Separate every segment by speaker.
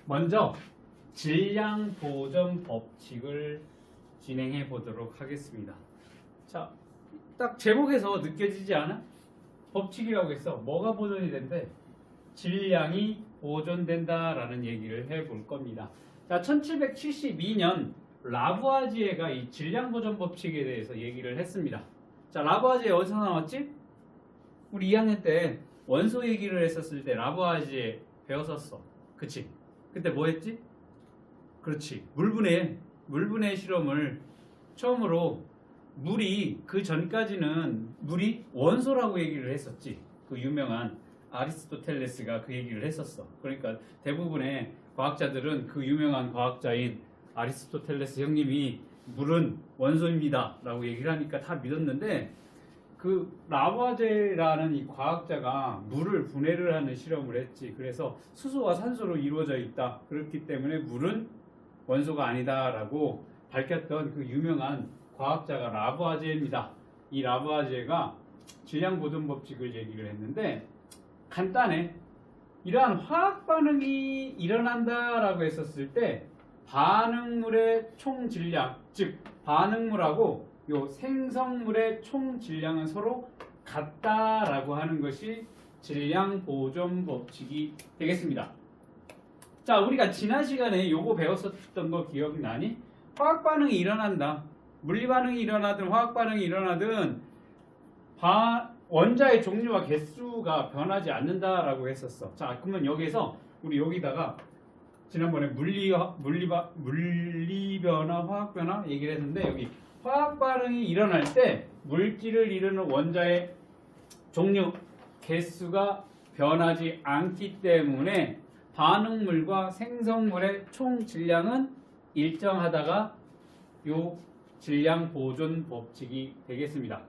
Speaker 1: 먼저 질량 보존 법칙을 진행해 보도록 하겠습니다. 자, 딱 제목에서 느껴지지 않아? 법칙이라고 했어. 뭐가 보존이 된대? 질량이 보존된다라는 얘기를 해볼 겁니다. 자, 1772년 라부아지에가 이 질량 보존 법칙에 대해서 얘기를 했습니다. 자, 라부아지에 어디서 나왔지? 우리 2학년 때 원소 얘기를 했었을 때 라부아지에 배웠었어. 그치? 그때 뭐 했지? 그렇지. 물분해 실험을 처음으로 물이 그 전까지는 물이 원소라고 얘기를 했었지. 그 유명한 아리스토텔레스가 그 얘기를 했었어. 그러니까 대부분의 과학자들은 그 유명한 과학자인 아리스토텔레스 형님이 물은 원소입니다 라고 얘기를 하니까 다 믿었는데, 그 라부아제라는 이 과학자가 물을 분해를 하는 실험을 했지. 그래서 수소와 산소로 이루어져 있다. 그렇기 때문에 물은 원소가 아니다 라고 밝혔던 그 유명한 과학자가 라부아제입니다. 이 라부아제가 질량 보존 법칙을 얘기를 했는데 간단해. 이러한 화학 반응이 일어난다라고 했었을 때 반응물의 총 질량, 즉 반응물하고 요 생성물의 총 질량은 서로 같다라고 하는 것이 질량 보존 법칙이 되겠습니다. 자, 우리가 지난 시간에 요거 배웠었던 거 기억나니? 화학 반응이 일어난다. 물리 반응이 일어나든 화학 반응이 일어나든 원자의 종류와 개수가 변하지 않는다라고 했었어. 자, 그러면 여기서 우리 여기다가 지난번에 물리 변화, 화학 변화 얘기를 했는데, 여기 화학 반응이 일어날 때 물질을 이루는 원자의 종류, 개수가 변하지 않기 때문에 반응물과 생성물의 총 질량은 일정하다가 요 질량 보존 법칙이 되겠습니다.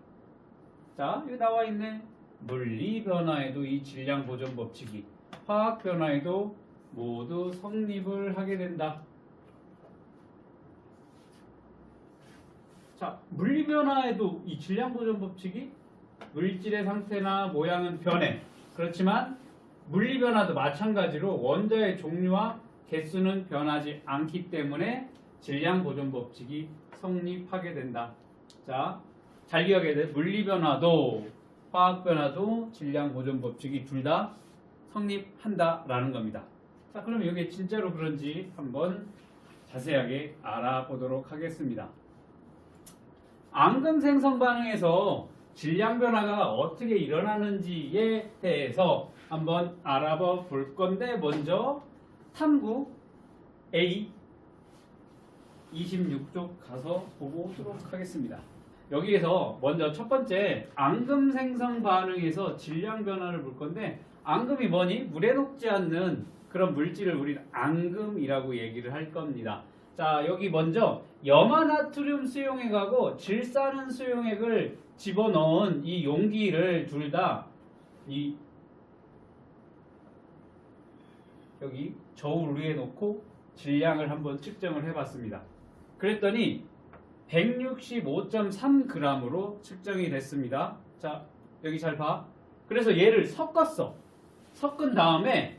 Speaker 1: 자, 여기 나와 있네. 물리 변화에도 이 질량 보존 법칙이, 화학 변화에도 모두 성립을 하게 된다. 자, 물리 변화에도 이 질량 보존 법칙이, 물질의 상태나 모양은 변해. 그렇지만 물리 변화도 마찬가지로 원자의 종류와 개수는 변하지 않기 때문에 질량 보존 법칙이 성립하게 된다. 자, 잘 기억해야 돼. 물리 변화도 화학 변화도 질량 보존 법칙이 둘 다 성립한다라는 겁니다. 자, 그럼 이게 진짜로 그런지 한번 자세하게 알아보도록 하겠습니다. 앙금 생성 반응에서 질량 변화가 어떻게 일어나는지에 대해서 한번 알아봐 볼 건데, 먼저 탐구 A 26쪽 가서 보고 오도록 하겠습니다. 여기에서 먼저 첫 번째 앙금 생성 반응에서 질량 변화를 볼 건데, 앙금이 뭐니? 물에 녹지 않는 그런 물질을 우리는 앙금이라고 얘기를 할 겁니다. 자, 여기 먼저 염화나트륨 수용액하고 질산은 수용액을 집어넣은 이 용기를 둘 다 이 여기 저울 위에 놓고 질량을 한번 측정을 해봤습니다. 그랬더니 165.3g으로 측정이 됐습니다. 자, 여기 잘 봐. 그래서 얘를 섞었어. 섞은 다음에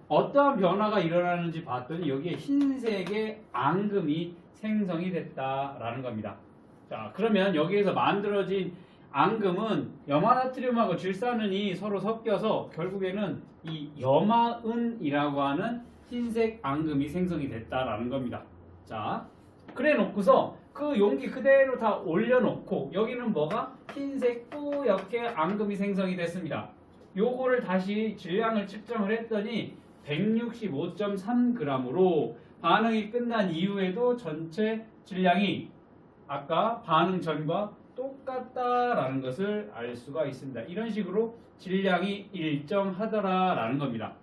Speaker 1: 어떠한 변화가 일어나는지 봤더니 여기에 흰색의 앙금이 생성이 됐다라는 겁니다. 자, 그러면 여기에서 만들어진 앙금은 염화나트륨하고 질산은이 서로 섞여서 결국에는 이 염화은이라고 하는 흰색 앙금이 생성이 됐다라는 겁니다. 자, 그래 놓고서 그 용기 그대로 다 올려놓고 여기는 뭐가? 흰색 뿌옇게 앙금이 생성이 됐습니다. 요거를 다시 질량을 측정을 했더니 165.3g으로 반응이 끝난 이후에도 전체 질량이 아까 반응 전과 똑같다라는 것을 알 수가 있습니다. 이런 식으로 질량이 일정하더라라는 겁니다.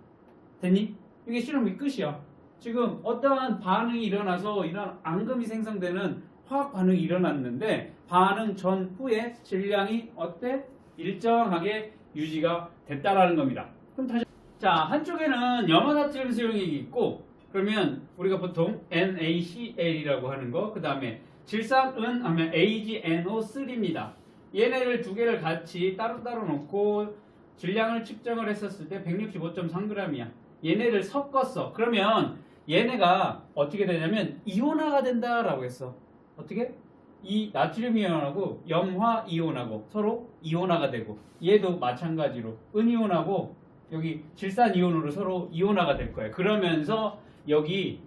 Speaker 1: 됐니? 이게 실험이 끝이야. 지금 어떠한 반응이 일어나서 이런 앙금이 생성되는 화학 반응이 일어났는데 반응 전후에 질량이 어때? 일정하게 유지가 됐다라는 겁니다. 그럼 다시 자, 한쪽에는 염화나트륨 수용액이 있고, 그러면 우리가 보통 NaCl이라고 하는 거, 그 다음에 질산은 하면 AgNO3입니다. 얘네를 두 개를 같이 따로따로 놓고 질량을 측정을 했었을 때 165.3g이야. 얘네를 섞었어. 그러면 얘네가 어떻게 되냐면 이온화가 된다라고 했어. 어떻게? 이 나트륨 이온하고 염화 이온하고 서로 이온화가 되고, 얘도 마찬가지로 은이온하고 여기 질산 이온으로 서로 이온화가 될 거예요. 그러면서 여기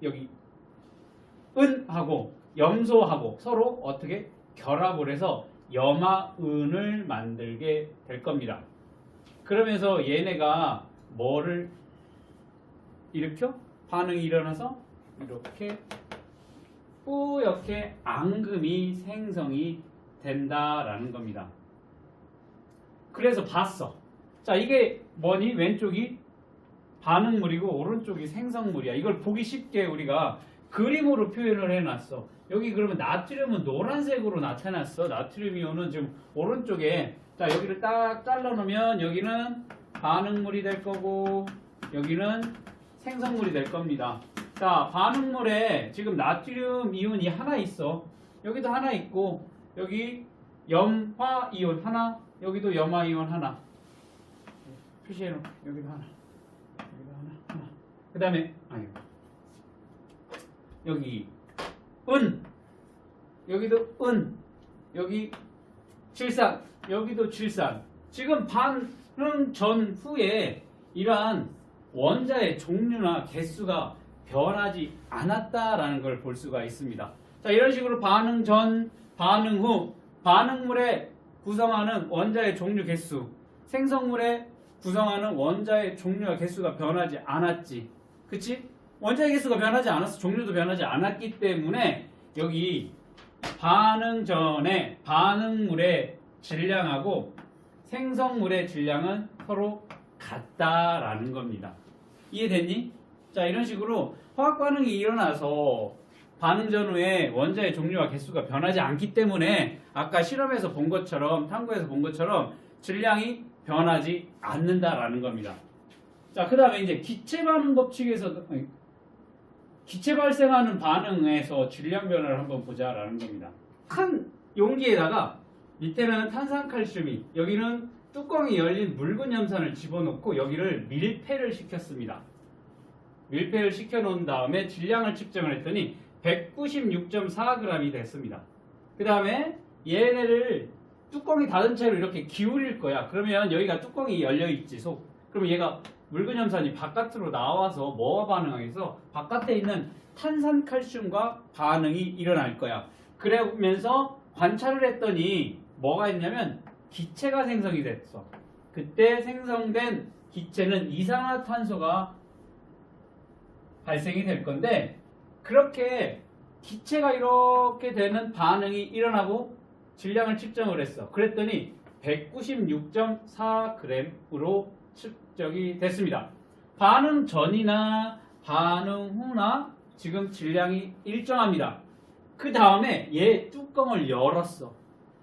Speaker 1: 여기 은하고 염소하고 서로 어떻게 결합을 해서 염화은을 만들게 될 겁니다. 그러면서 얘네가 뭐를 일으켜? 반응이 일어나서 이렇게 뿌옇게 앙금이 생성이 된다라는 겁니다. 그래서 봤어. 자, 이게 뭐니? 왼쪽이 반응물이고 오른쪽이 생성물이야. 이걸 보기 쉽게 우리가 그림으로 표현을 해놨어. 여기 그러면 나트륨은 노란색으로 나타났어. 나트륨 이온은 지금 오른쪽에, 자, 여기를 딱 잘라놓으면 여기는 반응물이 될 거고 여기는 생성물이 될 겁니다. 자, 반응물에 지금 나트륨 이온이 하나 있어. 여기도 하나 있고 여기 염화 이온 하나, 여기도 염화 이온 하나. 표시해놓고 여기도 하나, 여기도 하나. 그 다음에 여기 은, 여기도 은, 여기 질산, 여기도 질산. 지금 반응 전후에 이러한 원자의 종류나 개수가 변하지 않았다라는 걸 볼 수가 있습니다. 자, 이런 식으로 반응 전, 반응 후, 반응물에 구성하는 원자의 종류 개수, 생성물에 구성하는 원자의 종류와 개수가 변하지 않았지. 그치? 원자의 개수가 변하지 않았어. 종류도 변하지 않았기 때문에 여기 반응 전에 반응물의 질량하고 생성물의 질량은 서로 같다라는 겁니다. 이해됐니? 자, 이런 식으로 화학 반응이 일어나서 반응 전후에 원자의 종류와 개수가 변하지 않기 때문에 아까 실험에서 본 것처럼, 탐구에서 본 것처럼 질량이 변하지 않는다라는 겁니다. 자, 그 다음에 이제 기체 반응 법칙에서 기체 발생하는 반응에서 질량 변화를 한번 보자라는 겁니다. 큰 용기에다가 밑에는 탄산칼슘이, 여기는 뚜껑이 열린 묽은 염산을 집어넣고 여기를 밀폐를 시켰습니다. 밀폐를 시켜놓은 다음에 질량을 측정을 했더니 196.4g이 됐습니다. 그 다음에 얘네를 뚜껑이 닫은 채로 이렇게 기울일 거야. 그러면 여기가 뚜껑이 열려있지, 속. 그러면 얘가 묽은 염산이 바깥으로 나와서 뭐와 반응하겠어? 바깥에 있는 탄산칼슘과 반응이 일어날 거야. 그러면서 관찰을 했더니 뭐가 있냐면 기체가 생성이 됐어. 그때 생성된 기체는 이산화탄소가 발생이 될 건데, 그렇게 기체가 이렇게 되는 반응이 일어나고 질량을 측정을 했어. 그랬더니 196.4g으로 측정이 됐습니다. 반응 전이나 반응 후나 지금 질량이 일정합니다. 그 다음에 얘 뚜껑을 열었어.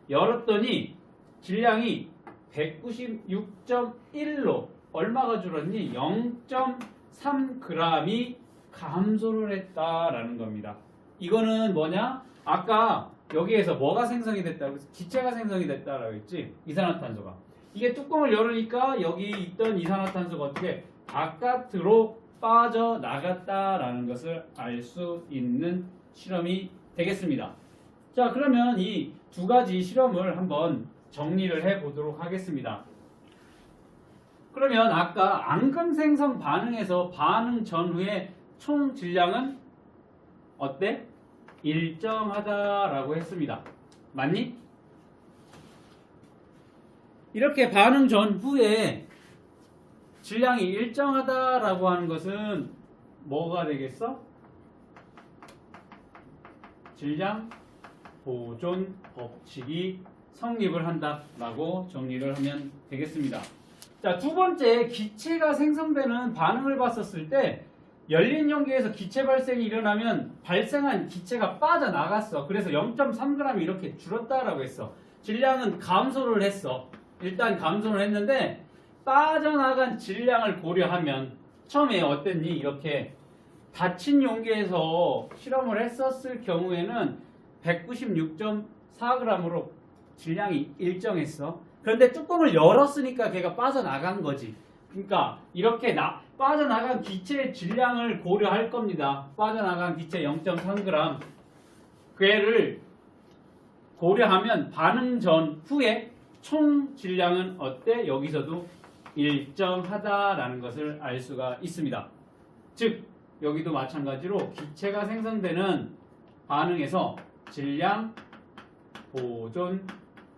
Speaker 1: 열었더니 질량이 196.1로 얼마가 줄었니? 0.3g이 감소를 했다라는 겁니다. 이거는 뭐냐? 아까 여기에서 뭐가 생성이 됐다고 해서 기체가 생성이 됐다라고 했지? 이산화탄소가. 이게 뚜껑을 열으니까 여기 있던 이산화탄소가 어떻게 바깥으로 빠져나갔다라는 것을 알 수 있는 실험이 되겠습니다. 자, 그러면 이 두 가지 실험을 한번 정리를 해 보도록 하겠습니다. 그러면 아까 앙금 생성 반응에서 반응 전후의 총 질량은 어때? 일정하다라고 했습니다. 맞니? 이렇게 반응 전후에 질량이 일정하다라고 하는 것은 뭐가 되겠어? 질량 보존 법칙이 성립을 한다라고 정리를 하면 되겠습니다. 자, 두 번째, 기체가 생성되는 반응을 봤었을 때 열린 용기에서 기체 발생이 일어나면 발생한 기체가 빠져나갔어. 그래서 0.3g 이렇게 줄었다라고 했어. 질량은 감소를 했어. 일단 감소를 했는데 빠져나간 질량을 고려하면 처음에 어땠니? 이렇게 닫힌 용기에서 실험을 했었을 경우에는 196.4g으로 질량이 일정했어. 그런데 뚜껑을 열었으니까 걔가 빠져나간 거지. 그러니까 이렇게 빠져나간 기체의 질량을 고려할 겁니다. 빠져나간 기체 0.3g 걔를 고려하면 반응 전 후에 총 질량은 어때? 여기서도 일정하다라는 것을 알 수가 있습니다. 즉 여기도 마찬가지로 기체가 생성되는 반응에서 질량 보존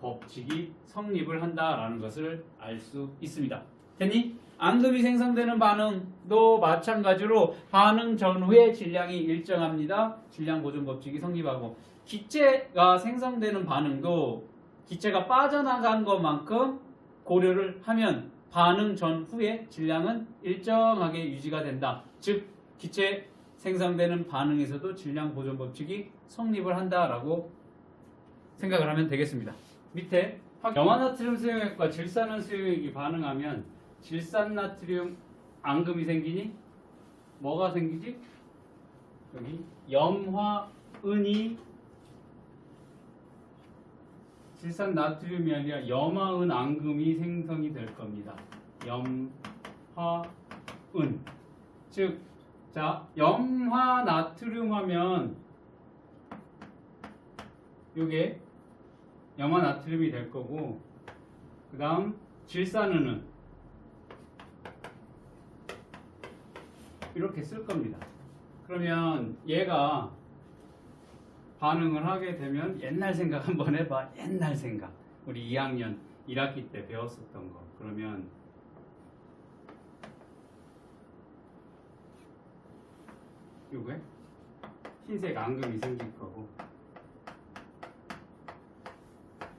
Speaker 1: 법칙이 성립을 한다라는 것을 알 수 있습니다. 됐니? 앙금이 생성되는 반응도 마찬가지로 반응 전후의 질량이 일정합니다. 질량 보존 법칙이 성립하고 기체가 생성되는 반응도 기체가 빠져나간 것만큼 고려를 하면 반응 전후의 질량은 일정하게 유지가 된다. 즉 기체 생성되는 반응에서도 질량 보존 법칙이 성립을 한다라고 생각을 하면 되겠습니다. 밑에 염화나트륨 수용액과 질산은 수용액이 반응하면 질산나트륨 앙금이 생기니 뭐가 생기지? 여기 염화은이 질산나트륨이 아니라 염화은 앙금이 생성이 될 겁니다. 염화은 즉 자, 염화나트륨 하면 요게 염화나트륨이 될 거고 그 다음 질산은은 이렇게 쓸 겁니다. 그러면 얘가 반응을 하게 되면 옛날 생각 한번 해봐. 옛날 생각. 우리 2학년 1학기 때 배웠었던 거. 그러면 요게 흰색 앙금이 생길 거고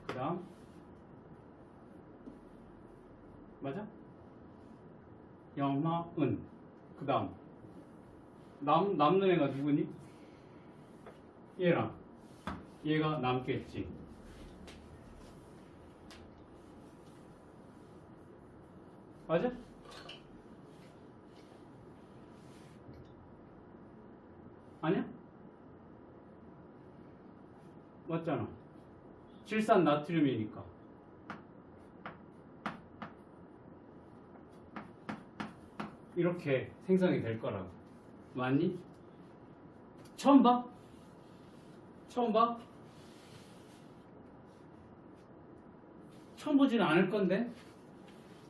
Speaker 1: 그 다음 맞아? 염화은 그 다음 남는 애가 누구니? 얘랑 얘가 남겠지. 맞아? 아니야? 맞잖아. 질산 나트륨이니까. 이렇게 생성이 될 거라고. 맞니? 처음 봐? 처음 봐? 처음 보지는 않을 건데?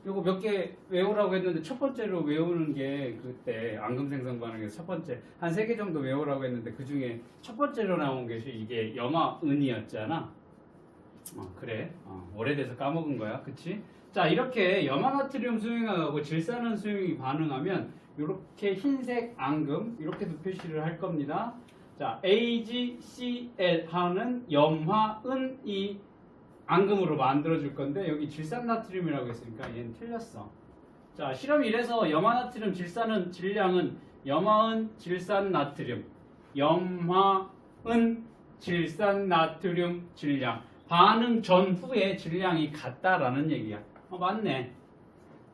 Speaker 1: 요거 몇 개 외우라고 했는데 첫 번째로 외우는 게 그때 앙금생성 반응에서 첫 번째 한 3개 정도 외우라고 했는데 그 중에 첫 번째로 나온 것이 이게 염화은이었잖아. 그래. 오래돼서 까먹은 거야. 그치? 자, 이렇게 염화나트륨 수용액하고 질산은 수용액이 반응하면 이렇게 흰색 앙금 이렇게도 표시를 할 겁니다. 자, AgCl 하는 염화은이 앙금으로 만들어줄 건데 여기 질산나트륨이라고 했으니까 얘는 틀렸어. 자, 실험이 이래서 염화나트륨 질산은 질량은 염화은 질산나트륨 염화은 질산나트륨 질량 반응 전후의 질량이 같다라는 얘기야. 맞네.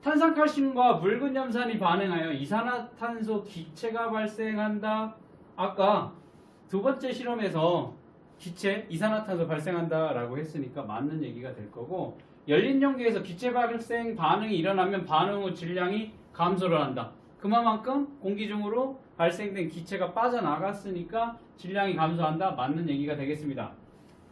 Speaker 1: 탄산칼슘과 묽은 염산이 반응하여 이산화탄소 기체가 발생한다. 아까 두 번째 실험에서 기체, 이산화탄소 발생한다라고 했으니까 맞는 얘기가 될 거고 열린 용기에서 기체 발생 반응이 일어나면 반응 후 질량이 감소를 한다. 그만큼 공기 중으로 발생된 기체가 빠져나갔으니까 질량이 감소한다. 맞는 얘기가 되겠습니다.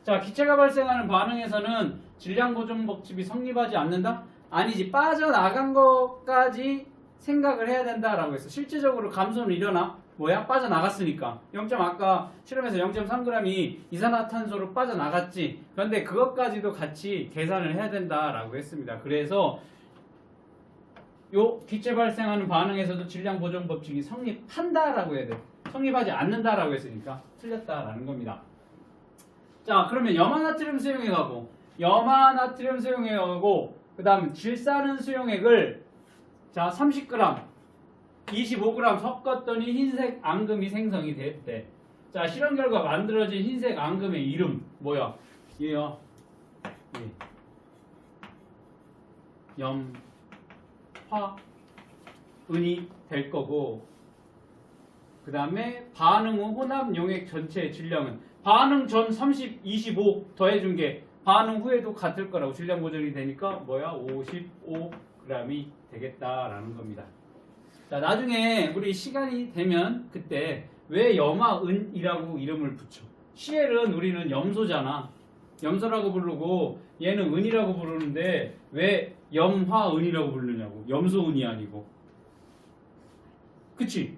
Speaker 1: 자, 기체가 발생하는 반응에서는 질량 보존 법칙이 성립하지 않는다? 아니지. 빠져나간 것까지 생각을 해야 된다라고 했어. 실제적으로 감소는 일어나? 뭐야? 빠져나갔으니까. 아까 실험에서 0.3g이 이산화탄소로 빠져나갔지. 그런데 그것까지도 같이 계산을 해야 된다라고 했습니다. 그래서 요 기체 발생하는 반응에서도 질량 보존 법칙이 성립한다라고 해야 돼. 성립하지 않는다라고 했으니까 틀렸다라는 겁니다. 자, 그러면 염화나트륨 수용액하고 그 다음 질산은 수용액을 자 30g 25g 섞었더니 흰색 앙금이 생성이 됐대. 자, 실험 결과 만들어진 흰색 앙금의 이름 뭐야? 얘요. 염화은이 될 거고 그 다음에 반응 후 혼합 용액 전체의 질량은 반응 전 30, 25 더해준 게 반응 후에도 같을 거라고 질량 보존이 되니까 뭐야 55g이 되겠다라는 겁니다. 자, 나중에 우리 시간이 되면 그때 왜 염화은이라고 이름을 붙여? CL은 우리는 염소잖아. 염소라고 부르고 얘는 은이라고 부르는데 왜 염화은이라고 부르냐고. 염소은이 아니고. 그치?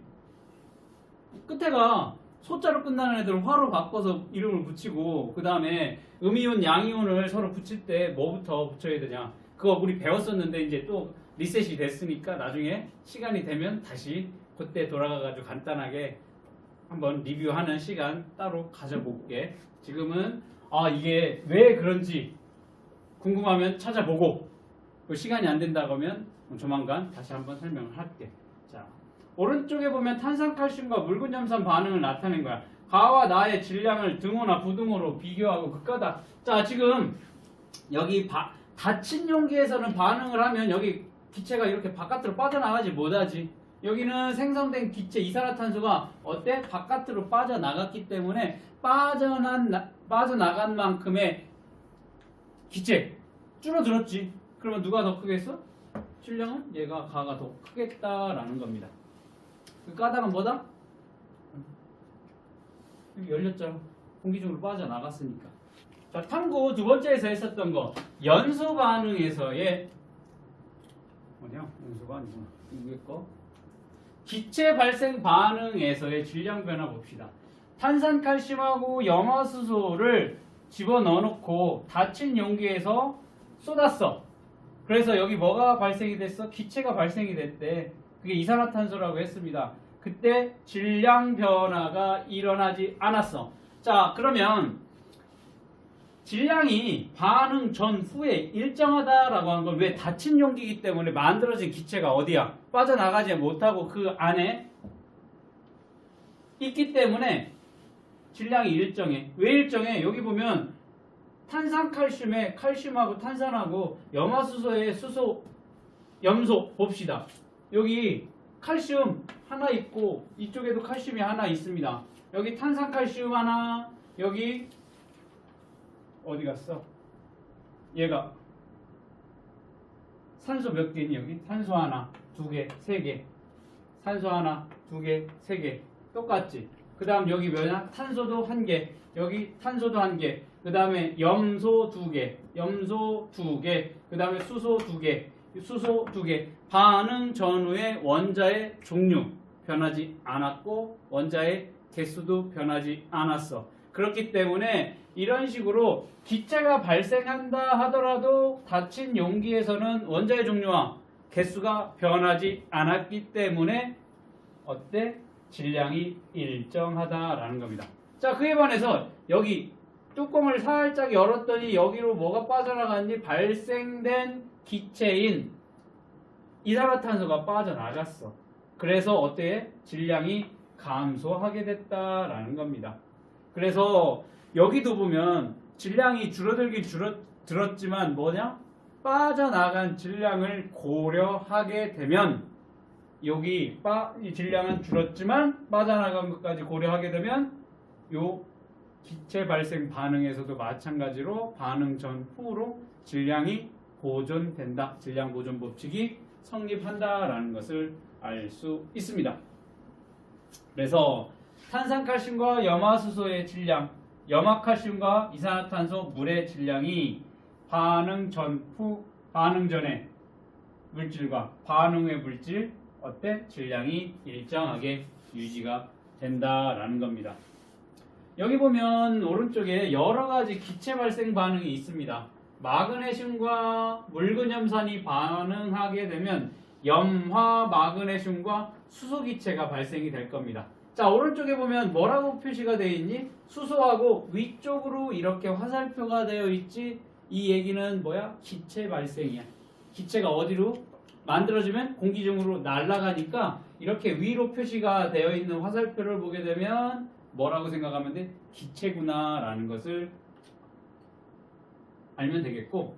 Speaker 1: 끝에가 소자로 끝나는 애들은 화로 바꿔서 이름을 붙이고 그 다음에 음이온, 양이온을 서로 붙일 때 뭐부터 붙여야 되냐. 그거 우리 배웠었는데 이제 또 리셋이 됐으니까 나중에 시간이 되면 다시 그때 돌아가가지고 간단하게 한번 리뷰하는 시간 따로 가져볼게. 지금은 이게 왜 그런지 궁금하면 찾아보고 그 시간이 안 된다고 하면 조만간 다시 한번 설명을 할게. 자, 오른쪽에 보면 탄산칼슘과 묽은염산 반응을 나타낸 거야. 가와 나의 질량을 등호나 부등호로 비교하고 극가다. 자, 지금 여기 닫힌 용기에서는 반응을 하면 여기 기체가 이렇게 바깥으로 빠져나가지 못하지. 여기는 생성된 기체 이산화탄소가 어때? 바깥으로 빠져나갔기 때문에 빠져나간 만큼의 기체 줄어들었지. 그러면 누가 더 크겠어? 질량은 얘가 가가 더 크겠다라는 겁니다. 그 까닭은 뭐다? 여기 열렸잖아. 공기 중으로 빠져나갔으니까. 자, 탐구 두 번째에서 했었던 거 연소 반응에서의 어디야? 연소가 아니구나. 위에 거. 기체 발생 반응에서의 질량 변화 봅시다. 탄산칼슘하고 염화수소를 집어넣어 놓고 닫힌 용기에서 쏟았어. 그래서 여기 뭐가 발생이 됐어? 기체가 발생이 됐대. 그게 이산화탄소라고 했습니다. 그때 질량 변화가 일어나지 않았어. 자, 그러면 질량이 반응 전 후에 일정하다라고 한 건 왜 닫힌 용기이기 때문에 만들어진 기체가 어디야? 빠져나가지 못하고 그 안에 있기 때문에 질량이 일정해. 왜 일정해? 여기 보면 탄산칼슘에 칼슘하고 탄산하고 염화수소에 수소, 염소 봅시다. 여기 칼슘 하나 있고 이쪽에도 칼슘이 하나 있습니다. 여기 탄산칼슘 하나, 여기 어디 갔어? 얘가 산소 몇 개니 여기? 산소 하나, 두 개, 세 개. 산소 하나, 두 개, 세 개. 똑같지? 그 다음 여기 뭐냐? 탄소도 한 개. 여기 탄소도 한 개. 그 다음에 염소 두 개. 염소 두 개. 그 다음에 수소 두 개. 수소 두 개. 반응 전후의 원자의 종류 변하지 않았고 원자의 개수도 변하지 않았어. 그렇기 때문에 이런 식으로 기체가 발생한다 하더라도 닫힌 용기에서는 원자의 종류와 개수가 변하지 않았기 때문에 어때? 질량이 일정하다라는 겁니다. 자, 그에 반해서 여기 뚜껑을 살짝 열었더니 여기로 뭐가 빠져나갔니? 발생된 기체인 이산화탄소가 빠져나갔어. 그래서 어때? 질량이 감소하게 됐다라는 겁니다. 그래서 여기도 보면 질량이 줄어들긴 줄었지만 뭐냐? 빠져나간 질량을 고려하게 되면 여기 이 질량은 줄었지만 빠져나간 것까지 고려하게 되면 요 기체 발생 반응에서도 마찬가지로 반응 전후로 질량이 보존된다. 질량 보존 법칙이 성립한다라는 것을 알 수 있습니다. 그래서 탄산칼슘과 염화수소의 질량, 염화칼슘과 이산화탄소 물의 질량이 반응 전후, 반응 전의 물질과 반응 후의 물질 어때? 질량이 일정하게 유지가 된다라는 겁니다. 여기 보면 오른쪽에 여러 가지 기체 발생 반응이 있습니다. 마그네슘과 묽은염산이 반응하게 되면 염화 마그네슘과 수소 기체가 발생이 될 겁니다. 자, 오른쪽에 보면 뭐라고 표시가 되어 있니? 수소하고 위쪽으로 이렇게 화살표가 되어 있지. 이 얘기는 뭐야? 기체 발생이야. 기체가 어디로 만들어지면 공기 중으로 날아가니까 이렇게 위로 표시가 되어 있는 화살표를 보게 되면 뭐라고 생각하면 돼? 기체구나 라는 것을 알면 되겠고,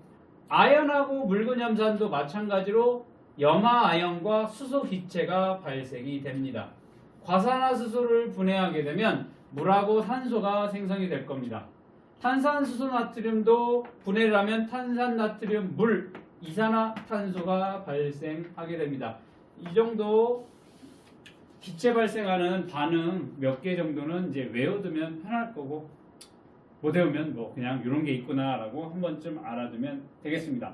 Speaker 1: 아연하고 묽은염산도 마찬가지로 염화아연과 수소 기체가 발생이 됩니다. 과산화수소를 분해하게 되면 물하고 산소가 생성이 될 겁니다. 탄산수소 나트륨도 분해를 하면 탄산나트륨 물 이산화탄소가 발생하게 됩니다. 이 정도 기체 발생하는 반응 몇 개 정도는 이제 외워두면 편할 거고 못 외우면 뭐 그냥 이런 게 있구나라고 한 번쯤 알아두면 되겠습니다.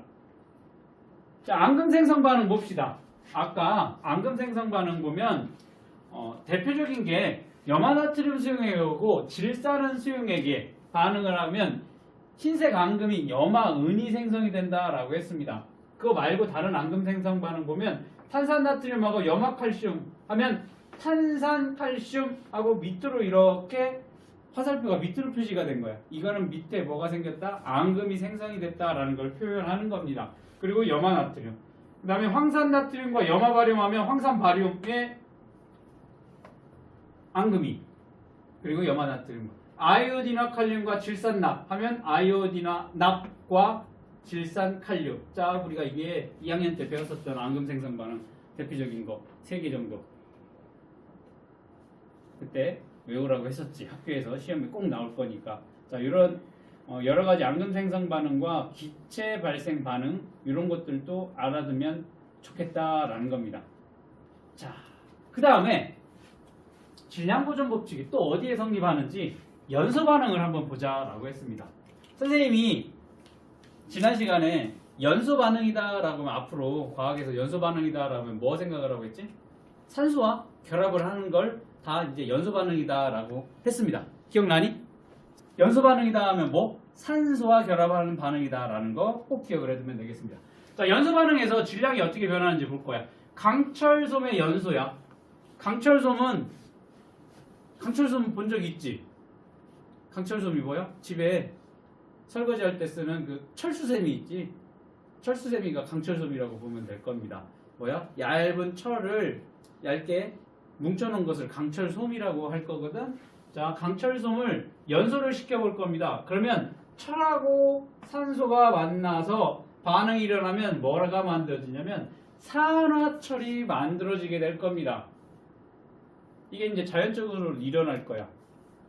Speaker 1: 자, 앙금 생성 반응 봅시다. 아까 앙금 생성 반응 보면 대표적인 게 염화나트륨 수용액하고 질산은 수용액에 반응을 하면 흰색 앙금이 염화은이 생성이 된다라고 했습니다. 그거 말고 다른 앙금 생성 반응 보면 탄산나트륨하고 염화칼슘 하면 탄산칼슘하고 밑으로 이렇게 화살표가 밑으로 표시가 된 거야. 이거는 밑에 뭐가 생겼다? 앙금이 생성이 됐다라는 걸 표현하는 겁니다. 그리고 염화나트륨. 그 다음에 황산나트륨과 염화바륨하면 황산바륨의 앙금이 그리고 염화나트륨. 아이오딘화 칼륨과 질산납 하면 아이오딘화 납과 질산칼륨. 자, 우리가 이게 2학년 때 배웠었던 앙금 생성 반응 대표적인 거 3개 정도. 그때 외우라고 했었지. 학교에서 시험에 꼭 나올 거니까. 자, 이런 여러 가지 앙금 생성 반응과 기체 발생 반응 이런 것들도 알아두면 좋겠다라는 겁니다. 자, 그 다음에 질량 보존 법칙이 또 어디에 성립하는지 연소 반응을 한번 보자라고 했습니다. 선생님이 지난 시간에 연소 반응이다라고 하면 앞으로 과학에서 연소 반응이다라고 하면 뭐 생각을 하고 있지? 산소와 결합을 하는 걸 다 이제 연소 반응이다라고 했습니다. 기억나니? 연소 반응이다 하면 뭐? 산소와 결합하는 반응이다라는 거 꼭 기억을 해두면 되겠습니다. 자, 연소 반응에서 질량이 어떻게 변하는지 볼 거야. 강철솜의 연소야. 강철솜 본 적 있지? 강철솜이 뭐야? 집에 설거지할 때 쓰는 그 철수세미 있지? 철수세미가 강철솜이라고 보면 될 겁니다. 뭐야? 얇은 철을 얇게 뭉쳐놓은 것을 강철솜이라고 할 거거든. 자, 강철솜을 연소를 시켜볼 겁니다. 그러면 철하고 산소가 만나서 반응이 일어나면 뭐가 만들어지냐면 산화철이 만들어지게 될 겁니다. 이게 이제 자연적으로 일어날 거야.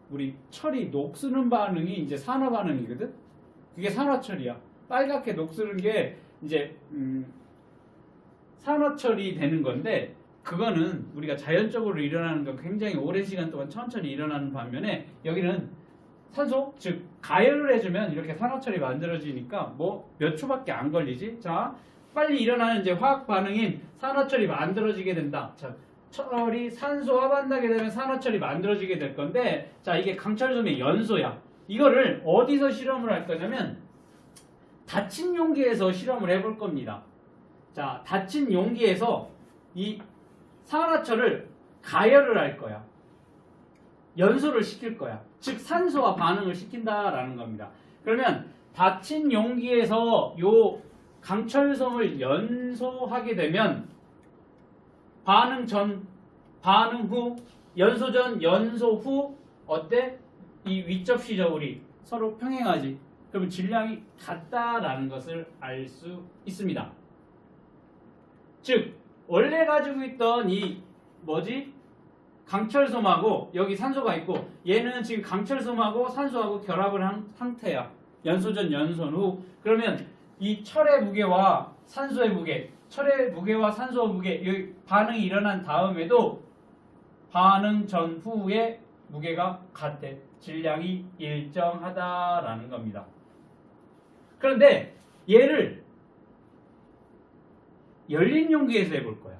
Speaker 1: 우리 철이 녹쓰는 반응이 이제 산화 반응이거든. 그게 산화철이야. 빨갛게 녹쓰는 게 이제 산화철이 되는 건데 그거는 우리가 자연적으로 일어나는 건 굉장히 오랜 시간 동안 천천히 일어나는 반면에 여기는 산소, 즉 가열을 해주면 이렇게 산화철이 만들어지니까 뭐 몇 초밖에 안 걸리지. 자, 빨리 일어나는 이제 화학 반응인 산화철이 만들어지게 된다. 자, 철이 산소와 만나게 되면 산화철이 만들어지게 될 건데, 자, 이게 강철솜의 연소야. 이거를 어디서 실험을 할 거냐면 닫힌 용기에서 실험을 해볼 겁니다. 자, 닫힌 용기에서 이 산화철을 가열을 할 거야. 연소를 시킬 거야. 즉 산소와 반응을 시킨다라는 겁니다. 그러면 닫힌 용기에서 요 강철솜을 연소하게 되면 반응 전, 반응 후, 연소 전, 연소 후 어때? 이 윗접시죠. 우리 서로 평행하지. 그러면 질량이 같다라는 것을 알 수 있습니다. 즉 원래 가지고 있던 이 뭐지? 강철솜하고 여기 산소가 있고 얘는 지금 강철솜하고 산소하고 결합을 한 상태야. 연소 전 연소 후. 그러면 이 철의 무게와 산소의 무게, 철의 무게와 산소의 무게 여기 반응이 일어난 다음에도 반응 전 후의 무게가 같대. 질량이 일정하다라는 겁니다. 그런데 얘를 열린 용기에서 해볼 거야.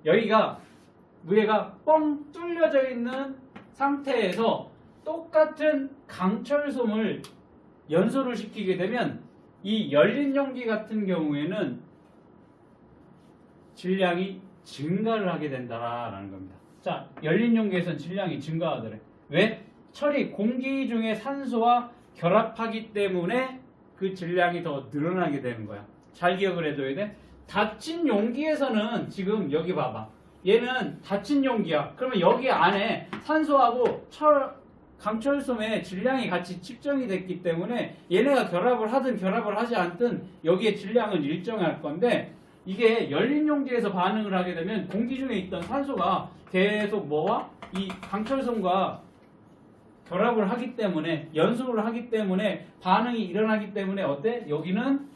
Speaker 1: 여기가 무게가 뻥 뚫려져 있는 상태에서 똑같은 강철솜을 연소를 시키게 되면 이 열린 용기 같은 경우에는 질량이 증가를 하게 된다라는 겁니다. 자, 열린 용기에서는 질량이 증가하더래. 왜? 철이 공기 중에 산소와 결합하기 때문에 그 질량이 더 늘어나게 되는 거야. 잘 기억을 해둬야 돼. 닫힌 용기에서는 지금 여기 봐봐. 얘는 닫힌 용기야. 그러면 여기 안에 산소하고 강철솜의 질량이 같이 측정이 됐기 때문에 얘네가 결합을 하든 결합을 하지 않든 여기에 질량은 일정할 건데 이게 열린 용기에서 반응을 하게 되면 공기 중에 있던 산소가 계속 뭐와 이 강철솜과 결합을 하기 때문에 연소를 하기 때문에 반응이 일어나기 때문에 어때? 여기는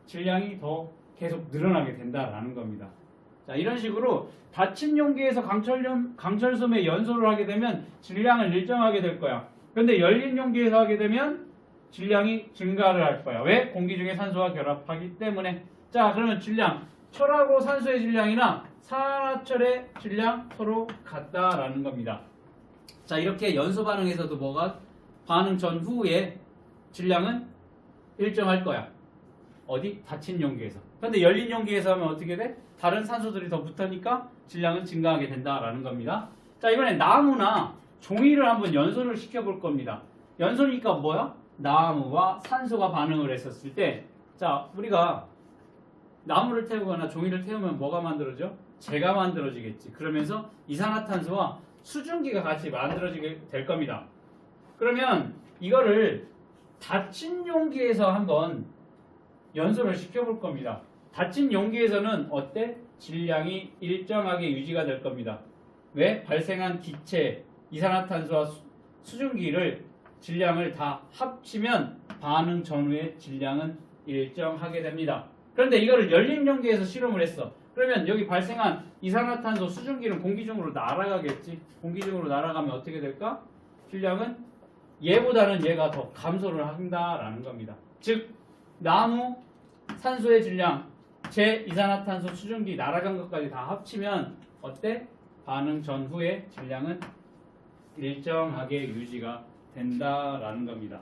Speaker 1: 질량이 더 계속 늘어나게 된다라는 겁니다. 자, 이런 식으로 닫힌 용기에서 강철솜에 연소를 하게 되면 질량을 일정하게 될 거야. 그런데 열린 용기에서 하게 되면 질량이 증가를 할 거야. 왜? 공기 중에 산소와 결합하기 때문에. 자, 그러면 질량, 철하고 산소의 질량이나 산화철의 질량 서로 같다라는 겁니다. 자, 이렇게 연소 반응에서도 뭐가 반응 전후에 질량은 일정할 거야. 어디? 닫힌 용기에서. 그런데 열린 용기에서 하면 어떻게 돼? 다른 산소들이 더 붙으니까 질량은 증가하게 된다라는 겁니다. 자, 이번엔 나무나 종이를 한번 연소를 시켜볼 겁니다. 연소니까 뭐야? 나무와 산소가 반응을 했었을 때, 자, 우리가 나무를 태우거나 종이를 태우면 뭐가 만들어져? 재가 만들어지겠지. 그러면서 이산화탄소와 수증기가 같이 만들어지게 될 겁니다. 그러면 이거를 닫힌 용기에서 한번 연소를 시켜볼 겁니다. 닫힌 용기에서는 어때? 질량이 일정하게 유지가 될 겁니다. 왜? 발생한 기체, 이산화탄소와 수증기를 질량을 다 합치면 반응 전후의 질량은 일정하게 됩니다. 그런데 이거를 열린 용기에서 실험을 했어. 그러면 여기 발생한 이산화탄소, 수증기는 공기 중으로 날아가겠지. 공기 중으로 날아가면 어떻게 될까? 질량은 얘보다는 얘가 더 감소를 한다라는 겁니다. 즉 나무, 산소의 질량, 재, 이산화탄소, 수증기 날아간 것까지 다 합치면 어때? 반응 전후의 질량은 일정하게 유지가 된다라는 겁니다.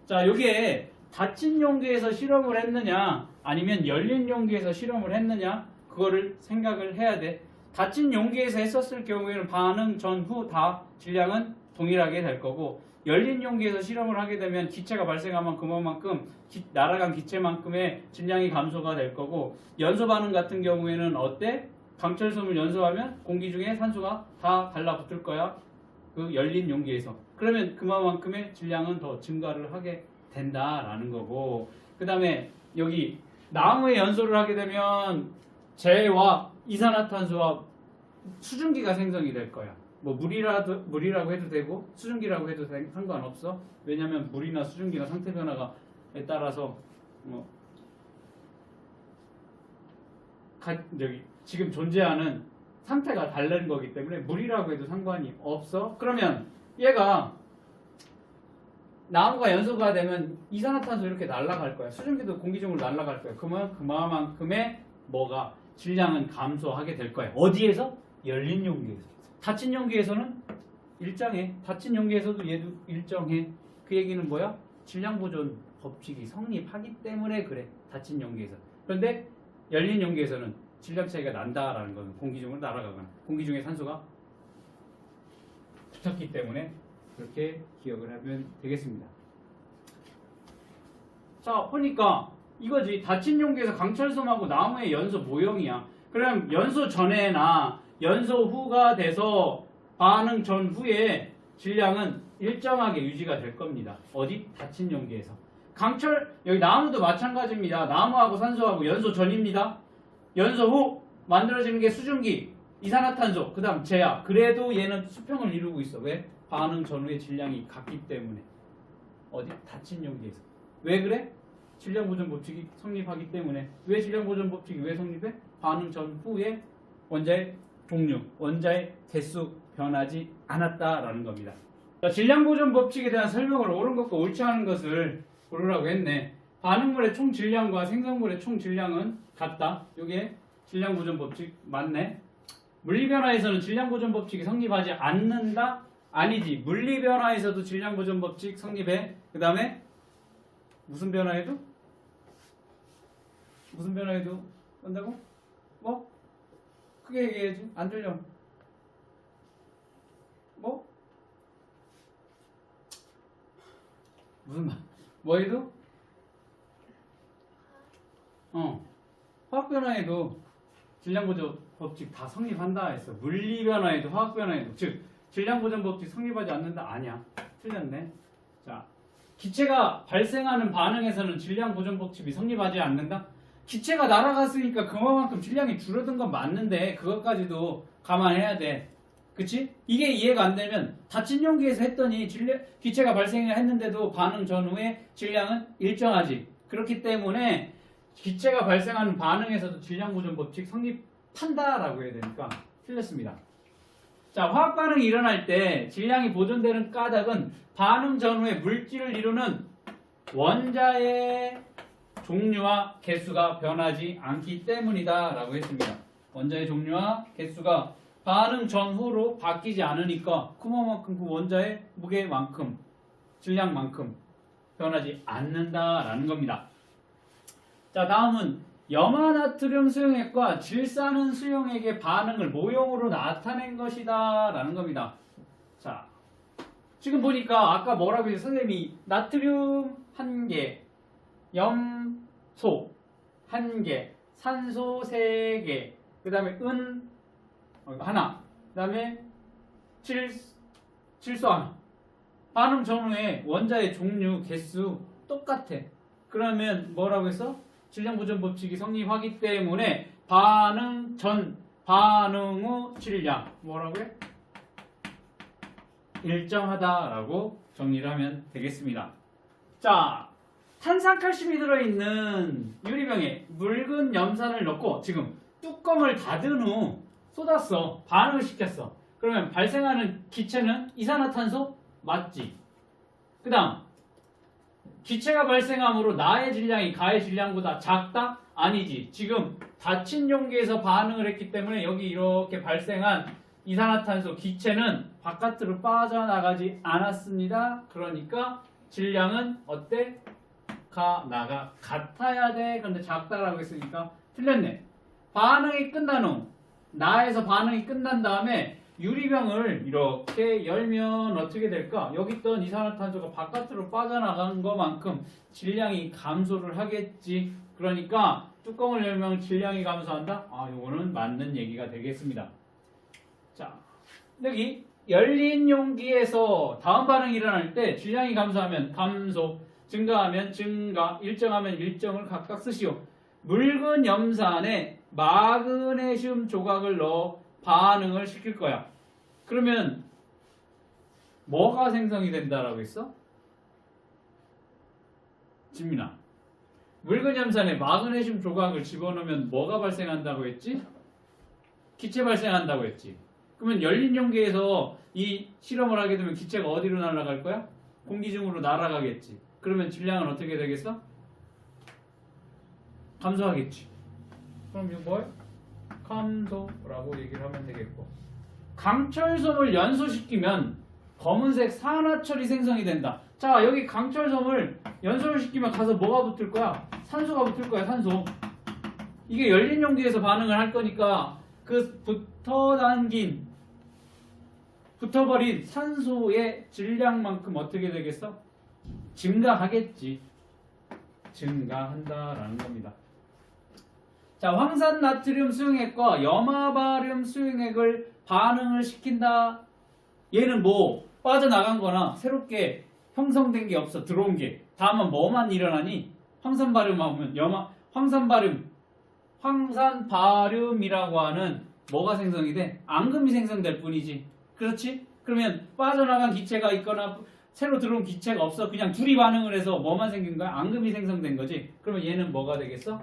Speaker 1: 자, 여기에 닫힌 용기에서 실험을 했느냐 아니면 열린 용기에서 실험을 했느냐 그거를 생각을 해야 돼. 닫힌 용기에서 했었을 경우에는 반응 전후 다 질량은 동일하게 될 거고, 열린 용기에서 실험을 하게 되면 기체가 발생하면 그만큼 날아간 기체만큼의 질량이 감소가 될 거고, 연소 반응 같은 경우에는 어때? 강철솜을 연소하면 공기 중에 산소가 다 달라붙을 거야. 그 열린 용기에서. 그러면 그만큼의 질량은 더 증가를 하게 된다라는 거고, 그 다음에 여기 나무에 연소를 하게 되면 재와 이산화탄소와 수증기가 생성이 될 거야. 뭐 물이라고 해도 되고 수증기라고 해도 상관없어. 왜냐하면 물이나 수증기나 상태 변화에 따라서 여기 지금 존재하는 상태가 다른 거기 때문에 물이라고 해도 상관이 없어. 그러면 얘가 나무가 연소가 되면 이산화탄소 이렇게 날아갈 거야. 수증기도 공기 중으로 날아갈 거야. 그러면 그만큼의 뭐가 질량은 감소하게 될 거야. 어디에서? 열린 용기에서. 닫힌 용기에서는 일정해. 닫힌 용기에서도 얘도 일정해. 그 얘기는 뭐야? 질량 보존 법칙이 성립하기 때문에 그래. 닫힌 용기에서. 그런데 열린 용기에서는 질량 차이가 난다라는 거는 공기 중으로 날아가거나 공기 중에 산소가 붙었기 때문에 그렇게 기억을 하면 되겠습니다. 자, 보니까 이거지. 닫힌 용기에서 강철솜하고 나무의 연소 모형이야. 그럼 연소 전에나 연소 후가 돼서 반응 전후에 질량은 일정하게 유지가 될 겁니다. 어디? 닫힌 용기에서. 여기 나무도 마찬가지입니다. 나무하고 산소하고 연소 전입니다. 연소 후 만들어지는 게 수증기, 이산화탄소, 그 다음 재야. 그래도 얘는 수평을 이루고 있어. 왜? 반응 전후의 질량이 같기 때문에. 어디? 닫힌 용기에서. 왜 그래? 질량 보존 법칙이 성립하기 때문에. 왜 질량 보존 법칙이 왜 성립해? 반응 전후에 원자의 종류, 원자의 개수 변하지 않았다라는 겁니다. 자, 질량 보존 법칙에 대한 설명을 옳은 것과 옳지 않은 것을 고르라고 했네. 반응물의 총 질량과 생성물의 총 질량은 같다. 이게 질량 보존 법칙 맞네. 물리 변화에서는 질량 보존 법칙이 성립하지 않는다? 아니지. 물리 변화에서도 질량 보존 법칙 성립해. 그 다음에 무슨 변화에도? 무슨 변화에도 한다고? 뭐? 크게 얘기해야지. 안 들려. 뭐? 무슨 말? 뭐에도? 화학 변화에도 질량 보존 법칙 다 성립한다 했어. 물리 변화에도 화학 변화에도. 즉 질량 보존 법칙 성립하지 않는다? 아니야. 틀렸네. 자, 기체가 발생하는 반응에서는 질량 보존 법칙이 성립하지 않는다? 기체가 날아갔으니까 그만큼 질량이 줄어든 건 맞는데 그것까지도 감안해야 돼. 그치? 이게 이해가 안 되면 닫힌 용기에서 했더니 기체가 발생을 했는데도 반응 전후의 질량은 일정하지. 그렇기 때문에 기체가 발생하는 반응에서도 질량 보존 법칙 성립한다라고 해야 되니까 틀렸습니다. 자, 화학 반응이 일어날 때 질량이 보존되는 까닭은 반응 전후에 물질을 이루는 원자의 종류와 개수가 변하지 않기 때문이다 라고 했습니다. 원자의 종류와 개수가 반응 전후로 바뀌지 않으니까 그만큼 그 원자의 무게만큼 질량만큼 변하지 않는다라는 겁니다. 자, 다음은 염화나트륨 수용액과 질산은 수용액의 반응을 모형으로 나타낸 것이다 라는 겁니다. 자, 지금 보니까 아까 뭐라고 했어요? 선생님이 나트륨 1개, 염소 1개, 산소 3개, 그 다음에 은 하나, 그 다음에 질소 하나. 반응 전후에 원자의 종류, 개수 똑같아. 그러면 뭐라고 했어? 질량 보존 법칙이 성립하기 때문에 반응 전, 반응 후 질량 뭐라고 해? 일정하다라고 정리를 하면 되겠습니다. 자, 탄산칼슘이 들어있는 유리병에 묽은 염산을 넣고 지금 뚜껑을 닫은 후 쏟았어. 반응을 시켰어. 그러면 발생하는 기체는 이산화탄소? 맞지? 그 다음 기체가 발생함으로 나의 질량이 가의 질량보다 작다? 아니지. 지금 닫힌 용기에서 반응을 했기 때문에 여기 이렇게 발생한 이산화탄소 기체는 바깥으로 빠져나가지 않았습니다. 그러니까 질량은 어때? 나가 같아야 돼. 그런데 작다라고 했으니까 틀렸네. 반응이 끝난 후 나에서 반응이 끝난 다음에 유리병을 이렇게 열면 어떻게 될까? 여기 있던 이산화탄소가 바깥으로 빠져나간 것만큼 질량이 감소를 하겠지. 그러니까 뚜껑을 열면 질량이 감소한다? 아, 요거는 맞는 얘기가 되겠습니다. 자, 여기 열린 용기에서 다음 반응이 일어날 때 질량이 감소하면 감소, 증가하면 증가, 일정하면 일정을 각각 쓰시오. 묽은 염산에 마그네슘 조각을 넣어 반응을 시킬 거야. 그러면 뭐가 생성이 된다라고 했어? 진민아, 묽은 염산에 마그네슘 조각을 집어넣으면 뭐가 발생한다고 했지? 기체 발생한다고 했지. 그러면 열린 용기에서 이 실험을 하게 되면 기체가 어디로 날아갈 거야? 공기 중으로 날아가겠지. 그러면 질량은 어떻게 되겠어? 감소하겠지. 그럼 이거 뭐야? 감소라고 얘기를 하면 되겠고, 강철솜을 연소시키면 검은색 산화철이 생성이 된다. 자, 여기 강철솜을 연소를 시키면 가서 뭐가 붙을 거야? 산소가 붙을 거야. 산소. 이게 열린 용기에서 반응을 할 거니까 그 붙어버린 산소의 질량만큼 어떻게 되겠어? 증가하겠지. 증가한다라는 겁니다. 자, 황산나트륨 수용액과 염화바륨 수용액을 반응을 시킨다. 얘는 뭐 빠져나간 거나 새롭게 형성된 게 없어. 들어온 게. 다만 뭐만 일어나니? 황산바륨하면 황산바륨이라고 하는 뭐가 생성이 돼? 앙금이 생성될 뿐이지. 그렇지? 그러면 빠져나간 기체가 있거나 새로 들어온 기체가 없어. 그냥 둘이 반응을 해서 뭐만 생긴 거야? 앙금이 생성된 거지. 그러면 얘는 뭐가 되겠어?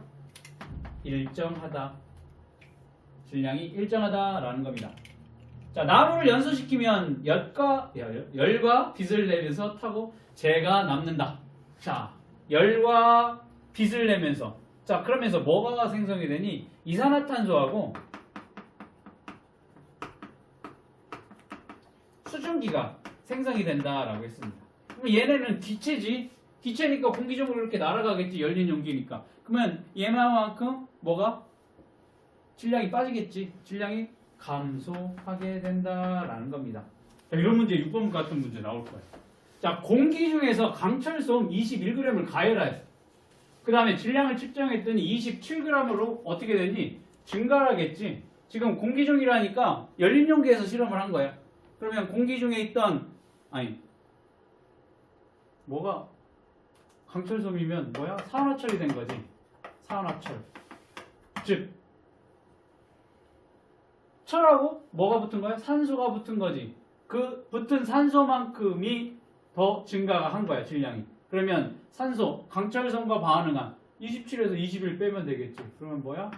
Speaker 1: 일정하다. 질량이 일정하다라는 겁니다. 자, 나무를 연소시키면 열과 빛을 내면서 타고 재가 남는다. 자, 열과 빛을 내면서, 자, 그러면서 뭐가 생성이 되니? 이산화탄소하고 수증기가 생성이 된다라고 했습니다. 그럼 얘네는 기체지. 기체니까 공기 중으로 이렇게 날아가겠지. 열린 용기니까. 그러면 얘만큼 뭐가? 질량이 빠지겠지. 질량이 감소하게 된다라는 겁니다. 자, 이런 문제 6번 같은 문제 나올 거예요. 자, 공기 중에서 강철솜 21g을 가열하였어. 그 다음에 질량을 측정했더니 27g으로 어떻게 되니? 증가하겠지. 지금 공기 중이라니까 열린 용기에서 실험을 한 거야. 그러면 공기 중에 있던, 뭐가 강철솜이면 뭐야? 산화철이 된 거지. 산화철. 즉 철하고 뭐가 붙은 거야? 산소가 붙은 거지. 그 붙은 산소만큼이 더 증가가 한 거야, 질량이. 그러면 산소, 강철성과 반응한 27에서 21 빼면 되겠지. 그러면 뭐야?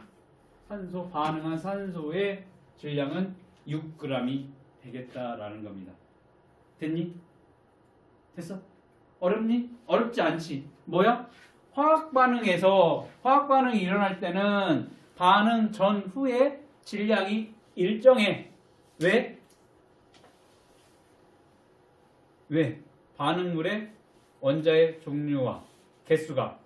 Speaker 1: 산소, 반응한 산소의 질량은 6g이 되겠다라는 겁니다. 됐니? 됐어? 어렵니? 어렵지 않지. 뭐야? 화학 반응이 일어날 때는 반응 전후에 질량이 일정해. 왜? 반응물의 원자의 종류와 개수가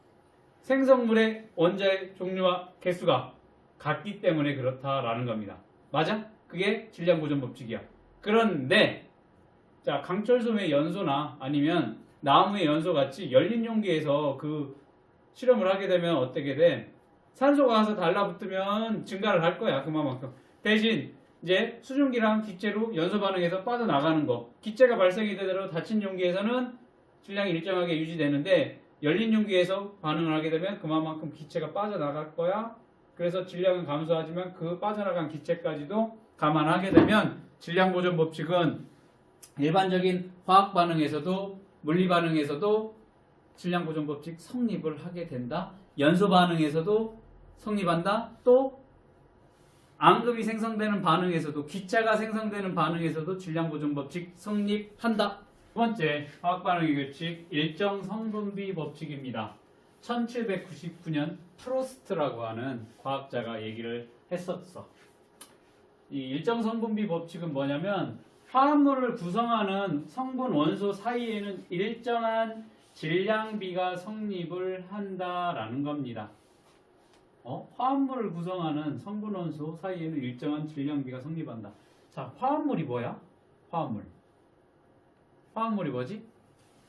Speaker 1: 생성물의 원자의 종류와 개수가 같기 때문에 그렇다라는 겁니다. 맞아? 그게 질량 보존 법칙이야. 그런데 자, 강철솜의 연소나 아니면 나무의 연소 같이 열린 용기에서 그 실험을 하게 되면 어떻게 돼? 산소가 가서 달라붙으면 증가를 할 거야. 그만큼. 대신 이제 수증기랑 기체로 연소 반응해서 빠져나가는 거. 기체가 발생이 되더라도 닫힌 용기에서는 질량이 일정하게 유지되는데 열린 용기에서 반응을 하게 되면 그만큼 기체가 빠져나갈 거야. 그래서 질량은 감소하지만 그 빠져나간 기체까지도 감안하게 되면 질량 보존 법칙은 일반적인 화학 반응에서도 물리 반응에서도 질량 보존 법칙 성립을 하게 된다. 연소 반응에서도 성립한다. 또 앙금이 생성되는 반응에서도 기체가 생성되는 반응에서도 질량 보존 법칙 성립한다. 두 번째 화학 반응의 규칙 일정 성분비 법칙입니다. 1799년 프로스트라고 하는 과학자가 얘기를 했었어. 이 일정 성분비 법칙은 뭐냐면 화합물을 구성하는 성분 원소 사이에는 일정한 질량비가 성립을 한다라는 겁니다. 화합물을 구성하는 성분 원소 사이에는 일정한 질량비가 성립한다. 자, 화합물이 뭐야? 화합물이 뭐지?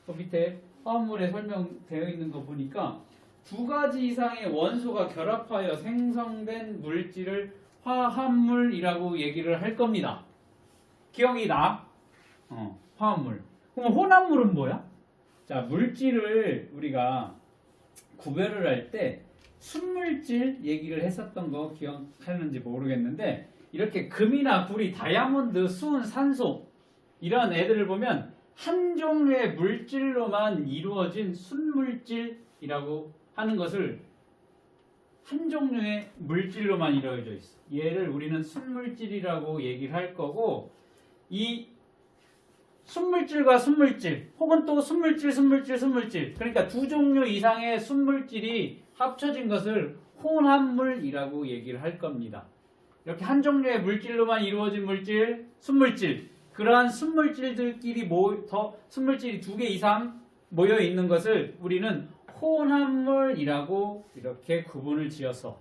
Speaker 1: 그 밑에 화합물에 설명되어 있는 거 보니까 두 가지 이상의 원소가 결합하여 생성된 물질을 화합물이라고 얘기를 할 겁니다. 기억이 나? 화합물. 그럼 혼합물은 뭐야? 자, 물질을 우리가 구별을 할 때 순물질 얘기를 했었던 거 기억하는지 모르겠는데 이렇게 금이나 구리, 다이아몬드, 수은, 산소 이런 애들을 보면 한 종류의 물질로만 이루어진 순물질이라고 하는 것을 한 종류의 물질로만 이루어져 있어. 얘를 우리는 순물질이라고 얘기를 할 거고 이 순물질과 순물질 혹은 또 순물질 그러니까 두 종류 이상의 순물질이 합쳐진 것을 혼합물이라고 얘기를 할 겁니다. 이렇게 한 종류의 물질로만 이루어진 물질, 순물질 그러한 순물질들끼리 순물질이 두 개 이상 모여 있는 것을 우리는 혼합물이라고 이렇게 구분을 지었어.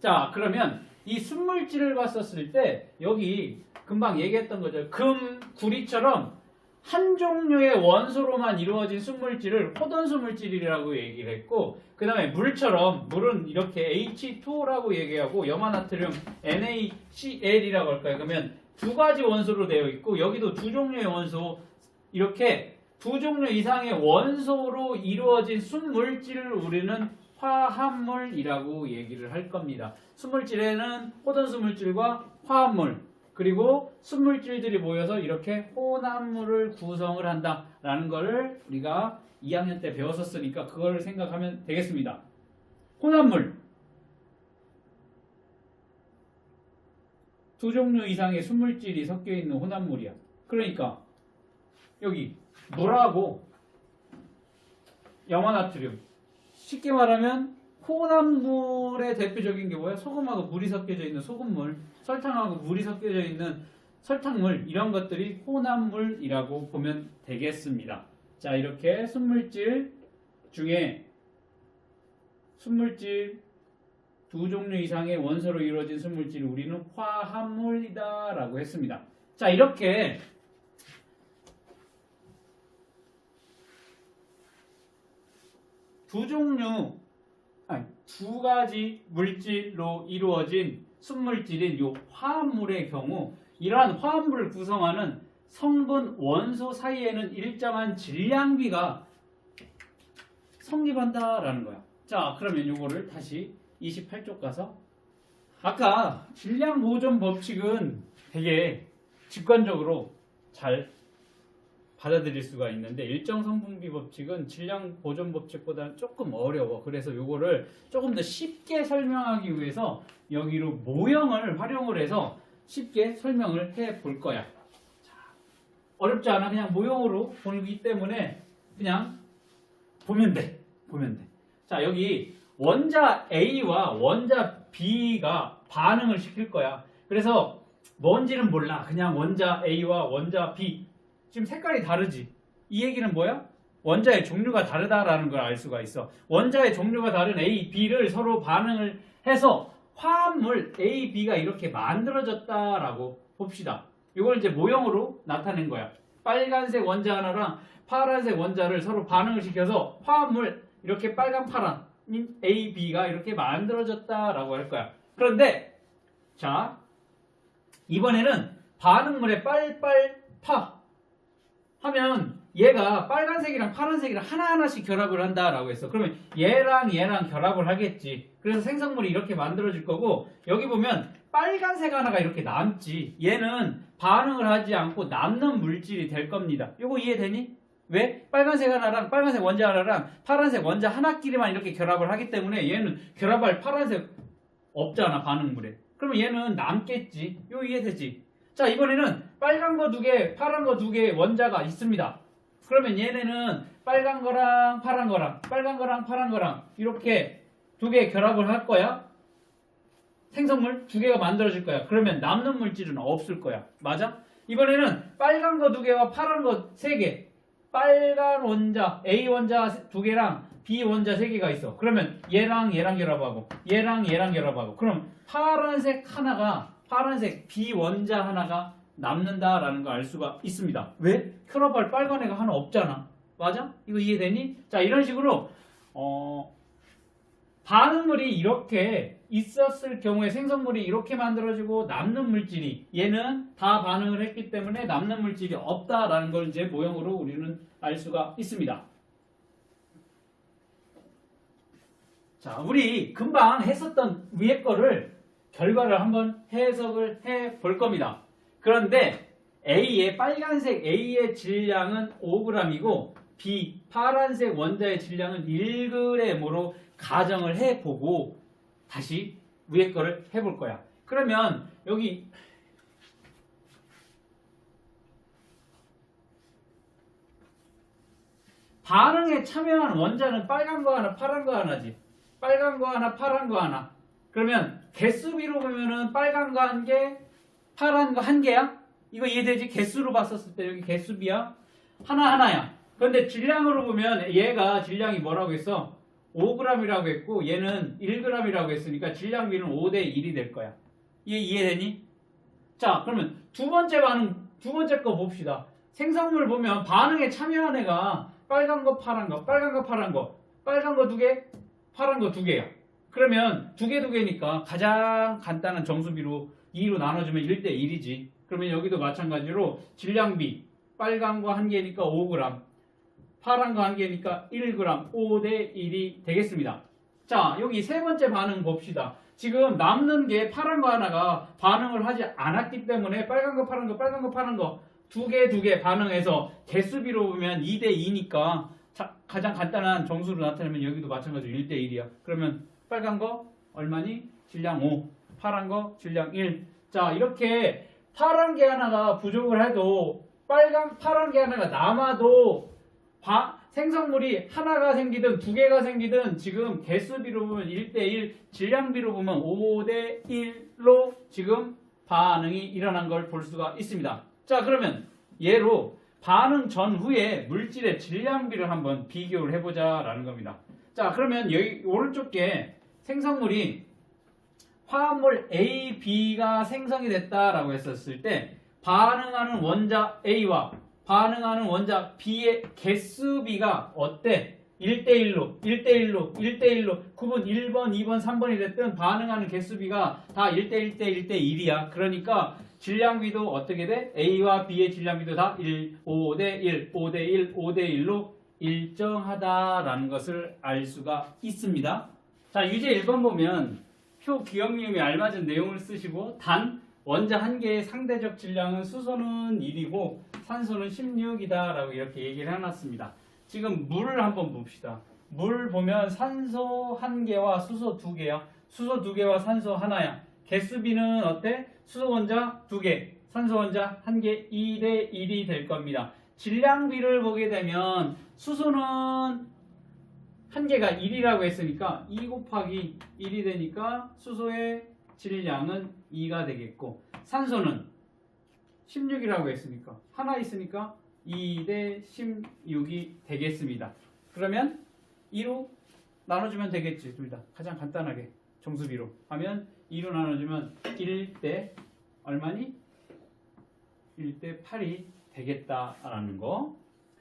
Speaker 1: 자, 그러면 이 순물질을 봤었을 때 여기 금방 얘기했던 거죠. 금, 구리처럼 한 종류의 원소로만 이루어진 순물질을 호돈수 물질이라고 얘기를 했고 그 다음에 물은 이렇게 H2O라고 얘기하고 염화나트륨 NaCl이라고 할까요? 그러면 두 가지 원소로 되어 있고 여기도 두 종류의 원소 이렇게 두 종류 이상의 원소로 이루어진 순물질을 우리는 화합물이라고 얘기를 할 겁니다. 순물질에는 호돈수 물질과 화합물 그리고 순물질들이 모여서 이렇게 혼합물을 구성을 한다라는 거를 우리가 2학년 때 배웠었으니까 그걸 생각하면 되겠습니다. 혼합물 두 종류 이상의 순물질이 섞여 있는 혼합물이야. 그러니까 여기 물하고 염화나트륨 쉽게 말하면 혼합물의 대표적인 게 뭐야? 소금하고 물이 섞여져 있는 소금물 설탕하고 물이 섞여져 있는 설탕물 이런 것들이 혼합물이라고 보면 되겠습니다. 자, 이렇게 순물질 중에 순물질 두 종류 이상의 원소로 이루어진 순물질을 우리는 화합물이다 라고 했습니다. 자, 이렇게 두 가지 물질로 이루어진 순물질인 이 화합물의 경우 이러한 화합물을 구성하는 성분 원소 사이에는 일정한 질량비가 성립한다라는 거야. 자, 그러면 이거를 다시 28쪽 가서 아까 질량 보존 법칙은 되게 직관적으로 잘 받아들일 수가 있는데 일정 성분비 법칙은 질량 보존 법칙보다는 조금 어려워. 그래서 요거를 조금 더 쉽게 설명하기 위해서 여기로 모형을 활용을 해서 쉽게 설명을 해 볼 거야. 자, 어렵지 않아. 그냥 모형으로 보기 때문에 그냥 보면 돼. 보면 돼. 자, 여기 원자 A와 원자 B가 반응을 시킬 거야. 그래서 뭔지는 몰라. 그냥 원자 A와 원자 B. 지금 색깔이 다르지. 이 얘기는 뭐야? 원자의 종류가 다르다라는 걸 알 수가 있어. 원자의 종류가 다른 A, B를 서로 반응을 해서 화합물 A, B가 이렇게 만들어졌다라고 봅시다. 이걸 이제 모형으로 나타낸 거야. 빨간색 원자 하나랑 파란색 원자를 서로 반응을 시켜서 화합물 이렇게 빨간 파란 A, B가 이렇게 만들어졌다라고 할 거야. 그런데 자 이번에는 반응물의 빨빨파 하면 얘가 빨간색이랑 파란색이랑 하나하나씩 결합을 한다라고 했어. 그러면 얘랑 얘랑 결합을 하겠지. 그래서 생성물이 이렇게 만들어질 거고 여기 보면 빨간색 하나가 이렇게 남지. 얘는 반응을 하지 않고 남는 물질이 될 겁니다. 이거 이해되니? 왜? 빨간색 하나랑 빨간색 원자 하나랑 파란색 원자 하나끼리만 이렇게 결합을 하기 때문에 얘는 결합할 파란색 없잖아 반응물에. 그러면 얘는 남겠지. 이거 이해되지? 자 이번에는 빨간 거 2개 파란 거 2개 원자가 있습니다. 그러면 얘네는 빨간 거랑 파란 거랑 빨간 거랑 파란 거랑 이렇게 2개 결합을 할 거야. 생성물 2개가 만들어질 거야. 그러면 남는 물질은 없을 거야. 맞아? 이번에는 빨간 거 2개와 파란 거 3개 빨간 원자 A 원자 2개랑 B 원자 3개가 있어. 그러면 얘랑 얘랑 결합하고 얘랑 얘랑 결합하고 그럼 파란색 B 원자 하나가 남는다라는 걸 알 수가 있습니다. 왜? 결합할 빨간 애가 하나 없잖아. 맞아? 이거 이해되니? 자 이런 식으로 반응물이 이렇게 있었을 경우에 생성물이 이렇게 만들어지고 남는 물질이 얘는 다 반응을 했기 때문에 남는 물질이 없다라는 걸 이제 모형으로 우리는 알 수가 있습니다. 자 우리 금방 했었던 위에 거를 결과를 한번 해석을 해 볼 겁니다. 그런데 A의 빨간색 A의 질량은 5g이고 B 파란색 원자의 질량은 1g으로 가정을 해보고 다시 위에 거를 해볼 거야. 그러면 여기 반응에 참여한 원자는 빨간 거 하나 파란 거 하나지. 빨간 거 하나 파란 거 하나. 그러면 개수비로 보면은 빨간 거 한 개, 파란 거 한 개야? 이거 이해되지? 개수로 봤었을 때 여기 개수비야? 하나하나야. 그런데 질량으로 보면 얘가 질량이 뭐라고 했어? 5g이라고 했고 얘는 1g이라고 했으니까 질량비는 5대 1이 될 거야. 이해되니? 자, 그러면 두 번째 거 봅시다. 생성물 보면 반응에 참여한 애가 빨간 거, 파란 거, 빨간 거, 파란 거, 빨간 거 2개, 파란 거 2개야. 그러면 2개니까 가장 간단한 정수비로 2로 나눠주면 1대 1이지. 그러면 여기도 마찬가지로 질량비 빨간 거 1개니까 5g, 파란 거 1개니까 1g, 5대 1이 되겠습니다. 자, 여기 세 번째 반응 봅시다. 지금 남는 게 파란 거 하나가 반응을 하지 않았기 때문에 빨간 거, 파란 거, 빨간 거, 파란 거 2개 반응해서 개수비로 보면 2대 2니까 가장 간단한 정수로 나타내면 여기도 마찬가지로 1대 1이야. 그러면 빨간 거 얼마니? 질량 5. 파란 거 질량 1. 자, 이렇게 파란 게 하나가 부족을 해도 파란 게 하나가 남아도 생성물이 하나가 생기든 2개가 생기든 지금 개수비로 보면 1대 1, 질량비로 보면 5대 1로 지금 반응이 일어난 걸 볼 수가 있습니다. 자, 그러면 얘로 반응 전후에 물질의 질량비를 한번 비교를 해보자라는 겁니다. 자, 그러면 여기 오른쪽 게 생성물이 화합물 A, B가 생성이 됐다라고 했었을 때 반응하는 원자 A와 반응하는 원자 B의 개수비가 어때? 1대1로 9번, 1번, 2번, 3번이 됐든 반응하는 개수비가 다 1대1, 1대1이야. 그러니까 질량비도 어떻게 돼? A와 B의 질량비도 다 5대1, 5대1, 5대1로 일정하다라는 것을 알 수가 있습니다. 자, 유제 1번 보면 표 기억리음에 알맞은 내용을 쓰시고 단 원자 한 개의 상대적 질량은 수소는 1이고 산소는 16이다 라고 이렇게 얘기를 해놨습니다. 지금 물을 한번 봅시다. 물 보면 산소 1개와 수소 2개야. 수소 2개와 산소 하나야. 개수비는 어때? 수소 원자 2개, 산소 원자 1개, 2대 1이 될 겁니다. 질량비를 보게 되면 수소는 1개가 1이라고 했으니까 2 곱하기 1이 되니까 수소의 질량은 2가 되겠고, 산소는 16이라고 했으니까 하나 있으니까 2대 16이 되겠습니다. 그러면 2로 나눠주면 되겠지. 둘 다 가장 간단하게 정수비로 하면 2로 나눠주면 1대 얼마니? 1대 8이 되겠다라는 거.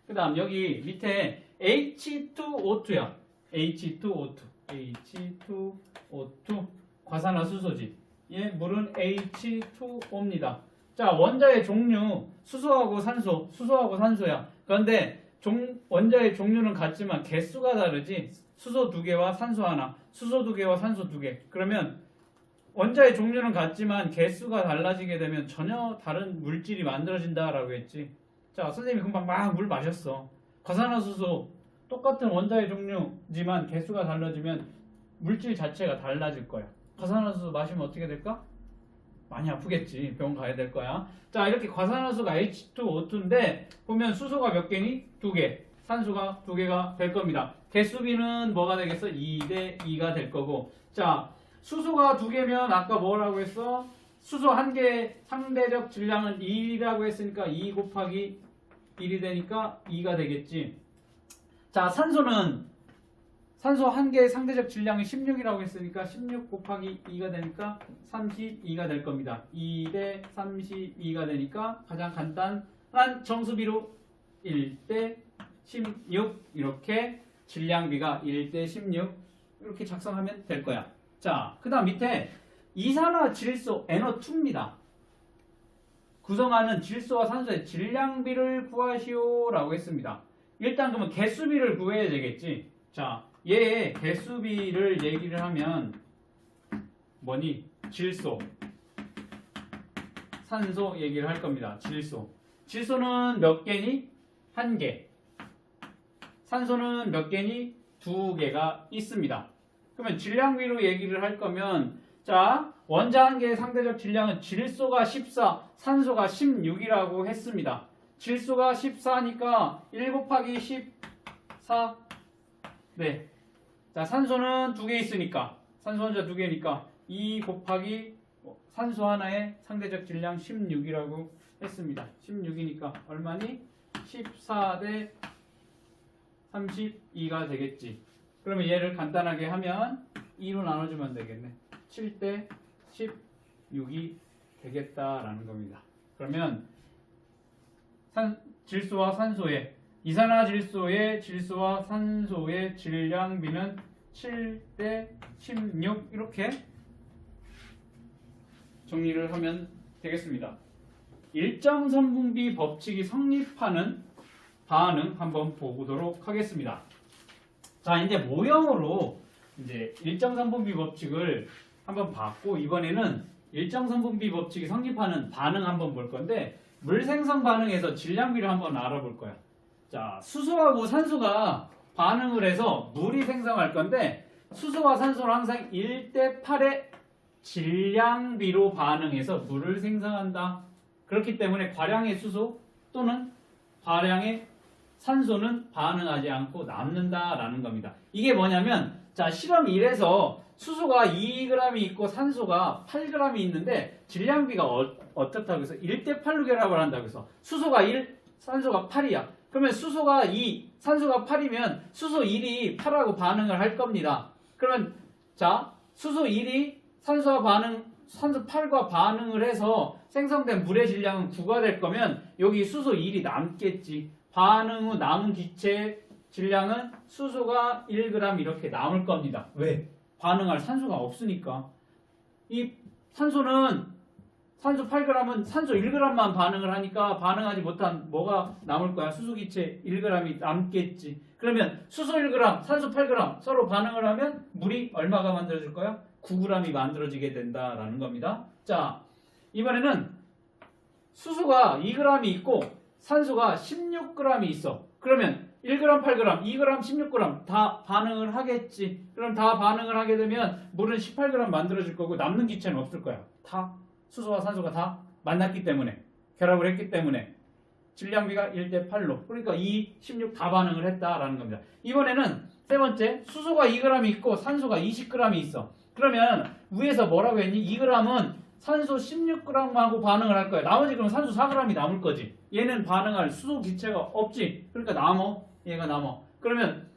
Speaker 1: 그 다음 여기 밑에 H2O2야. H2O2 과산화수소지. 예, 물은 H2O입니다. 자, 원자의 종류 수소하고 산소야. 그런데 원자의 종류는 같지만 개수가 다르지. 수소 2개와 산소 하나, 수소 2개와 산소 2개. 그러면 원자의 종류는 같지만 개수가 달라지게 되면 전혀 다른 물질이 만들어진다라고 했지. 자, 선생님이 금방 막 물 마셨어. 과산화수소 똑같은 원자의 종류지만 개수가 달라지면 물질 자체가 달라질 거야. 과산화수소 마시면 어떻게 될까? 많이 아프겠지. 병원 가야 될 거야. 자, 이렇게 과산화수소가 H2O2인데 보면 수소가 몇 개니? 2개. 산소가 2개가 될 겁니다. 개수비는 뭐가 되겠어? 2대 2가 될 거고. 자, 수소가 2개면 아까 뭐라고 했어? 수소 1개 상대적 질량은 2라고 했으니까 2 곱하기 1이 되니까 2가 되겠지. 자, 산소 1개의 상대적 질량이 16이라고 했으니까 16 곱하기 2가 되니까 32가 될 겁니다. 2대 32가 되니까 가장 간단한 정수비로 1대 16 이렇게 질량비가 1대 16 이렇게 작성하면 될 거야. 자, 그 다음 밑에 이산화질소 NO2입니다. 구성하는 질소와 산소의 질량비를 구하시오라고 했습니다. 일단 그러면 개수비를 구해야 되겠지. 자, 얘의 개수비를 얘기를 하면 뭐니? 질소, 산소 얘기를 할 겁니다. 질소는 몇 개니? 1개. 산소는 몇 개니? 2개가 있습니다. 그러면 질량비로 얘기를 할 거면, 자, 원자 한 개의 상대적 질량은 질소가 14, 산소가 16이라고 했습니다. 질소가 14니까 1 곱하기 14. 네. 자, 산소는 2개 있으니까, 산소 원자 2개니까 2 곱하기 산소 하나의 상대적 질량 16이라고 했습니다. 16이니까 얼마니? 14대 32가 되겠지. 그러면 얘를 간단하게 하면 2로 나눠주면 되겠네. 7대 16이 되겠다라는 겁니다. 그러면 질소와 산소의 이산화질소의 질소와 산소의 질량비는 7대 16 이렇게 정리를 하면 되겠습니다. 일정선분비 법칙이 성립하는 반응 한번 보도록 하겠습니다. 자, 이제 모형으로 이제 일정선분비 법칙을 한번 봤고, 이번에는 일정선분비 법칙이 성립하는 반응 한번 볼 건데, 물생성 반응에서 질량비를 한번 알아볼 거야. 자, 수소하고 산소가 반응을 해서 물이 생성할 건데, 수소와 산소는 항상 1대 8의 질량비로 반응해서 물을 생성한다. 그렇기 때문에 과량의 수소 또는 과량의 산소는 반응하지 않고 남는다라는 겁니다. 이게 뭐냐면, 자, 실험 1에서 수소가 2g이 있고 산소가 8g이 있는데 질량비가 어떻다고 해서 1대 8로 결합을 한다고 해서 수소가 1, 산소가 8이야. 그러면 수소가 2, 산소가 8이면 수소 1이 8하고 반응을 할 겁니다. 그러면 자, 수소 1이 산소 8과 반응을 해서 생성된 물의 질량은 9가 될 거면 여기 수소 1이 남겠지. 반응 후 남은 기체의 질량은 수소가 1g 이렇게 남을 겁니다. 왜? 반응할 산소가 없으니까. 이 산소는 산소 8g은 산소 1g만 반응을 하니까 반응하지 못한 뭐가 남을 거야? 수소 기체 1g이 남겠지. 그러면 수소 1g, 산소 8g 서로 반응을 하면 물이 얼마가 만들어질 거야? 9g이 만들어지게 된다라는 겁니다. 자, 이번에는 수소가 2g이 있고 산소가 16g이 있어. 그러면 1g, 8g, 2g, 16g 다 반응을 하겠지. 그럼 다 반응을 하게 되면 물은 18g 만들어질 거고 남는 기체는 없을 거야. 다 수소와 산소가 다 만났기 때문에, 결합을 했기 때문에 질량비가 1대 8로, 그러니까 2, 16 다 반응을 했다라는 겁니다. 이번에는 세 번째, 수소가 2g이 있고 산소가 20g이 있어. 그러면 위에서 뭐라고 했니? 2g은 산소 16g하고 반응을 할 거야. 나머지 그럼 산소 4g이 남을 거지. 얘는 반응할 수소 기체가 없지. 그러니까 남어. 얘가 남어. 그러면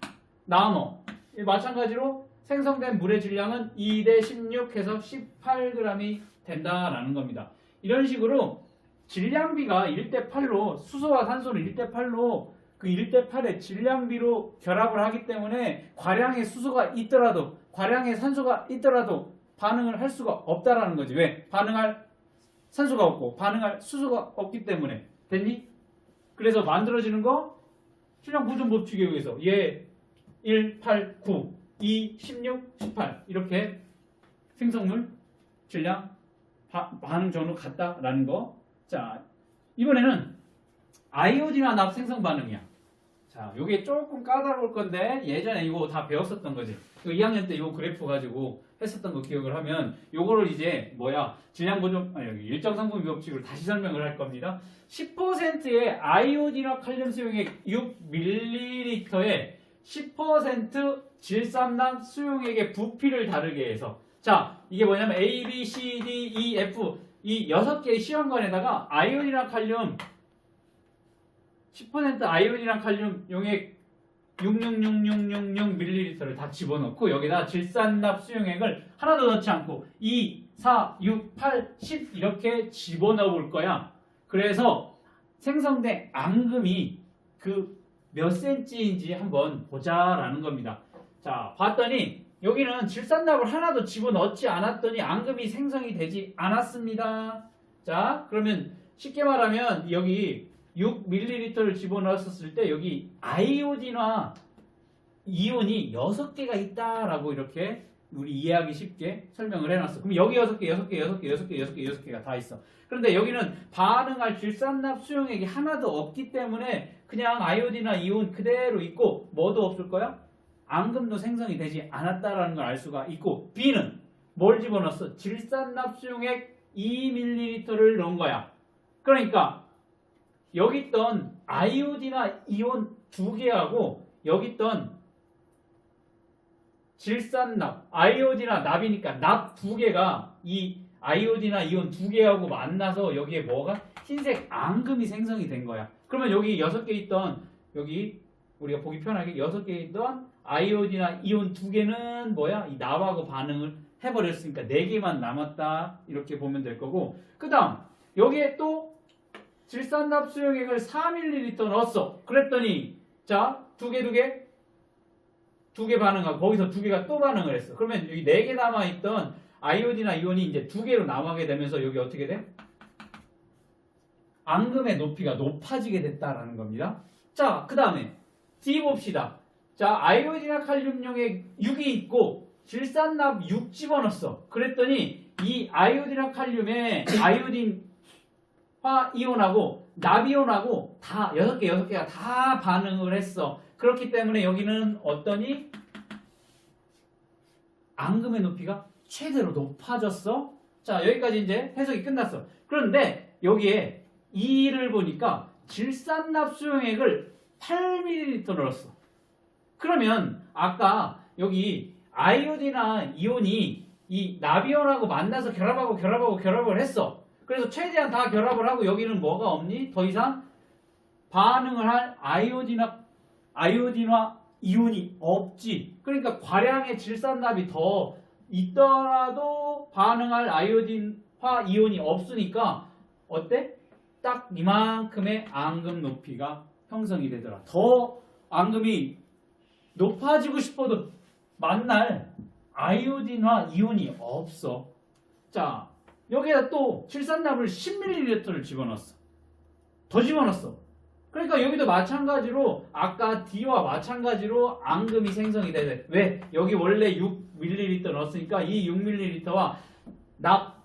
Speaker 1: 남어. 마찬가지로 생성된 물의 질량은 2대 16 해서 18g이 된다라는 겁니다. 이런 식으로 질량비가 1대 8로, 수소와 산소는 1대 8로 그 1대 8의 질량비로 결합을 하기 때문에 과량의 수소가 있더라도, 과량의 산소가 있더라도 반응을 할 수가 없다라는 거지. 왜? 반응할 산소가 없고 반응할 수소가 없기 때문에. 됐니? 그래서 만들어지는 거 질량 보존 법칙에 의해서 얘 1, 8, 9, 2, 16, 18 이렇게 생성물 질량 반응 전후 같다라는 거. 자, 이번에는 아이오딘화 납 생성 반응이야. 자, 요게 조금 까다로울 건데 예전에 이거 다 배웠었던 거지. 2학년 때 요 그래프 가지고 했었던 거 기억을 하면 요거를 이제 질량 보존 여기 일정 성분 법칙으로 다시 설명을 할 겁니다. 10%의 아이오딘화 칼륨 수용액 6ml에 10% 질산납 수용액의 부피를 다르게 해서, 자, 이게 뭐냐면 A, B, C, D, E, F 이 6개의 시험관에다가 아이오딘화 칼륨 10% 아이오딘화 칼륨 용액 66666ml를 다 집어넣고 여기다 질산납 수용액을 하나도 넣지 않고 2, 4, 6, 8, 10 이렇게 집어넣어 볼 거야. 그래서 생성된 앙금이 그 몇 센치인지 한번 보자라는 겁니다. 자, 봤더니 여기는 질산납을 하나도 집어넣지 않았더니 앙금이 생성이 되지 않았습니다. 자, 그러면 쉽게 말하면 여기 6ml를 집어넣었을 때 여기 아이오딘화 이온이 6개가 있다라고 이렇게 우리 이해하기 쉽게 설명을 해놨어. 그럼 여기 6개가 다 있어. 그런데 여기는 반응할 질산납 수용액이 하나도 없기 때문에 그냥 아이오딘화 이온 그대로 있고 뭐도 없을 거야? 앙금도 생성이 되지 않았다라는 걸 알 수가 있고, B는 뭘 집어넣었어? 질산납 수용액 2ml를 넣은 거야. 그러니까 여기 있던 아이오딘화 이온 2개하고 여기 있던 질산납, 아이오딘화 납이니까 납 2개가 이 아이오딘화 이온 2개하고 만나서 여기에 뭐가? 흰색 앙금이 생성이 된 거야. 그러면 여기 6개 있던, 여기 우리가 보기 편하게 6개 있던 아이오딘화 이온 2개는 뭐야? 이 납하고 반응을 해버렸으니까 4개만 남았다. 이렇게 보면 될 거고, 그 다음 여기에 또 질산납 수용액을 4ml 넣었어. 그랬더니 자, 2개 반응하고 거기서 2개가 또 반응을 했어. 그러면 여기 4개 남아있던 아이오딘화 이온이 이제 2개로 남아게 되면서 여기 어떻게 돼? 앙금의 높이가 높아지게 됐다라는 겁니다. 자, 그 다음에 D 봅시다. 자, 아이오딘화 칼륨용액 6이 있고 질산납 6 집어넣었어. 그랬더니 이 아이오딘화 칼륨에 아이오딘화 이온하고 납이온하고 다 6개가 다 반응을 했어. 그렇기 때문에 여기는 어떠니? 앙금의 높이가 최대로 높아졌어. 자, 여기까지 이제 해석이 끝났어. 그런데 여기에 2를 보니까 질산납 수용액을 8ml 넣었어. 그러면 아까 여기 아이오딘화 이온이 이 납이온하고 만나서 결합을 했어. 그래서 최대한 다 결합을 하고 여기는 뭐가 없니? 더 이상 반응을 할 아이오딘화 이온이 없지. 그러니까 과량의 질산납이 더 있더라도 반응할 아이오딘화 이온이 없으니까 어때? 딱 이만큼의 앙금 높이가 형성이 되더라. 더 앙금이 높아지고 싶어도 만날 아이오딘화 이온이 없어. 자, 여기다 또 질산납을 10ml를 집어넣었어. 더 집어넣었어. 그러니까 여기도 마찬가지로 아까 D와 마찬가지로 앙금이 생성이 돼. 왜? 여기 원래 6ml 넣었으니까 이 6ml와 납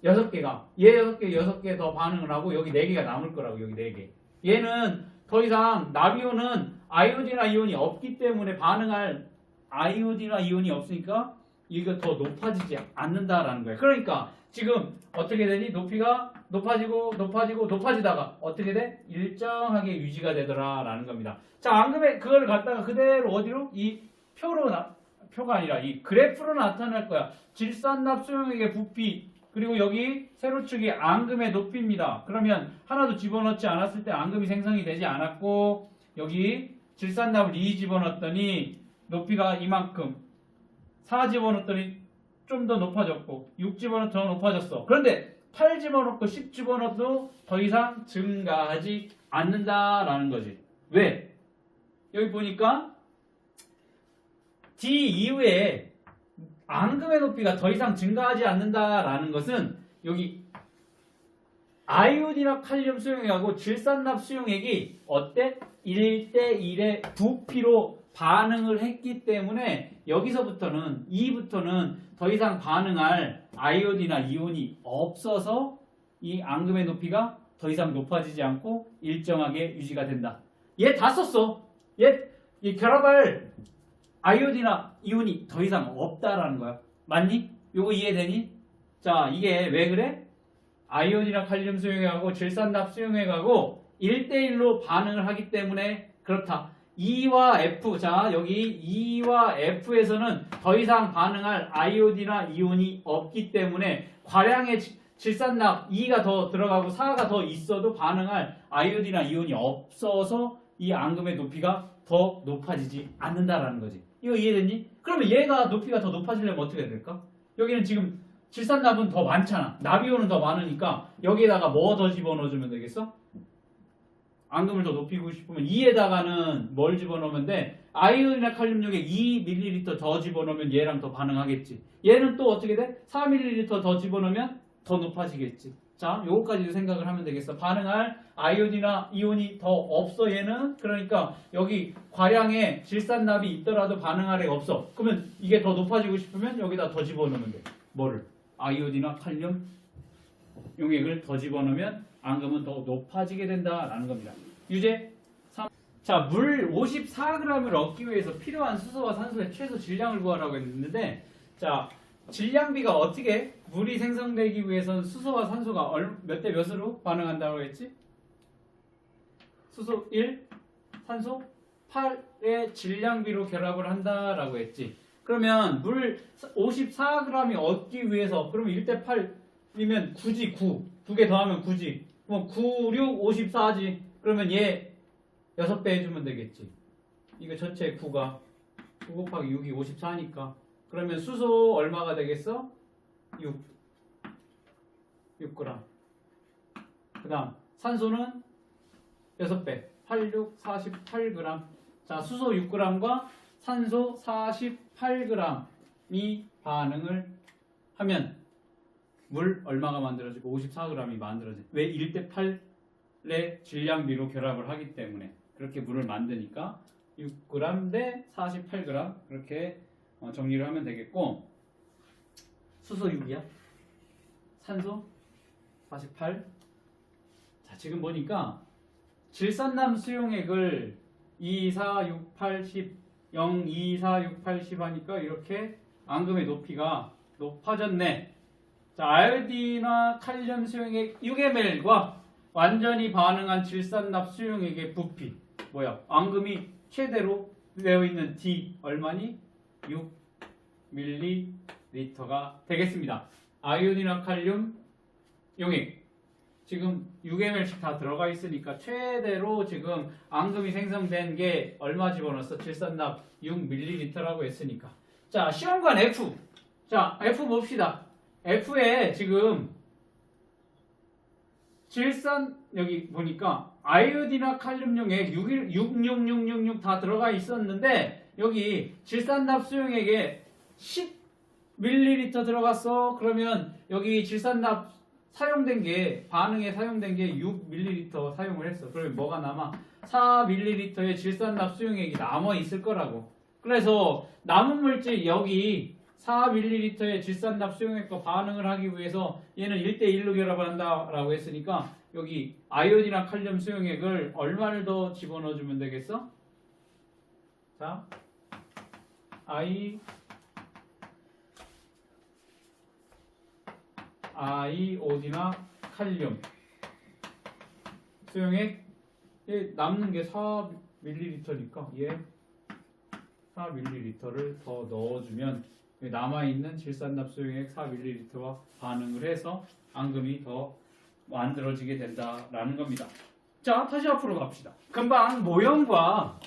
Speaker 1: 6개가 얘 6개, 6개 더 반응을 하고 여기 4개가 남을 거라고. 여기 4개. 얘는 더 이상 납이온은 아이오딘이나 이온이 없기 때문에 반응할 아이오딘이나 이온이 없으니까 이거 더 높아지지 않는다라는 거예요. 그러니까 지금 어떻게 되니? 높이가 높아지다가 어떻게 돼? 일정하게 유지가 되더라라는 겁니다. 자, 앙금에 그걸 갖다가 그대로 어디로? 이 표가 아니라 이 그래프로 나타낼 거야. 질산납 수용액의 부피 그리고 여기 세로축이 앙금의 높이입니다. 그러면 하나도 집어넣지 않았을 때 앙금이 생성이 되지 않았고 여기 질산납을 2 집어넣었더니 높이가 이만큼 4 집어넣었더니 좀 더 높아졌고 6 집어넣어도 더 높아졌어. 그런데 8 집어넣고 10 집어넣어도 더 이상 증가하지 않는다라는 거지. 왜? 여기 보니까 D 이후에 앙금의 높이가 더 이상 증가하지 않는다라는 것은 여기 아이오딘이나 칼륨 수용액하고 질산납 수용액이 어때? 1대1의 부피로 반응을 했기 때문에 여기서부터는 2부터는 더 이상 반응할 아이오딘이나 이온이 없어서 이 앙금의 높이가 더 이상 높아지지 않고 일정하게 유지가 된다. 얘 다 썼어. 이 결합할 아이오딘이나 이온이 더 이상 없다라는 거야. 맞니? 요거 이해되니? 자, 이게 왜 그래? 아이오딘이나 칼륨 수용액하고 질산납 수용액하고 1대1로 반응을 하기 때문에 그렇다. E와 F, 자 여기 E와 F에서는 더 이상 반응할 아이오딘이나 이온이 없기 때문에 과량의 질산납 E가 더 들어가고 4가 더 있어도 반응할 아이오딘이나 이온이 없어서 이 앙금의 높이가 더 높아지지 않는다라는 거지. 이거 이해됐니? 그러면 얘가 높이가 더 높아지려면 어떻게 해야 될까? 여기는 지금 질산납은 더 많잖아. 납이온은 더 많으니까 여기에다가 뭐 더 집어넣어주면 되겠어? 앙금을 더 높이고 싶으면 2에다가는 뭘 집어넣으면 돼? 아이온이나 칼륨용액 2ml 더 집어넣으면 얘랑 더 반응하겠지. 얘는 또 어떻게 돼? 4ml 더 집어넣으면 더 높아지겠지. 자, 요거까지도 생각을 하면 되겠어. 반응할 아이온이나 이온이 더 없어 얘는. 그러니까 여기 과량의 질산납이 있더라도 반응할 애가 없어. 그러면 이게 더 높아지고 싶으면 여기다 더 집어넣으면 돼. 뭐를? 아이온이나 칼륨 용액을 더 집어넣으면 앙금은 더 높아지게 된다라는 겁니다. 유제 3. 자, 물 54g을 얻기 위해서 필요한 수소와 산소의 최소 질량을 구하라고 했는데, 자, 질량비가 어떻게? 물이 생성되기 위해서는 수소와 산소가 몇 대 몇으로 반응한다고 했지? 수소 1, 산소 8의 질량비로 결합을 한다라고 했지. 그러면 물 54g이 얻기 위해서 그러면 1대 8이면 9지 9. 2개 더하면 9지. 그럼 9, 6, 54지. 그러면 얘 6배 해주면 되겠지. 이거 전체 9가 9 곱하기 6이 54니까. 그러면 수소 얼마가 되겠어? 6g. 그 다음 산소는 6배. 8, 6, 48g. 자, 수소 6g과 산소 48g이 반응을 하면 물 얼마가 만들어지고 54g이 만들어져. 왜 1대 8의 질량비로 결합을 하기 때문에 그렇게 물을 만드니까 6g 대 48g 그렇게 정리를 하면 되겠고, 수소 6이야. 산소 48. 자, 지금 보니까 질산남 수용액을 2, 4, 6, 8, 10 0, 2, 4, 6, 8, 10 하니까 이렇게 앙금의 높이가 높아졌네. 자, 아이오딘이나 칼륨 수용액 6ml과 완전히 반응한 질산납 수용액의 부피 뭐야? 앙금이 최대로 되어 있는 D 얼마니? 6ml가 되겠습니다. 아이오딘이나 칼륨 용액 지금 6ml씩 다 들어가 있으니까 최대로 지금 앙금이 생성된 게 얼마 집어넣었어? 질산납 6ml라고 했으니까. 자, 시험관 F. 자, F 봅시다. F에 지금 질산 여기 보니까 아이오딘이나 칼륨용액 66666 다 들어가 있었는데 여기 질산납 수용액에 10ml 들어갔어. 그러면 여기 질산납 사용된 게 반응에 사용된 게 6ml 사용을 했어. 그러면 뭐가 남아? 4ml의 질산납 수용액이 남아 있을 거라고. 그래서 남은 물질 여기 4ml의 질산납 수용액과 반응을 하기 위해서 얘는 1대1로 결합한다라고 했으니까 여기 아이od이나 칼륨 수용액을 얼마를 더 집어넣어 주면 되겠어? 자, 아이od이나 칼륨 수용액 남는 게 4ml니까 얘 4ml를 더 넣어주면 남아있는 질산납 수용액 4ml와 반응을 해서 앙금이 더 만들어지게 된다라는 겁니다. 자, 다시 앞으로 갑시다. 금방 모형과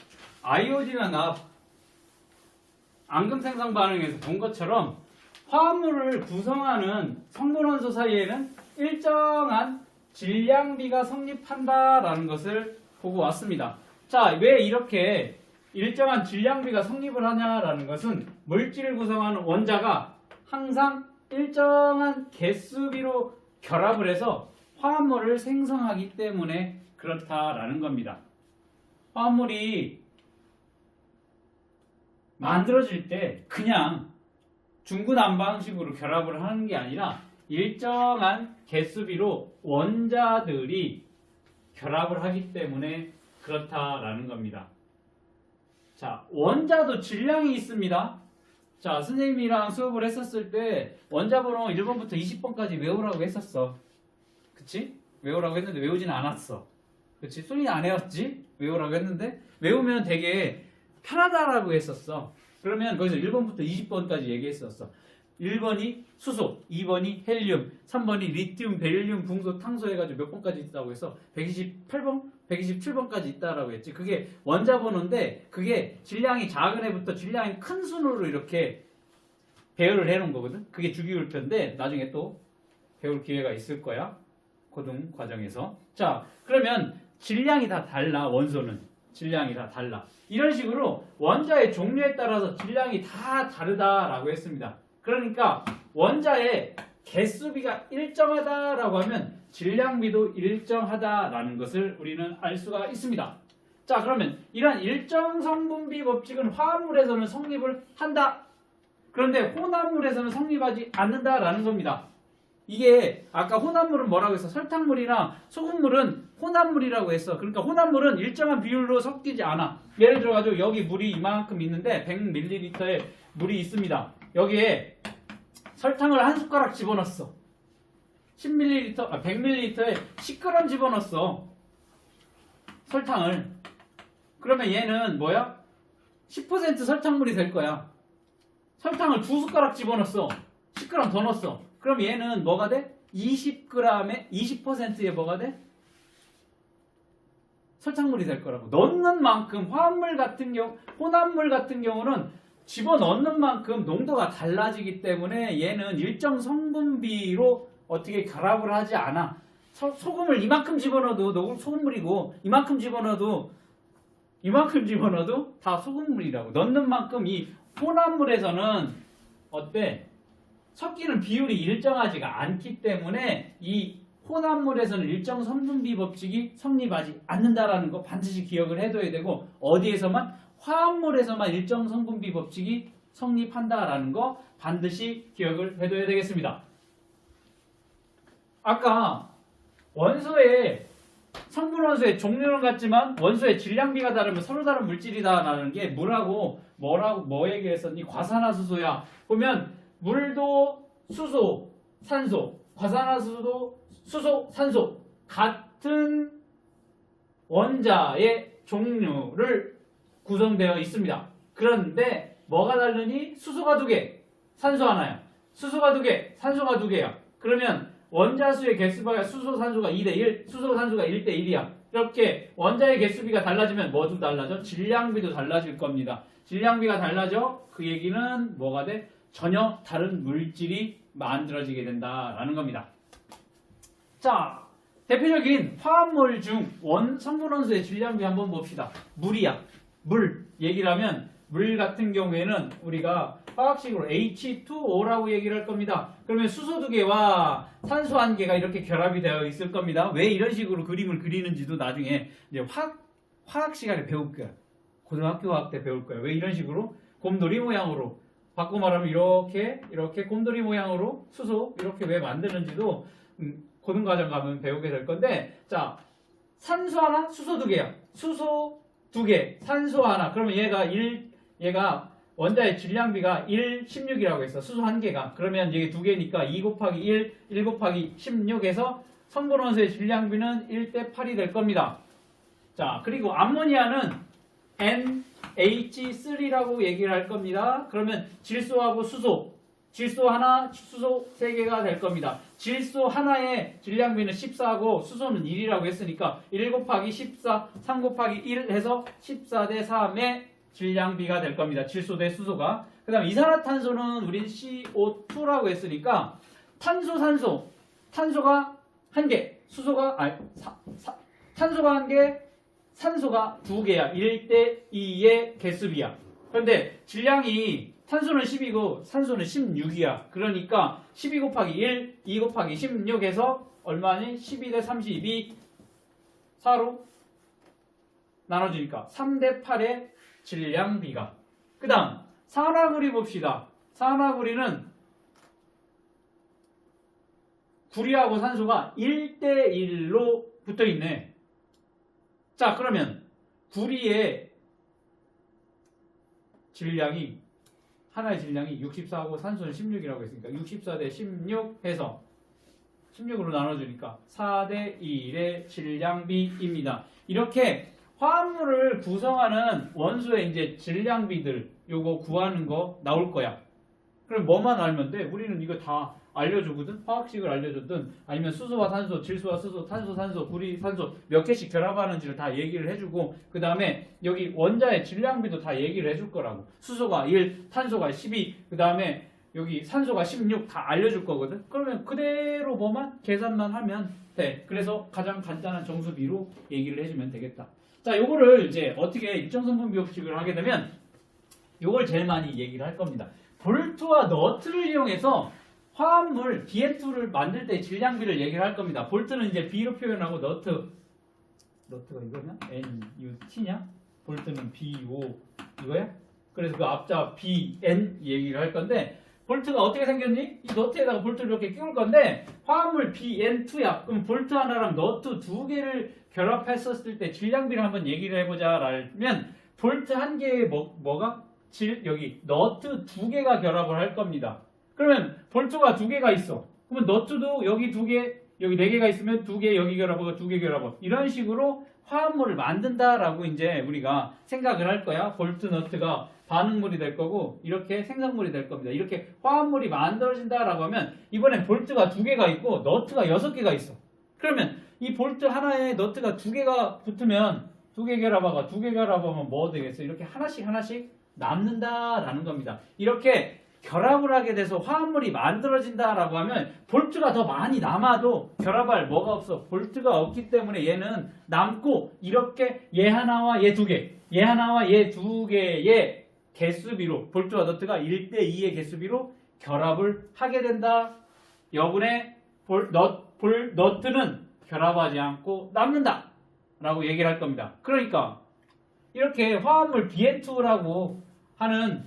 Speaker 1: 아이오디나 납 앙금 생성 반응에서 본 것처럼 화합물을 구성하는 성분원소 사이에는 일정한 질량비가 성립한다라는 것을 보고 왔습니다. 자, 왜 이렇게 일정한 질량비가 성립을 하냐라는 것은 물질을 구성하는 원자가 항상 일정한 개수비로 결합을 해서 화합물을 생성하기 때문에 그렇다라는 겁니다. 화합물이 만들어질 때 그냥 중구난방식으로 결합을 하는 게 아니라 일정한 개수비로 원자들이 결합을 하기 때문에 그렇다라는 겁니다. 자, 원자도 질량이 있습니다. 자, 선생님이랑 수업을 했었을 때 원자 번호 1번부터 20번까지 외우라고 했었어. 그치? 외우라고 했는데 외우지는 않았어. 그치? 소리 안 외웠지? 외우라고 했는데 외우면 되게 편하다라고 했었어. 그러면 거기서 1번부터 20번까지 얘기했었어. 1번이 수소, 2번이 헬륨, 3번이 리튬, 베릴륨, 붕소, 탄소 해가지고 몇 번까지 있다고 해서 128번? 127번까지 있다라고 했지. 그게 원자 번호인데 그게 질량이 작은 애부터 질량이 큰 순으로 이렇게 배열을 해놓은 거거든. 그게 주기율표인데 나중에 또 배울 기회가 있을 거야. 고등 과정에서. 자, 그러면 질량이 다 달라. 원소는 질량이 다 달라. 이런 식으로 원자의 종류에 따라서 질량이 다 다르다라고 했습니다. 그러니까 원자의 개수비가 일정하다라고 하면 질량비도 일정하다라는 것을 우리는 알 수가 있습니다. 자, 그러면 이런 일정 성분비 법칙은 화합물에서는 성립을 한다. 그런데 혼합물에서는 성립하지 않는다라는 겁니다. 이게 아까 혼합물은 뭐라고 했어? 설탕물이나 소금물은 혼합물이라고 했어. 그러니까 혼합물은 일정한 비율로 섞이지 않아. 예를 들어가지고 여기 물이 이만큼 있는데 100ml의 물이 있습니다. 여기에 설탕을 한 숟가락 집어넣었어. 100ml에 10g 집어넣었어. 설탕을. 그러면 얘는 뭐야? 10% 설탕물이 될 거야. 설탕을 2숟가락 집어넣었어. 10g 더 넣었어. 그럼 얘는 뭐가 돼? 20g에 20%에 뭐가 돼? 설탕물이 될 거라고. 넣는 만큼 화합물 같은 경우, 혼합물 같은 경우는 집어넣는 만큼 농도가 달라지기 때문에 얘는 일정 성분비로 어떻게 결합을 하지 않아. 소금을 이만큼 집어넣어도 소금물이고 이만큼 집어넣어도 다 소금물이라고. 넣는 만큼 이 혼합물에서는 어때? 섞이는 비율이 일정하지가 않기 때문에 이 혼합물에서는 일정 성분비 법칙이 성립하지 않는다라는 거 반드시 기억을 해둬야 되고, 어디에서만? 화합물에서만 일정 성분비 법칙이 성립한다라는 거 반드시 기억을 해둬야 되겠습니다. 아까 원소의 성분원소의 종류는 같지만 원소의 질량비가 다르면 서로 다른 물질이다라는 게 뭐 얘기했었니? 과산화수소야. 보면 물도 수소, 산소, 과산화수소도 수소, 산소 같은 원자의 종류를 구성되어 있습니다. 그런데 뭐가 다르니? 수소가 2개, 산소 하나야. 수소가 2개, 산소가 2개야. 그러면 원자수의 개수비가 수소, 산소가 2대1, 수소, 산소가 1대1이야. 이렇게 원자의 개수비가 달라지면 뭐도 달라져? 질량비도 달라질 겁니다. 질량비가 달라져? 그 얘기는 뭐가 돼? 전혀 다른 물질이 만들어지게 된다라는 겁니다. 자, 대표적인 화합물 중 성분원소의 질량비 한번 봅시다. 물이야. 물 얘기를 하면 물 같은 경우에는 우리가 화학식으로 H2O라고 얘기를 할 겁니다. 그러면 수소 2개와 산소 1개가 이렇게 결합이 되어 있을 겁니다. 왜 이런 식으로 그림을 그리는지도 나중에 이제 화학 시간에 배울 거야. 고등학교 과학 때 배울 거야. 왜 이런 식으로 곰돌이 모양으로 바꿔 말하면 이렇게 곰돌이 모양으로 수소 이렇게 왜 만드는지도 고등과정 가면 배우게 될 건데, 자, 산소 하나, 수소 2개야. 수소 2개, 산소 하나. 그러면 얘가 원자의 질량비가 1, 16이라고 했어. 수소 1개가. 그러면 이게 2개니까 2 곱하기 1 곱하기 16에서 성분원소의 질량비는 1대 8이 될 겁니다. 자, 그리고 암모니아는 NH3라고 얘기를 할 겁니다. 그러면 질소하고 질소 하나, 수소 3개가 될 겁니다. 질소 하나의 질량비는 14고 수소는 1이라고 했으니까 1 곱하기 14, 3 곱하기 1 해서 14대 3의 질량비가 될 겁니다. 질소 대 수소가. 그 다음에 이산화탄소는 우린 CO2라고 했으니까 탄소가 1개, 탄소가 1개, 산소가 2개야. 1대 2의 개수비야. 그런데 질량이 탄소는 10이고 산소는 16이야. 그러니까 12 곱하기 1, 2 곱하기 16에서 얼마니? 12대 32, 4로 나눠주니까 3대 8의 질량비가. 그 다음 산화구리 봅시다. 산화구리는 구리하고 산소가 1대 1로 붙어있네. 자, 그러면 구리의 질량이 하나의 질량이 64고 산소는 16이라고 했으니까 64대 16 해서 16으로 나눠주니까 4대 1의 질량비입니다. 이렇게 화합물을 구성하는 원소의 이제 질량비들 요거 구하는 거 나올 거야. 그럼 뭐만 알면 돼? 우리는 이거 다 알려주거든? 화학식을 알려줬든 아니면 수소와 탄소, 질소와 수소, 탄소, 산소, 구리, 산소 몇 개씩 결합하는지를 다 얘기를 해주고 그 다음에 여기 원자의 질량비도 다 얘기를 해줄 거라고. 수소가 1, 탄소가 12, 그 다음에 여기 산소가 16 다 알려줄 거거든? 그러면 그대로 뭐만 계산만 하면 돼. 그래서 가장 간단한 정수비로 얘기를 해주면 되겠다. 자, 요거를 이제 어떻게 일정성분 비법칙을 하게 되면 요걸 제일 많이 얘기를 할 겁니다. 볼트와 너트를 이용해서 화합물 BN2를 만들 때 질량비를 얘기를 할 겁니다. 볼트는 이제 B로 표현하고 너트가 이거냐? NUT냐? 볼트는 BO 이거야? 그래서 그 앞자 BN 얘기를 할 건데 볼트가 어떻게 생겼니? 이 너트에다가 볼트를 이렇게 끼울 건데 화합물 BN2야. 그럼 볼트 하나랑 너트 2개를 결합했었을 때 질량비를 한번 얘기를 해보자 라면 볼트 한 개에 뭐가? 여기 너트 2개가 결합을 할 겁니다. 그러면 볼트가 2개가 있어. 그러면 너트도 여기 2개, 여기 4개가 있으면 2개 여기 결합하고 2개 결합하고 이런 식으로 화합물을 만든다라고 이제 우리가 생각을 할 거야. 볼트 너트가 반응물이 될 거고 이렇게 생성물이 될 겁니다. 이렇게 화합물이 만들어진다라고 하면 이번엔 볼트가 2개가 있고 너트가 6개가 있어. 그러면 이 볼트 하나에 너트가 2개가 붙으면 2개 결합하고 2개 결합하면 뭐 되겠어? 이렇게 하나씩 남는다라는 겁니다. 이렇게 결합을 하게 돼서 화합물이 만들어진다라고 하면 볼트가 더 많이 남아도 결합할 뭐가 없어. 볼트가 없기 때문에 얘는 남고 이렇게 얘 하나와 얘 2개, 얘 하나와 얘 2개의 개수비로 볼트와 너트가 1대 2의 개수비로 결합을 하게 된다. 여분의 너트는 결합하지 않고 남는다 라고 얘기를 할 겁니다. 그러니까 이렇게 화합물 BN2라고 하는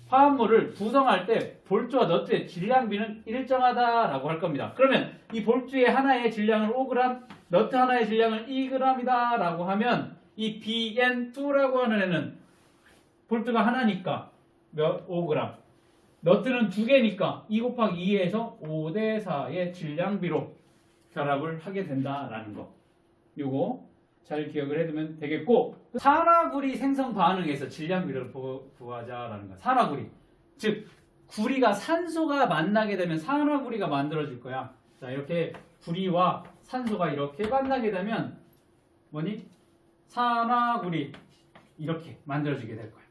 Speaker 1: 화합물을 구성할 때 볼트와 너트의 질량비는 일정하다라고 할 겁니다. 그러면 이 볼트의 하나의 질량은 5g, 너트 하나의 질량은 2g이다 라고 하면 이 BN2라고 하는 애는 볼트가 하나니까 5g, 너트는 2개니까 2 곱하기 2에서 5대 4의 질량비로 결합을 하게 된다라는 거. 요거 잘 기억을 해두면 되겠고, 산화구리 생성 반응에서 질량비를 구하자라는 거야. 산화구리, 즉 구리가 산소가 만나게 되면 산화구리가 만들어질 거야. 자, 이렇게 구리와 산소가 이렇게 만나게 되면 뭐니? 산화구리 이렇게 만들어지게 될 거야.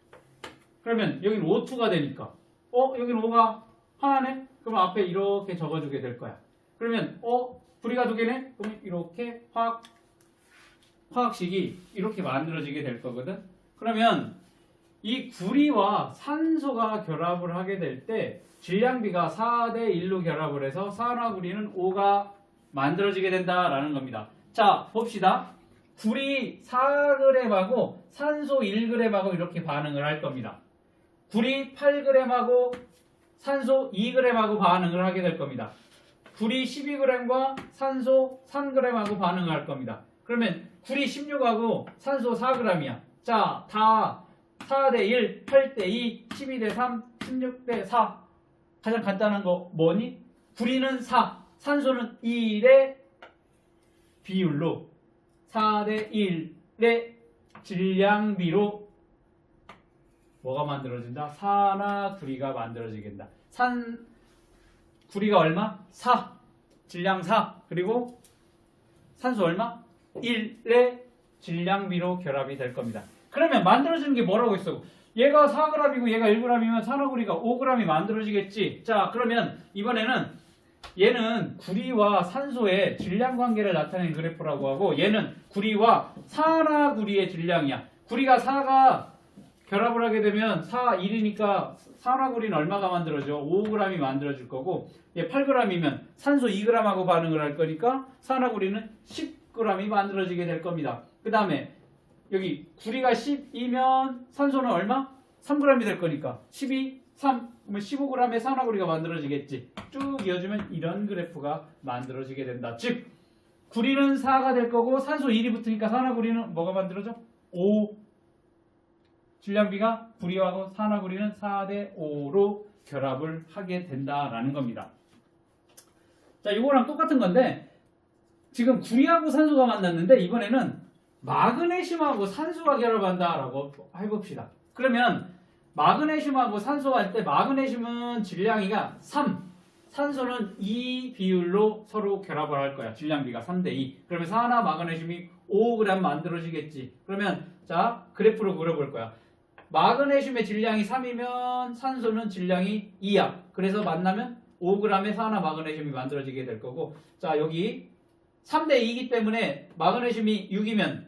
Speaker 1: 그러면 여기는 O2가 되니까 여기는 O가 하나네? 그럼 앞에 이렇게 적어주게 될 거야. 그러면 구리가 2개네? 그러면 이렇게 화학식이 이렇게 만들어지게 될 거거든. 그러면 이 구리와 산소가 결합을 하게 될 때 질량비가 4대 1로 결합을 해서 산화구리는 5가 만들어지게 된다라는 겁니다. 자, 봅시다. 구리 4g하고 산소 1g하고 이렇게 반응을 할 겁니다. 구리 8g하고 산소 2g하고 반응을 하게 될 겁니다. 구리 12g과 산소 3g하고 반응을 할 겁니다. 그러면 구리 16하고 산소 4g이야. 자, 다 4대 1, 8대 2, 12대 3, 16대 4. 가장 간단한 거 뭐니? 구리는 4, 산소는 1의 비율로 4대 1의 질량비로 뭐가 만들어진다? 산화구리가 만들어지게 된다. 구리가 얼마? 4. 질량 4. 그리고 산소 얼마? 1의 질량비로 결합이 될 겁니다. 그러면 만들어지는 게 뭐라고 했어? 얘가 4g이고 얘가 1g이면 산화구리가 5g이 만들어지겠지. 자, 그러면 이번에는 얘는 구리와 산소의 질량 관계를 나타내는 그래프라고 하고 얘는 구리와 산화구리의 질량이야. 구리가 4가 결합을 하게 되면 4, 1이니까 산화구리는 얼마가 만들어져? 5g이 만들어질 거고 얘 8g이면 산소 2g하고 반응을 할 거니까 산화구리는 10g이 만들어지게 될 겁니다. 그 다음에 여기 구리가 10이면 산소는 얼마? 3g이 될 거니까 12, 3, 그러면 15g의 산화구리가 만들어지겠지. 쭉 이어지면 이런 그래프가 만들어지게 된다. 즉 구리는 4가 될 거고 산소 1이 붙으니까 산화구리는 뭐가 만들어져? 5. 질량비가 구리하고 산화구리는 4대 5로 결합을 하게 된다라는 겁니다. 자, 이거랑 똑같은 건데 지금 구리하고 산소가 만났는데 이번에는 마그네슘하고 산소가 결합한다라고 해봅시다. 그러면 마그네슘하고 산소가 할 때 마그네슘은 질량이가 3, 산소는 2 비율로 서로 결합을 할 거야. 질량비가 3대 2. 그러면 산화 마그네슘이 5g 만들어지겠지. 그러면 자, 그래프로 그려볼 거야. 마그네슘의 질량이 3이면 산소는 질량이 2야. 그래서 만나면 5g의 산화 마그네슘이 만들어지게 될 거고, 자, 여기 3대 2이기 때문에 마그네슘이 6이면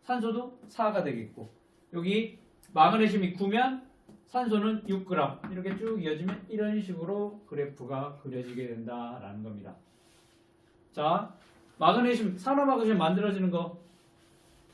Speaker 1: 산소도 4가 되겠고, 여기 마그네슘이 9면 산소는 6g. 이렇게 쭉 이어지면 이런 식으로 그래프가 그려지게 된다라는 겁니다. 자, 마그네슘, 산화 마그네슘 만들어지는 거,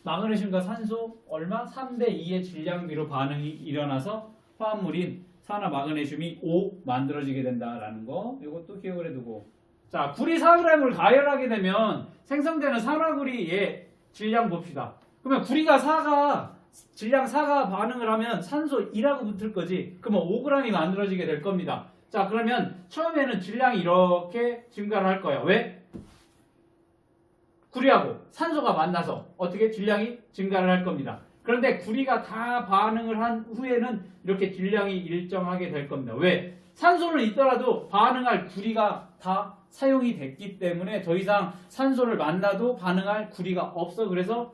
Speaker 1: 마그네슘과 산소 얼마? 3대 2의 질량비로 반응이 일어나서 화합물인 산화 마그네슘이 5 만들어지게 된다라는 거, 이것도 기억을 해두고, 자, 구리 4g을 가열하게 되면 생성되는 산화구리의 질량 봅시다. 그러면 구리가 4가 질량 4가 반응을 하면 산소 2라고 붙을 거지. 그러면 5g이 만들어지게 될 겁니다. 자, 그러면 처음에는 질량이 이렇게 증가를 할 거야. 왜? 구리하고 산소가 만나서 어떻게 질량이 증가를 할 겁니다. 그런데 구리가 다 반응을 한 후에는 이렇게 질량이 일정하게 될 겁니다. 왜? 산소는 있더라도 반응할 구리가 다 사용이 됐기 때문에 더 이상 산소를 만나도 반응할 구리가 없어. 그래서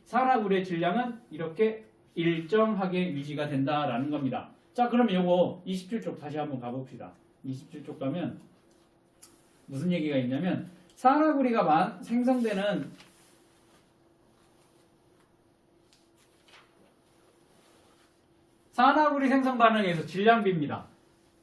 Speaker 1: 산화구리의 질량은 이렇게 일정하게 유지가 된다라는 겁니다. 자, 그러면 요거 27쪽 다시 한번 가봅시다. 27쪽 가면 무슨 얘기가 있냐면 산화구리가 생성되는 산화구리 생성 반응에서 질량비입니다.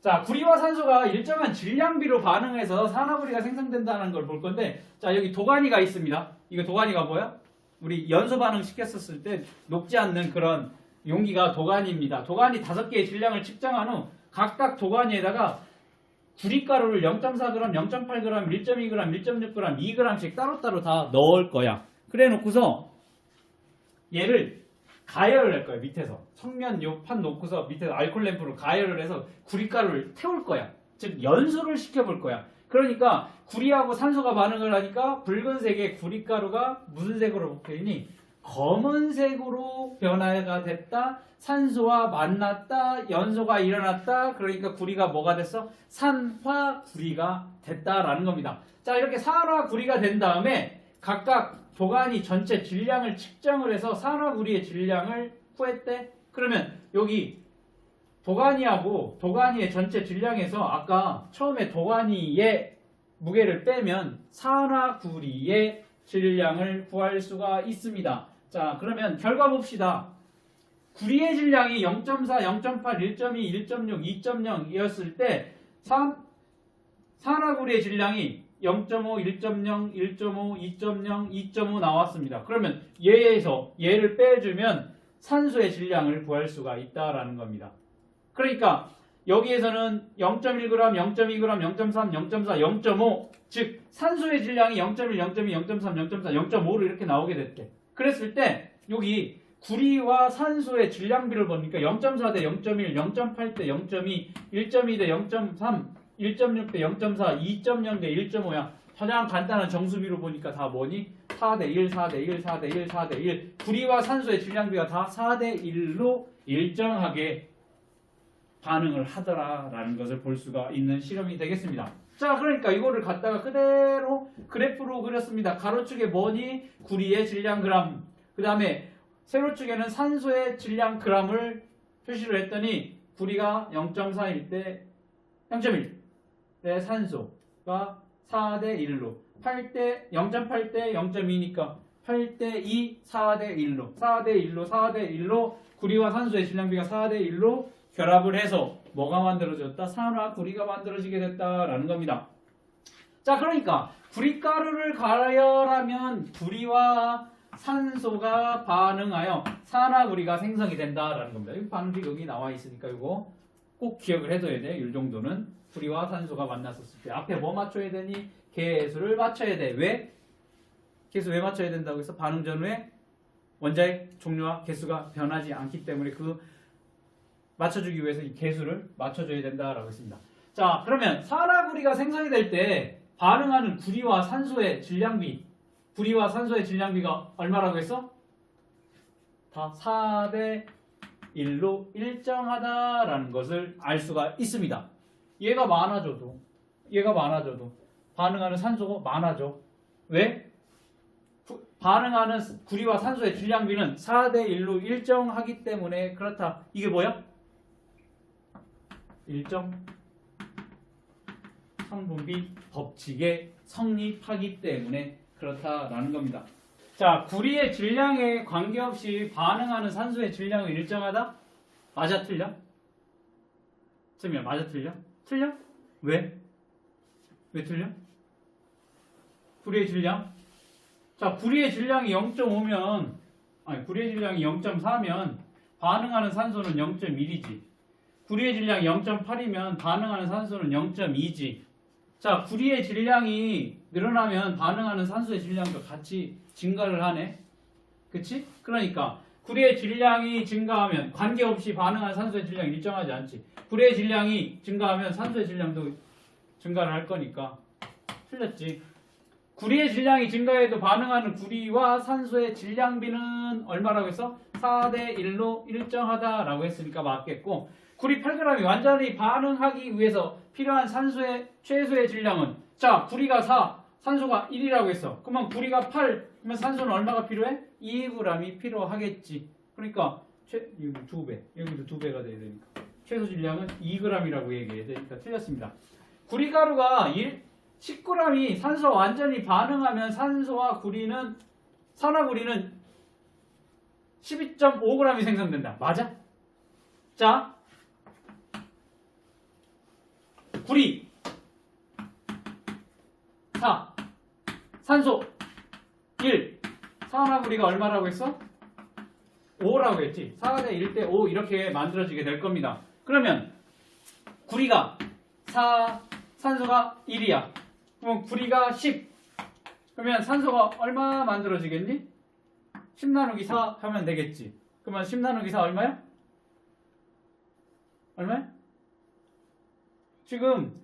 Speaker 1: 자, 구리와 산소가 일정한 질량비로 반응해서 산화구리가 생성된다는 걸 볼 건데, 자, 여기 도가니가 있습니다. 이거 도가니가 뭐야? 우리 연소 반응 시켰었을 때 녹지 않는 그런 용기가 도가니입니다. 도가니 5개의 질량을 측정한 후 각각 도가니에다가 구리가루를 0.4g, 0.8g, 1.2g, 1.6g, 2g씩 따로따로 다 넣을 거야. 그래 놓고서 얘를 가열을 할 거야. 밑에서 성면 요 판 놓고서 밑에서 알코올 램프로 가열을 해서 구리가루를 태울 거야. 즉 연소를 시켜볼 거야. 그러니까 구리하고 산소가 반응을 하니까 붉은색의 구리가루가 무슨 색으로 바뀌니? 검은색으로 변화가 됐다. 산소와 만났다. 연소가 일어났다. 그러니까 구리가 뭐가 됐어? 산화구리가 됐다라는 겁니다. 자, 이렇게 산화구리가 된 다음에 각각 도가니 전체 질량을 측정을 해서 산화구리의 질량을 구했대. 그러면 여기 도가니하고 도가니의 전체 질량에서 아까 처음에 도가니의 무게를 빼면 산화구리의 질량을 구할 수가 있습니다. 자, 그러면 결과 봅시다. 구리의 질량이 0.4, 0.8, 1.2, 1.6, 2.0이었을 때 산화구리의 질량이 0.5, 1.0, 1.5, 2.0, 2.5 나왔습니다. 그러면 얘에서 얘를 빼주면 산소의 질량을 구할 수가 있다라는 겁니다. 그러니까 여기에서는 0.1g, 0.2g, 0.3, 0.4, 0.5 즉 산소의 질량이 0.1, 0.2, 0.3, 0.4, 0.5로 이렇게 나오게 됐대. 그랬을 때 여기 구리와 산소의 질량비를 보니까 0.4 대 0.1, 0.8 대 0.2, 1.2 대 0.3, 1.6 대 0.4, 2.0 대 1.5야. 가장 간단한 정수비로 보니까 다 뭐니? 4 대 1, 4 대 1, 4 대 1, 4 대 1. 구리와 산소의 질량비가 다 4 대 1로 일정하게 반응을 하더라라는 것을 볼 수가 있는 실험이 되겠습니다. 자, 그러니까 이거를 갖다가 그대로 그래프로 그렸습니다. 가로축에 뭐니? 구리의 질량 그램. 그 다음에 세로축에는 산소의 질량 그램을 표시를 했더니 구리가 0.4일 때 0.1 때 산소가 4대 1로 0.8 대 0.2니까 8대 2, 4대 1로 4대 1로 4대 1로 구리와 산소의 질량비가 4대 1로 결합을 해서 뭐가 만들어졌다? 산화구리가 만들어지게 됐다라는 겁니다. 자, 그러니까 구리가루를 가열하면 구리와 산소가 반응하여 산화구리가 생성이 된다라는 겁니다. 이 반응이 여기 나와 있으니까 이거 꼭 기억을 해둬야 돼. 이 정도는 구리와 산소가 만났었을 때 앞에 뭐 맞춰야 되니? 개수를 맞춰야 돼. 왜? 개수 왜 맞춰야 된다고 해서 반응 전후에 원자의 종류와 개수가 변하지 않기 때문에 그 맞춰주기 위해서 이 개수를 맞춰줘야 된다라고 했습니다. 자, 그러면 산화구리가 생성이 될 때 반응하는 구리와 산소의 질량비, 구리와 산소의 질량비가 얼마라고 했어? 다 4대 1로 일정하다라는 것을 알 수가 있습니다. 얘가 많아져도 반응하는 산소가 많아져. 왜? 반응하는 구리와 산소의 질량비는 4대 1로 일정하기 때문에 그렇다. 이게 뭐야? 일정 성분비 법칙에 성립하기 때문에 그렇다라는 겁니다. 자, 구리의 질량에 관계없이 반응하는 산소의 질량은 일정하다? 맞아, 틀려? 틀려, 맞아, 틀려? 틀려? 왜? 왜 틀려? 구리의 질량? 자, 구리의 질량이 0.5면 구리의 질량이 0.4면 반응하는 산소는 0.1이지. 구리의 질량이 0.8이면 반응하는 산소는 0.2지. 자, 구리의 질량이 늘어나면 반응하는 산소의 질량도 같이 증가를 하네. 그치? 그러니까 구리의 질량이 증가하면 관계없이 반응하는 산소의 질량이 일정하지 않지. 구리의 질량이 증가하면 산소의 질량도 증가를 할 거니까 틀렸지. 구리의 질량이 증가해도 반응하는 구리와 산소의 질량비는 얼마라고 했어? 4대 1로 일정하다라고 했으니까 맞겠고, 구리 8g이 완전히 반응하기 위해서 필요한 산소의 최소의 질량은, 자, 구리가 4, 산소가 1이라고 했어. 그러면 구리가 8, 그러면 산소는 얼마가 필요해? 2g이 필요하겠지. 그러니까 여기 2배, 여기도 2배가 돼야 되니까 최소 질량은 2g이라고 얘기해야 되니까 틀렸습니다. 구리가루가 10g이 산소와 완전히 반응하면 산소와 구리는, 산화구리는 12.5g이 생성된다. 맞아? 자, 구리 4, 산소 1, 산화구리가 얼마라고 했어? 5라고 했지. 4대 1대 5 이렇게 만들어지게 될 겁니다. 그러면 구리가 4, 산소가 1이야. 그럼 구리가 10. 그러면 산소가 얼마 만들어지겠니? 10 나누기 4 하면 되겠지. 그러면 10 나누기 4 얼마야? 얼마야? 지금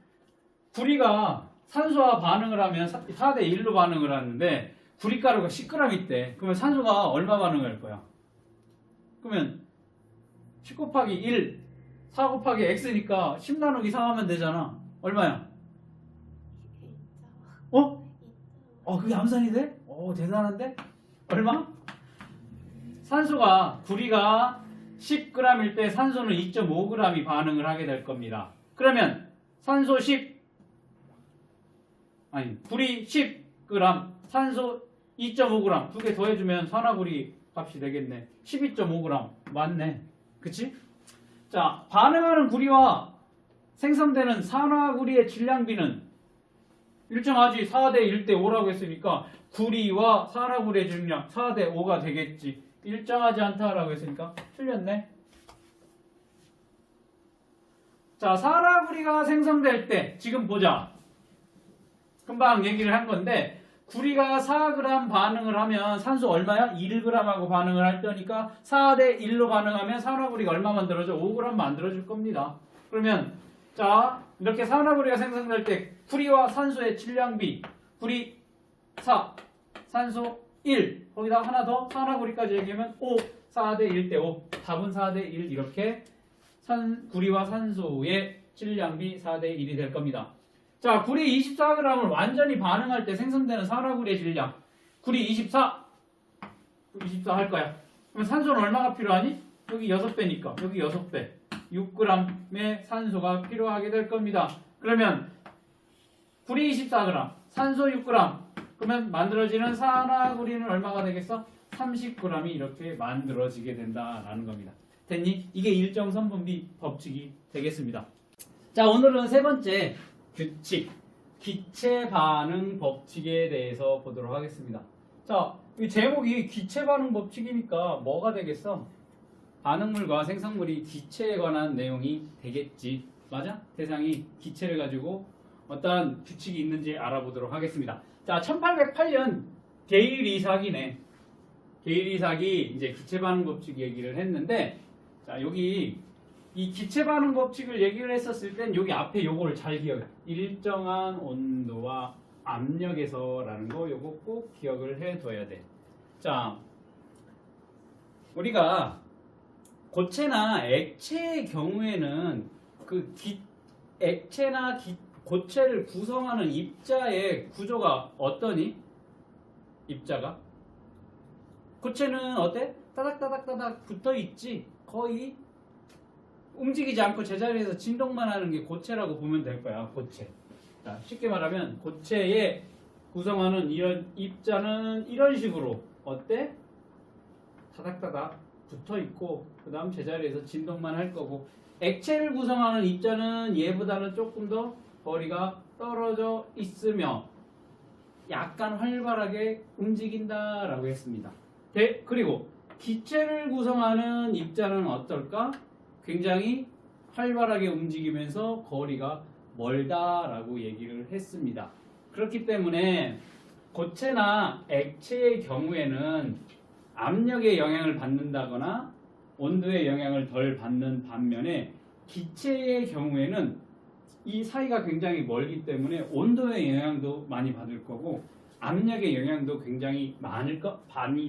Speaker 1: 구리가 산소와 반응을 하면 4대 1로 반응을 하는데 구리가루가 10g 있대. 그러면 산소가 얼마 반응할 거야? 그러면 10 곱하기 1, 4 곱하기 x니까 10 나누기 4 하면 되잖아. 얼마야? 그게 암산이 돼? 대단한데? 얼마? 구리가 10g일 때 산소는 2.5g이 반응을 하게 될 겁니다. 그러면 구리 10g, 산소 2.5g 두 개 더해주면 산화구리 값이 되겠네. 12.5g. 맞네. 그치? 자, 반응하는 구리와 생성되는 산화구리의 질량비는 일정하지. 4대 1대 5라고 했으니까 구리와 산화구리의 질량 4대 5가 되겠지. 일정하지 않다라고 했으니까 틀렸네. 자, 산화구리가 생성될 때 지금 보자. 금방 얘기를 한 건데 구리가 4g 반응을 하면 산소 얼마야? 1g하고 반응을 할 때니까 4대 1로 반응하면 산화구리가 얼마 만들어져? 5g 만들어질 겁니다. 그러면 자, 이렇게 산화구리가 생성될 때 구리와 산소의 질량비 구리 4, 산소 1 거기다 하나 더 산화구리까지 얘기하면 5, 4대 1대 5 답은 4대 1 이렇게 구리와 산소의 질량비 4대 1이 될 겁니다. 자, 구리 24g을 완전히 반응할 때 생성되는 산화구리의 질량 구리 24 할 거야. 그럼 산소는 얼마가 필요하니? 여기 6배니까 여기 6배 6g의 산소가 필요하게 될 겁니다. 그러면 구리 24g 산소 6g 그러면 만들어지는 산화구리는 얼마가 되겠어? 30g이 이렇게 만들어지게 된다라는 겁니다. 됐니? 이게 일정성분비 법칙이 되겠습니다. 자, 오늘은 세 번째 규칙, 기체 반응 법칙에 대해서 보도록 하겠습니다. 자, 이 제목이 기체 반응 법칙이니까 뭐가 되겠어? 반응물과 생성물이 기체에 관한 내용이 되겠지. 맞아? 대상이 기체를 가지고 어떠한 규칙이 있는지 알아보도록 하겠습니다. 자, 1808년 게일 이삭이네. 게일 이삭이 이제 기체 반응 법칙 얘기를 했는데, 자, 여기 이 기체 반응 법칙을 얘기를 했었을 땐 여기 앞에 요거를 잘 기억해. 일정한 온도와 압력에서라는 거 요거 꼭 기억을 해둬야 돼. 자, 우리가 고체나 액체의 경우에는 그 액체나 고체를 구성하는 입자의 구조가 어떠니? 입자가? 고체는 어때? 따닥따닥따닥 붙어있지. 거의 움직이지 않고 제자리에서 진동만 하는 게 고체라고 보면 될 거야. 고체. 자, 쉽게 말하면 고체에 구성하는 이런 입자는 이런 식으로 어때? 따닥따닥 붙어있고 그 다음 제자리에서 진동만 할 거고, 액체를 구성하는 입자는 얘보다는 조금 더 거리가 떨어져 있으며 약간 활발하게 움직인다라고 했습니다. 그리고 기체를 구성하는 입자는 어떨까? 굉장히 활발하게 움직이면서 거리가 멀다라고 얘기를 했습니다. 그렇기 때문에 고체나 액체의 경우에는 압력의 영향을 받는다거나 온도의 영향을 덜 받는 반면에 기체의 경우에는 이 사이가 굉장히 멀기 때문에 온도의 영향도 많이 받을 거고 압력의 영향도 굉장히 많이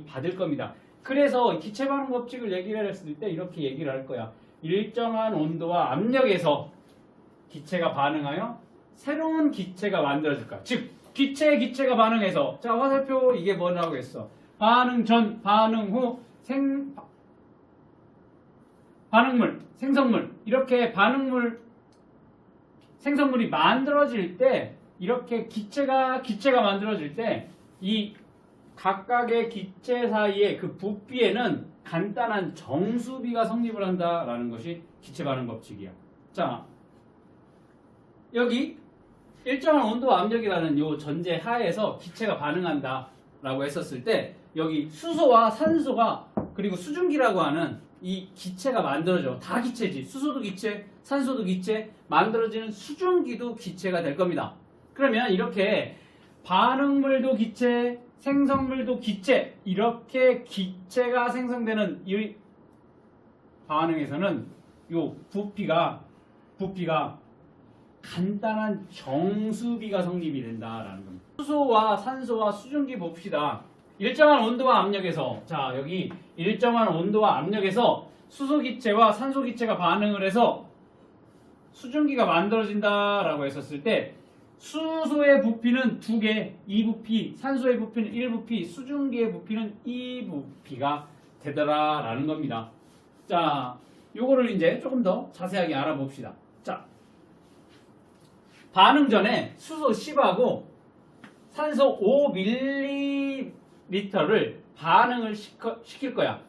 Speaker 1: 받을 겁니다. 그래서 기체 반응 법칙을 얘기를 했을 때 이렇게 얘기를 할 거야. 일정한 온도와 압력에서 기체가 반응하여 새로운 기체가 만들어질 거야. 즉 기체가 반응해서, 자, 화살표 이게 뭐라고 했어? 반응 전, 반응 후, 반응물, 생성물, 이렇게 생성물이 만들어질 때, 이렇게 기체가 만들어질 때, 이 각각의 기체 사이의 그 부피에는 간단한 정수비가 성립을 한다라는 것이 기체 반응 법칙이야. 자, 여기 일정한 온도와 압력이라는 요 전제 하에서 기체가 반응한다라고 했었을 때, 여기 수소와 산소가 그리고 수증기라고 하는 이 기체가 만들어져. 다 기체지. 수소도 기체, 산소도 기체, 만들어지는 수증기도 기체가 될 겁니다. 그러면 이렇게 반응물도 기체, 생성물도 기체, 이렇게 기체가 생성되는 이 반응에서는 요 부피가 간단한 정수비가 성립이 된다라는 겁니다. 수소와 산소와 수증기 봅시다. 일정한 온도와 압력에서, 자, 여기 일정한 온도와 압력에서 수소 기체와 산소 기체가 반응을 해서 수증기가 만들어진다라고 했었을 때, 수소의 부피는 2개, 2부피, 산소의 부피는 1부피, 수증기의 부피는 2부피가 되더라라는 겁니다. 자, 요거를 이제 조금 더 자세하게 알아봅시다. 자, 반응 전에 수소 10하고 산소 5ml를 반응을 시킬 거야.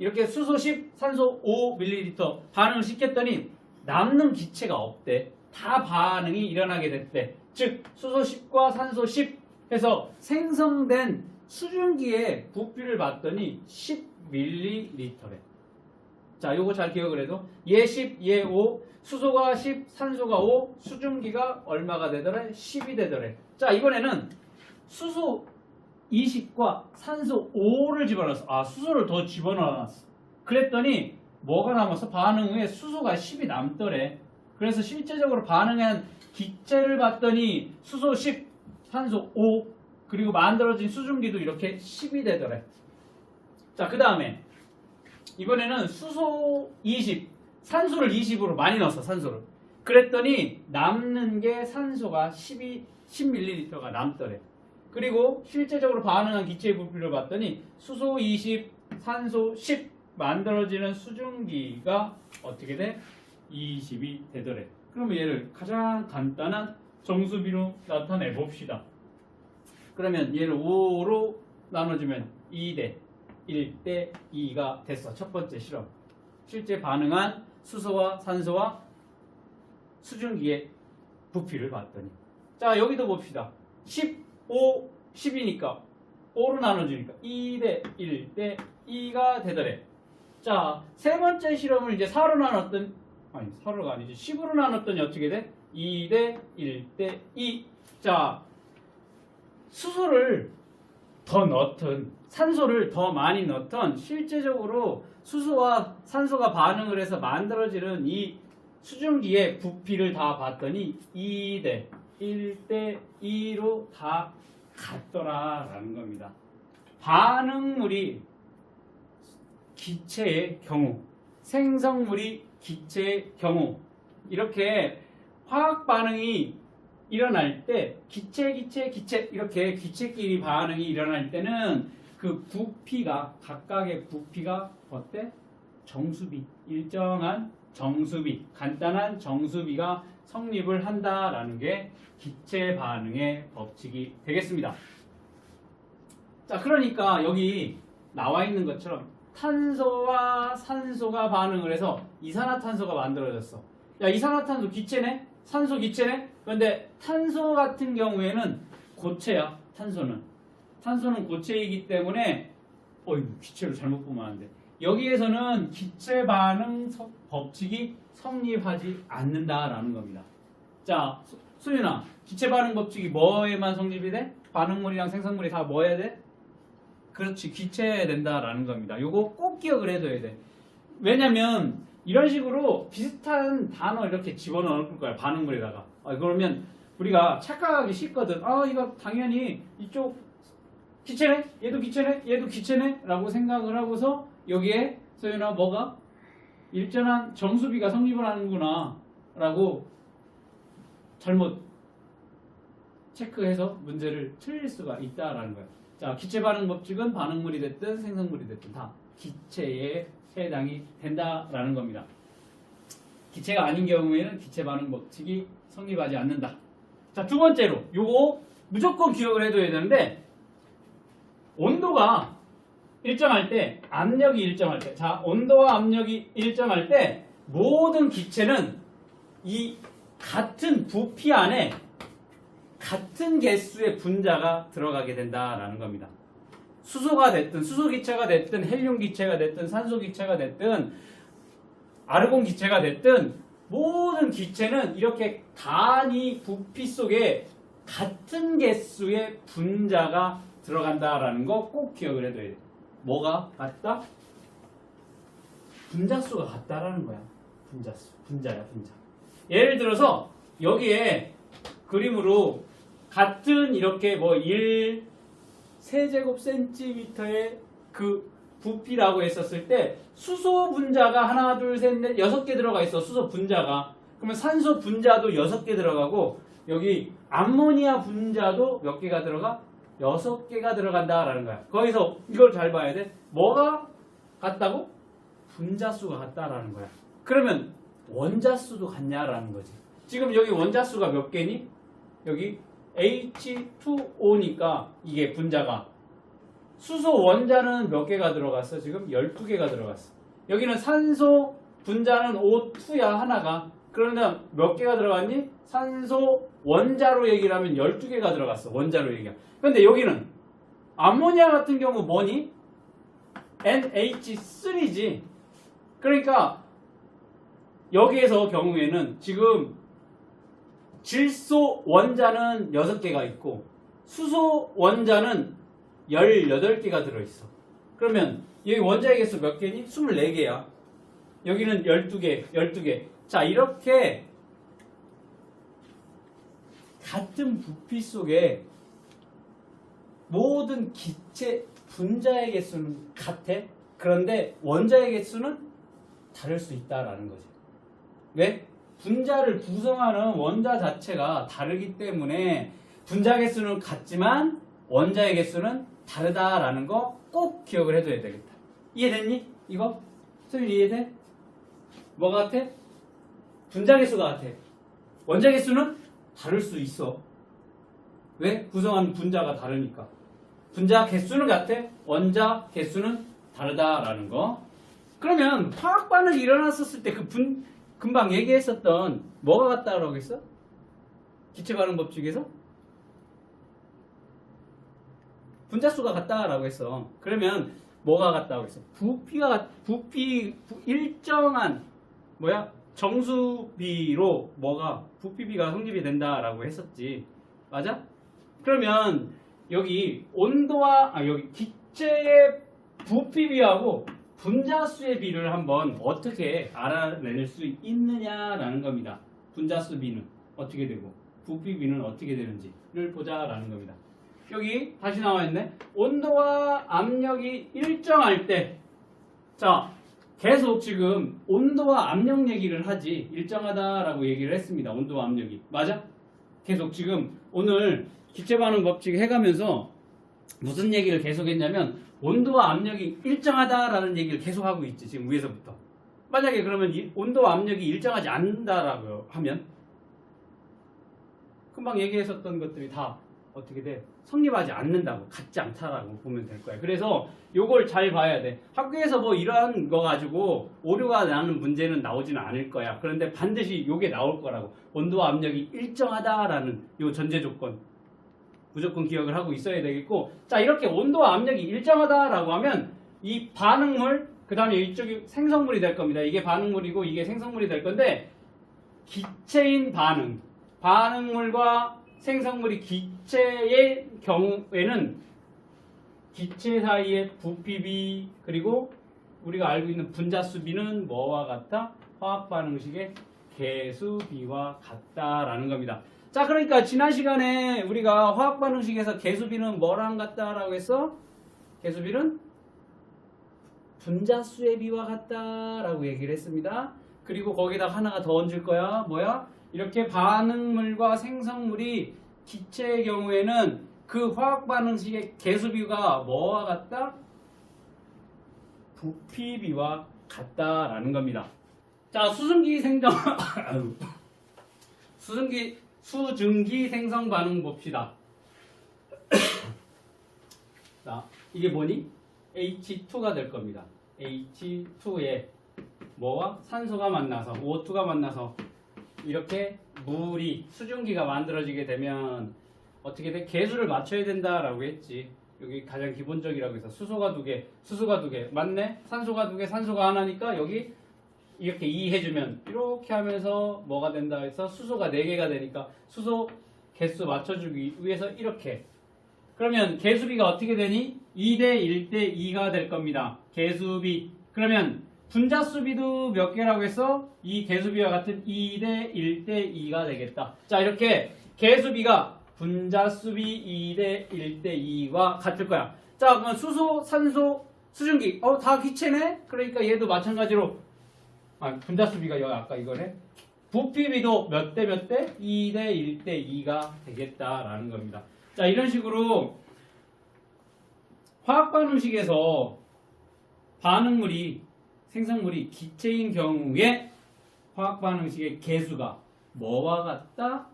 Speaker 1: 이렇게 수소 10, 산소 5ml 반응을 시켰더니 남는 기체가 없대. 다 반응이 일어나게 됐대. 즉 수소 10과 산소 10 해서 생성된 수증기의 부피를 봤더니 10ml래. 자, 요거 잘 기억을 해도 얘 10, 얘 5, 수소가 10, 산소가 5, 수증기가 얼마가 되더래? 10이 되더래. 자, 이번에는 수소 20과 산소 5를 집어넣었어. 아, 수소를 더 집어넣었어. 그랬더니 뭐가 남았어? 반응 후에 수소가 10이 남더래. 그래서 실제적으로 반응한 기체를 봤더니 수소 10, 산소 5, 그리고 만들어진 수증기도 이렇게 10이 되더래. 자, 그 다음에 이번에는 수소 20, 산소를 20으로 많이 넣었어. 산소를. 그랬더니 남는 게 산소가 10ml가 남더래. 그리고 실제적으로 반응한 기체의 부피를 봤더니 수소 20, 산소 10 만들어지는 수증기가 어떻게 돼? 20이 되더래. 그러면 얘를 가장 간단한 정수비로 나타내 봅시다. 그러면 얘를 5로 나눠주면 2대 1대 2가 됐어. 첫 번째 실험. 실제 반응한 수소와 산소와 수증기의 부피를 봤더니. 자, 여기도 봅시다. 15, 10이니까 5로 나눠주니까 2대 1대 2가 되더래. 자, 세 번째 실험을 이제 4로 나눴던, 아니 4로가 아니지 10으로 나눴더니 어떻게 돼? 2대 1대 2. 자, 수소를 더 넣든 산소를 더 많이 넣든 실제적으로 수소와 산소가 반응을 해서 만들어지는 이 수증기의 부피를 다 봤더니 2대 1대 2로 다 같더라라는 겁니다. 반응물이 기체의 경우, 생성물이 기체의 경우, 이렇게 화학 반응이 일어날 때 기체 이렇게 기체끼리 반응이 일어날 때는 그 부피가, 각각의 부피가 어때? 정수비, 일정한 정수비, 간단한 정수비가 성립을 한다라는 게 기체 반응의 법칙이 되겠습니다. 자, 그러니까 여기 나와 있는 것처럼 탄소와 산소가 반응을 해서 이산화탄소가 만들어졌어. 야, 이산화탄소 기체네? 산소 기체네? 그런데 탄소 같은 경우에는 고체야. 탄소는 고체이기 때문에 기체로 잘못 보면 안 돼. 여기에서는 기체 반응 법칙이 성립하지 않는다라는 겁니다. 자, 수윤아, 기체 반응 법칙이 뭐에만 성립이 돼? 반응물이랑 생성물이 다 뭐 해야 돼? 그렇지, 기체해야 된다라는 겁니다. 요거 꼭 기억을 해둬야 돼. 왜냐면 이런 식으로 비슷한 단어 이렇게 집어넣을 거야, 반응물에다가. 그러면 우리가 착각하기 쉽거든. 이거 당연히 이쪽 기체네? 얘도 기체네? 얘도 기체네? 라고 생각을 하고서 여기에 소연아 뭐가? 일정한 정수비가 성립을 하는구나 라고 잘못 체크해서 문제를 틀릴 수가 있다라는 거야. 자, 기체 반응 법칙은 반응물이 됐든 생성물이 됐든 다 기체에 해당이 된다라는 겁니다. 기체가 아닌 경우에는 기체 반응 법칙이 성립하지 않는다. 자, 두 번째로 요거 무조건 기억을 해둬야 되는데, 온도가 일정할 때, 압력이 일정할 때, 자, 온도와 압력이 일정할 때 모든 기체는 이 같은 부피 안에 같은 개수의 분자가 들어가게 된다라는 겁니다. 수소가 됐든 수소 기체가 됐든 헬륨 기체가 됐든 산소 기체가 됐든 아르곤 기체가 됐든 모든 기체는 이렇게 단위 부피 속에 같은 개수의 분자가 들어간다라는 거 꼭 기억을 해둬야 돼. 뭐가 같다? 분자수가 같다라는 거야. 분자야. 예를 들어서 여기에 그림으로 같은 이렇게 1 세제곱센티미터의 그 부피라고 했었을 때 수소 분자가 하나, 둘, 셋, 넷, 6개 들어가 있어. 수소 분자가. 그러면 산소 분자도 6개 들어가고 여기 암모니아 분자도 몇 개가 들어가? 6개가 들어간다라는 거야. 거기서 이걸 잘 봐야 돼. 뭐가 같다고? 분자수가 같다라는 거야. 그러면 원자수도 같냐라는 거지. 지금 여기 원자수가 몇 개니? 여기 H2O니까 이게 분자가 수소 원자는 몇 개가 들어갔어? 지금 12개가 들어갔어. 여기는 산소 분자는 O2야, 하나가. 그러면 몇 개가 들어갔니? 산소 원자로 얘기를 하면 12개가 들어갔어. 원자로 얘기하면. 근데 여기는 암모니아 같은 경우 뭐니? NH3지. 그러니까 여기에서 경우에는 지금 질소 원자는 6개가 있고 수소 원자는 18개가 들어있어. 그러면 여기 원자의 개수 몇 개니? 24개야. 여기는 12개, 12개. 자, 이렇게 같은 부피 속에 모든 기체 분자의 개수는 같아. 그런데 원자의 개수는 다를 수 있다라는 거지. 왜? 분자를 구성하는 원자 자체가 다르기 때문에 분자 개수는 같지만 원자의 개수는 다르다라는 거 꼭 기억을 해둬야 되겠다. 이해됐니? 이거? 소율 이해돼? 뭐가 같아? 분자 개수가 같아. 원자 개수는 다를 수 있어. 왜? 구성하는 분자가 다르니까. 분자 개수는 같아. 원자 개수는 다르다라는 거. 그러면 화학 반응이 일어났었을 때 금방 얘기했었던 뭐가 같다라고 했어? 기체 반응 법칙에서? 분자수가 같다라고 했어. 그러면 뭐가 같다고 했어? 부피 일정한 정수비로 부피비가 성립이 된다라고 했었지. 맞아? 그러면 여기 여기 기체의 부피비하고 분자수의 비를 한번 어떻게 알아낼 수 있느냐라는 겁니다. 분자수 비는 어떻게 되고 부피비는 어떻게 되는지를 보자라는 겁니다. 여기 다시 나와 있네. 온도와 압력이 일정할 때, 자, 계속 지금 온도와 압력 얘기를 하지. 일정하다라고 얘기를 했습니다. 온도와 압력이. 맞아? 계속 지금 오늘 기체 반응 법칙 해가면서 무슨 얘기를 계속 했냐면 온도와 압력이 일정하다라는 얘기를 계속 하고 있지. 지금 위에서부터. 만약에 그러면 온도와 압력이 일정하지 않는다라고 하면 금방 얘기했었던 것들이 다 어떻게 돼? 성립하지 않는다고, 같지 않다라고 보면 될 거야. 그래서 요걸 잘 봐야 돼. 학교에서 뭐 이러한 거 가지고 오류가 나는 문제는 나오지는 않을 거야. 그런데 반드시 요게 나올 거라고. 온도와 압력이 일정하다라는 요 전제 조건 무조건 기억을 하고 있어야 되겠고, 자, 이렇게 온도와 압력이 일정하다라고 하면 이 반응물, 그 다음에 이쪽이 생성물이 될 겁니다. 이게 반응물이고 이게 생성물이 될 건데, 기체인 반응물과 생성물이 기체의 경우에는 기체 사이의 부피비 그리고 우리가 알고 있는 분자수비는 뭐와 같다? 화학 반응식의 개수비와 같다라는 겁니다. 자, 그러니까 지난 시간에 우리가 화학 반응식에서 개수비는 뭐랑 같다라고 했어? 개수비는 분자수의 비와 같다라고 얘기를 했습니다. 그리고 거기다 하나가 더 얹을 거야. 뭐야? 이렇게 반응물과 생성물이 기체의 경우에는 그 화학 반응식의 개수비가 뭐와 같다? 부피비와 같다라는 겁니다. 자, 수증기 생성 반응 봅시다. 자, 이게 뭐니? H2가 될 겁니다. H2에 뭐와 산소가 만나서 O2가 만나서 이렇게 물이 수증기가 만들어지게 되면 어떻게 돼? 개수를 맞춰야 된다라고 했지. 여기 가장 기본적이라고 해서 수소가 2개, 수소가 2개. 맞네? 산소가 2개, 산소가 하나니까 여기 이렇게 2 해주면 이렇게 하면서 뭐가 된다 해서 수소가 4개가 되니까 수소 개수 맞춰주기 위해서 이렇게. 그러면 개수비가 어떻게 되니? 2대 1대 2가 될 겁니다. 개수비. 그러면 분자수비도 몇 개라고 했어? 이 개수비와 같은 2대 1대 2가 되겠다. 자, 이렇게 개수비가 분자수비 2대 1대 2와 같을 거야. 자, 그럼 수소, 산소, 수증기. 다 기체네? 그러니까 얘도 마찬가지로 분자수비가 여기 아까 이거네. 부피비도 몇 대 몇 대? 2대 1대 2가 되겠다라는 겁니다. 자, 이런 식으로 화학 반응식에서 생성물이 기체인 경우에 화학 반응식의 개수가 뭐와 같다?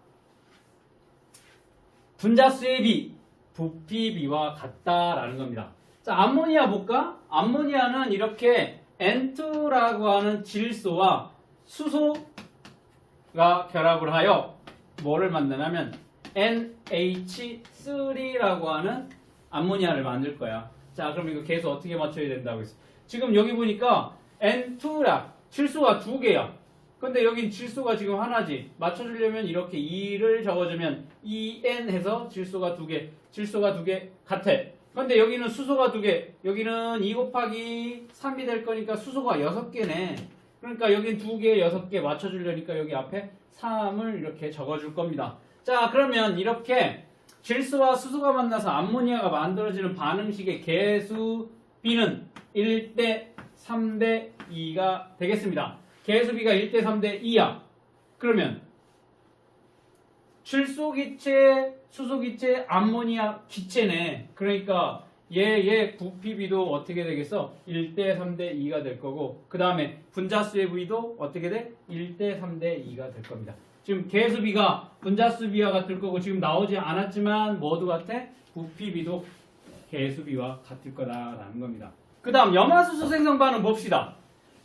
Speaker 1: 분자수의 비, 부피비와 같다라는 겁니다. 자, 암모니아 볼까? 암모니아는 이렇게 N2라고 하는 질소와 수소가 결합을 하여 뭐를 만드냐면 NH3라고 하는 암모니아를 만들 거야. 자, 그럼 이거 계속 어떻게 맞춰야 된다고 했어? 지금 여기 보니까 N2라 질소가 두 개야. 근데 여긴 질소가 지금 하나지. 맞춰주려면 이렇게 2를 적어주면 EN 해서 질소가 두 개 같아. 근데 여기는 수소가 두 개, 여기는 2 곱하기 3이 될 거니까 수소가 6개네. 그러니까 여긴 두 개, 6개 맞춰주려니까 여기 앞에 3을 이렇게 적어줄 겁니다. 자, 그러면 이렇게 질소와 수소가 만나서 암모니아가 만들어지는 반응식의 개수 B는 1대 3대 2가 되겠습니다. 개수 B가 1대 3대 2야. 그러면 질소 기체, 수소 기체, 암모니아 기체네. 그러니까 얘 부피비도 어떻게 되겠어? 1대 3대 2가 될 거고, 그 다음에 분자수의 V도 어떻게 돼? 1대 3대 2가 될 겁니다. 지금 개수 B가 분자수 B와 같을 거고, 지금 나오지 않았지만 뭐도 같아? 부피비도 개수 B와 같을 거다라는 겁니다. 그 다음 염화수소 생성 반응 봅시다.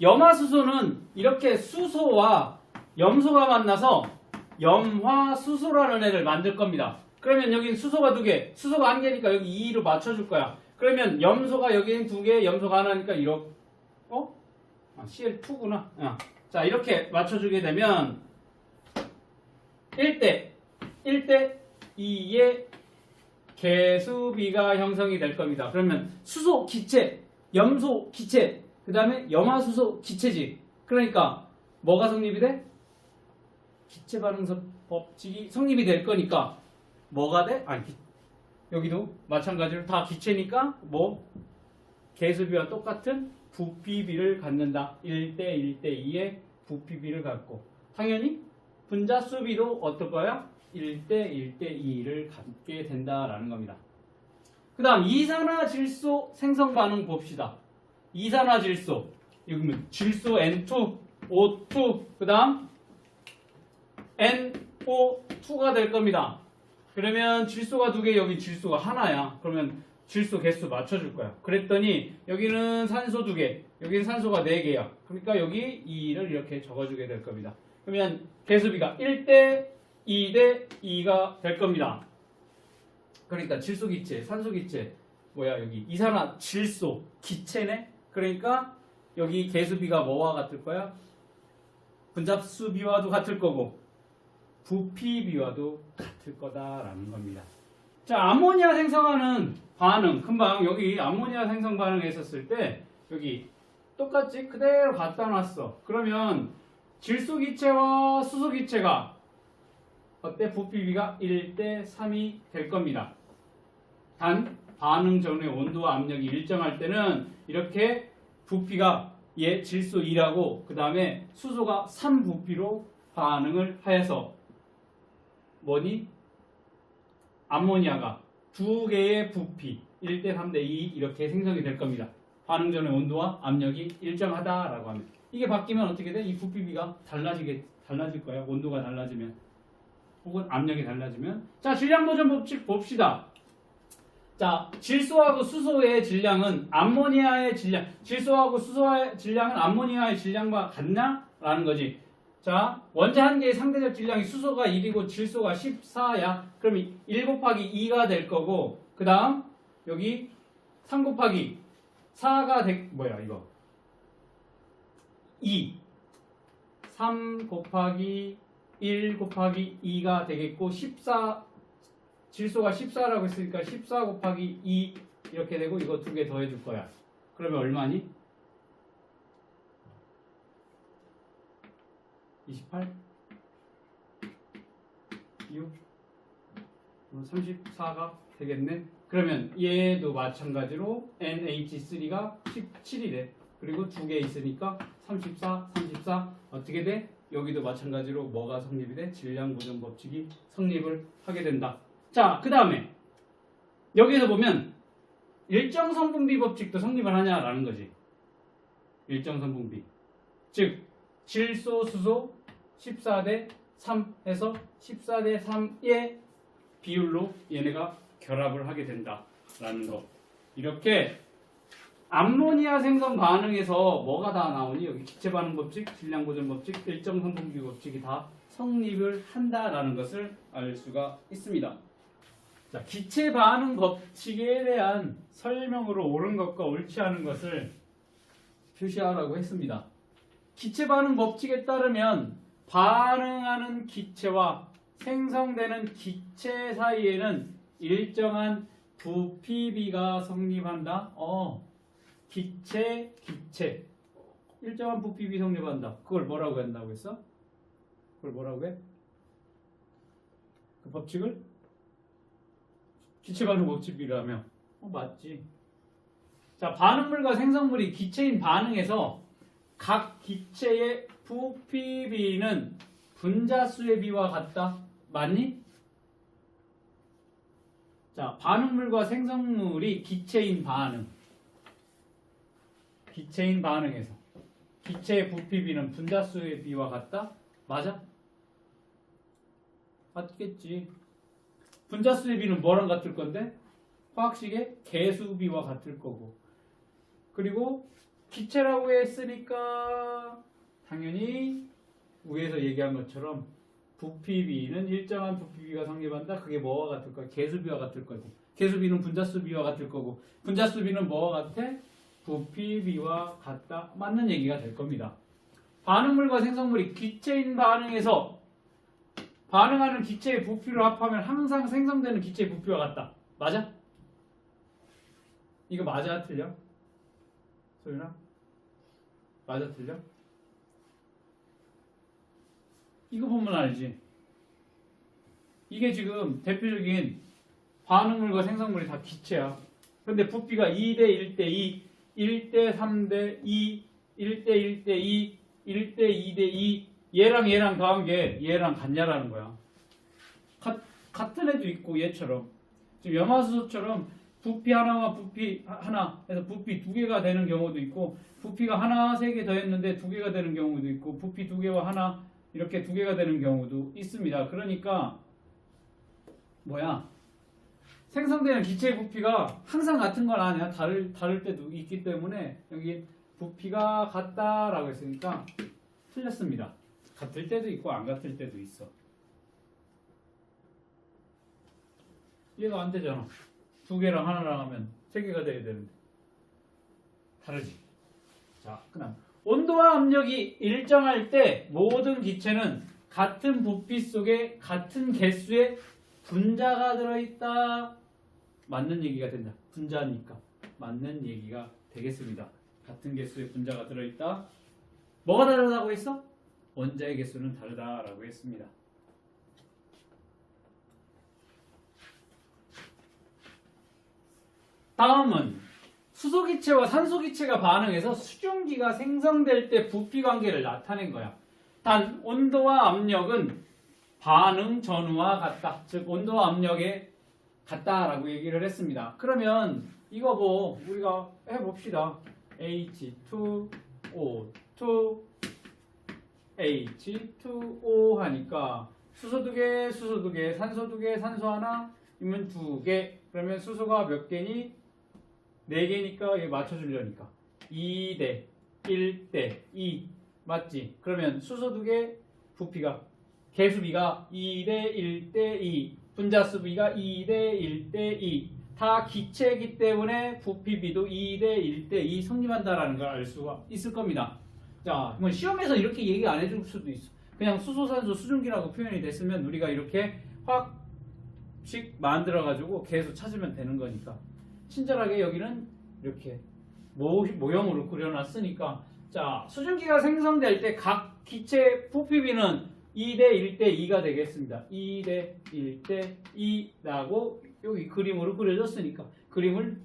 Speaker 1: 염화수소는 이렇게 수소와 염소가 만나서 염화수소라는 애를 만들 겁니다. 그러면 여긴 수소가 두 개, 수소가 한 개니까 여기 2로 맞춰줄 거야. 그러면 염소가 여기는 두 개, 염소가 하나니까 이렇게, Cl2구나. 자, 이렇게 맞춰주게 되면 1대 2의 개수비가 형성이 될 겁니다. 그러면 수소 기체, 염소 기체, 그 다음에 염화수소 기체지. 그러니까 뭐가 성립이 돼? 기체 반응성 법칙이 성립이 될 거니까 뭐가 돼? 여기도 마찬가지로 다 기체니까 뭐 개수비와 똑같은 부피비를 갖는다. 1대 2의 부피비를 갖고, 당연히 분자수비도 어떨 거야? 1대 2를 갖게 된다라는 겁니다. 그 다음 이산화질소 생성 반응 봅시다. 이산화질소, 여기는 질소 N2, O2, 그 다음 NO2가 될 겁니다. 그러면 질소가 두 개, 여기 질소가 하나야. 그러면 질소 개수 맞춰줄 거야. 그랬더니 여기는 산소 두 개, 여기는 산소가 네 개야. 그러니까 여기 2를 이렇게 적어주게 될 겁니다. 그러면 개수비가 1대 2대 2가 될 겁니다. 그러니까 질소 기체, 산소 기체, 여기 이산화질소 기체네. 그러니까 여기 개수비가 뭐와 같을 거야? 분자수비와도 같을 거고 부피비와도 같을 거다라는 겁니다. 자, 암모니아 생성하는 반응, 금방 여기 암모니아 생성 반응 했었을 때 여기 똑같이 그대로 갖다 놨어. 그러면 질소 기체와 수소 기체가 어때? 부피비가 1대 3이 될 겁니다. 단 반응 전후의 온도와 압력이 일정할 때는 이렇게 부피가 질소 2라고 그 다음에 수소가 3부피로 반응을 하여서 암모니아가 두 개의 부피 1대 3대 2 이렇게 생성이 될 겁니다. 반응 전의 온도와 압력이 일정하다라고 하면, 이게 바뀌면 어떻게 돼? 이 부피비가 달라질 거예요. 온도가 달라지면 혹은 압력이 달라지면. 자, 질량 보존 법칙 봅시다. 자, 질소하고 수소의 질량은 암모니아의 질량, 질소하고 수소의 질량은 암모니아의 질량과 같냐? 라는 거지. 자, 원자 한 개의 상대적 질량이 수소가 1이고 질소가 14야. 그럼 1 곱하기 2가 될 거고, 그 다음 여기 3 곱하기 4가 이거 2 3 곱하기 1 곱하기 2가 되겠고, 14 질소가 14라고 했으니까 14 곱하기 2 이렇게 되고, 이거 두 개 더해줄 거야. 그러면 얼마니? 28 6 34가 되겠네. 그러면 얘도 마찬가지로 NH3가 17이래. 그리고 두 개 있으니까 34 어떻게 돼? 여기도 마찬가지로 뭐가 성립이 돼? 질량 보존 법칙이 성립을 하게 된다. 자, 그 다음에 여기에서 보면 일정 성분비 법칙도 성립을 하냐라는 거지. 일정 성분비, 즉 질소, 수소 14대 3 해서 14대 3의 비율로 얘네가 결합을 하게 된다라는 거. 이렇게 암모니아 생성 반응에서 뭐가 다 나오니? 여기 기체 반응 법칙, 질량 보존 법칙, 일정 성분비 법칙이 다 성립을 한다라는 것을 알 수가 있습니다. 자, 기체 반응 법칙에 대한 설명으로 옳은 것과 옳지 않은 것을 표시하라고 했습니다. 기체 반응 법칙에 따르면 반응하는 기체와 생성되는 기체 사이에는 일정한 부피비가 성립한다. 기체 일정한 부피비 성립한다. 그걸 뭐라고 한다고 했어? 그걸 뭐라고 해? 그 법칙을 기체 반응 법칙이라며. 맞지. 자, 반응물과 생성물이 기체인 반응에서 각 기체의 부피비는 분자수의 비와 같다. 맞니? 자, 반응물과 생성물이 기체인 반응에서 기체의 부피비는 분자수의 비와 같다. 맞아? 맞겠지. 분자수의 비는 뭐랑 같을 건데? 화학식의 개수비와 같을 거고. 그리고 기체라고 했으니까 당연히 위에서 얘기한 것처럼 부피비는 일정한 부피비가 성립한다. 그게 뭐와 같을 거야? 개수비와 같을 거고. 개수비는 분자수비와 같을 거고. 분자수비는 뭐와 같아? 부피비와 같다. 맞는 얘기가 될 겁니다. 반응물과 생성물이 기체인 반응에서 반응하는 기체의 부피를 합하면 항상 생성되는 기체의 부피와 같다. 맞아? 이거 맞아? 틀려? 소윤아? 맞아? 틀려? 이거 보면 알지. 이게 지금 대표적인 반응물과 생성물이 다 기체야. 근데 부피가 2대 1대 2, 1대 3대 2, 1대 1대 2, 1대 2대 2, 얘랑 더한 게 얘랑 같냐라는 거야. 같은 애도 있고 얘처럼. 지금 염화수소처럼 부피 하나와 부피 하나 해서 부피 두 개가 되는 경우도 있고, 부피가 하나 세 개 더했는데 두 개가 되는 경우도 있고, 부피 두 개와 하나 이렇게 두 개가 되는 경우도 있습니다. 그러니까 생성되는 기체의 부피가 항상 같은 건 아니야. 다를 때도 있기 때문에 여기 부피가 같다라고 했으니까 틀렸습니다. 같을 때도 있고 안 같을 때도 있어. 이해가 안 되잖아. 두 개랑 하나랑 하면 세 개가 돼야 되는데 다르지. 자, 그다음 온도와 압력이 일정할 때 모든 기체는 같은 부피 속에 같은 개수의 분자가 들어있다. 맞는 얘기가 된다. 분자니까 맞는 얘기가 되겠습니다. 같은 개수의 분자가 들어있다. 뭐가 다르다고 했어? 원자의 개수는 다르다라고 했습니다. 다음은 수소기체와 산소기체가 반응해서 수증기가 생성될 때 부피 관계를 나타낸 거야. 단 온도와 압력은 반응 전후와 같다. 즉 온도와 압력에 같다라고 얘기를 했습니다. 그러면 이거 우리가 해봅시다. H2O2 H2O 하니까 수소 2개, 산소 2개, 산소 하나, 이면 2개. 그러면 수소가 몇 개니? 4개니까 이거 맞춰주려니까 2대 1대 2 맞지? 그러면 수소 2개 부피가 개수비가 2대 1대 2, 분자수비가 2대 1대 2. 다 기체이기 때문에 부피비도 2대 1대 2 성립한다라는 걸 알 수가 있을 겁니다. 자, 뭐 시험에서 이렇게 얘기 안 해줄 수도 있어. 그냥 수소, 산소, 수증기라고 표현이 됐으면 우리가 이렇게 화학식 만들어가지고 계속 찾으면 되는 거니까. 친절하게 여기는 이렇게 모형으로 그려놨으니까. 자, 수증기가 생성될 때 각 기체 부피비는 2대 1대 2가 되겠습니다. 2대 1대 2라고 여기 그림으로 그려졌으니까. 그림을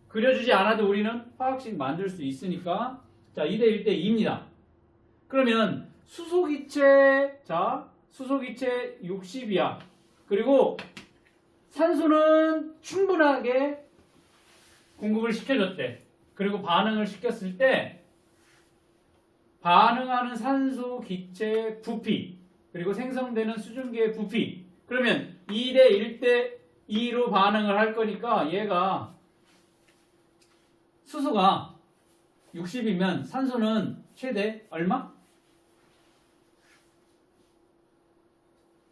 Speaker 1: 그려주지 않아도 우리는 화학식 만들 수 있으니까. 자, 2대 1대 2입니다. 그러면 수소기체 60이야. 그리고 산소는 충분하게 공급을 시켜줬대. 그리고 반응을 시켰을 때 반응하는 산소 기체 부피 그리고 생성되는 수증기의 부피, 그러면 2대 1대 2로 반응을 할 거니까 얘가 수소가 60이면 산소는 최대 얼마?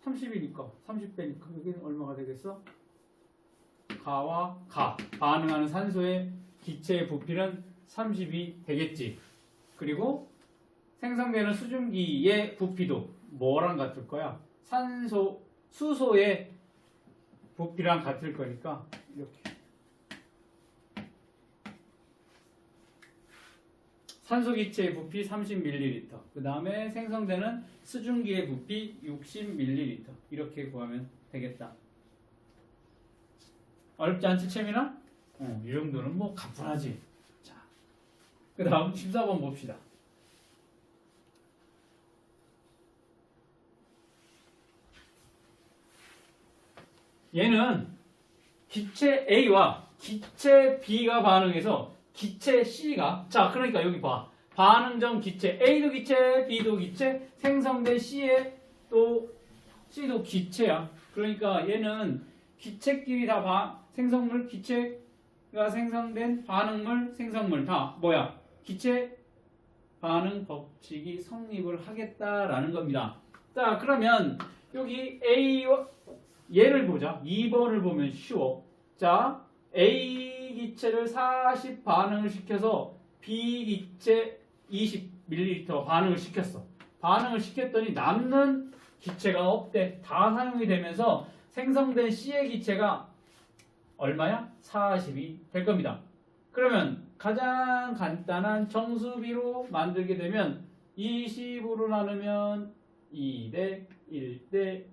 Speaker 1: 30이니까 30배니까 여기는 얼마가 되겠어? 가와 가 반응하는 산소의 기체의 부피는 30이 되겠지. 그리고 생성되는 수증기의 부피도 뭐랑 같을 거야? 수소의 부피랑 같을 거니까 이렇게 산소 기체의 부피 30ml, 그 다음에 생성되는 수증기의 부피 60ml 이렇게 구하면 되겠다. 어렵지 않지, 채민아? 이 정도는 뭐 가뿐하지. 자, 그 다음 14번 봅시다. 얘는 기체 A와 기체 B가 반응해서 기체 C가, 자, 그러니까 여기 봐. 반응 전 기체 A도 기체, B도 기체, 생성된 C에 또 C도 기체야. 그러니까 얘는 기체끼리 다 생성물, 기체가 생성된 반응물, 생성물 다 뭐야? 기체 반응 법칙이 성립을 하겠다라는 겁니다. 자, 그러면 여기 A와 얘를 보자. 2번을 보면 쉬워. 자, A 기체를 40 반응을 시켜서 B 기체 20ml 반응을 시켰어. 반응을 시켰더니 남는 기체가 없대. 다 사용이 되면서 생성된 C의 기체가 얼마야? 40이 될 겁니다. 그러면 가장 간단한 정수비로 만들게 되면 20으로 나누면 2대 1대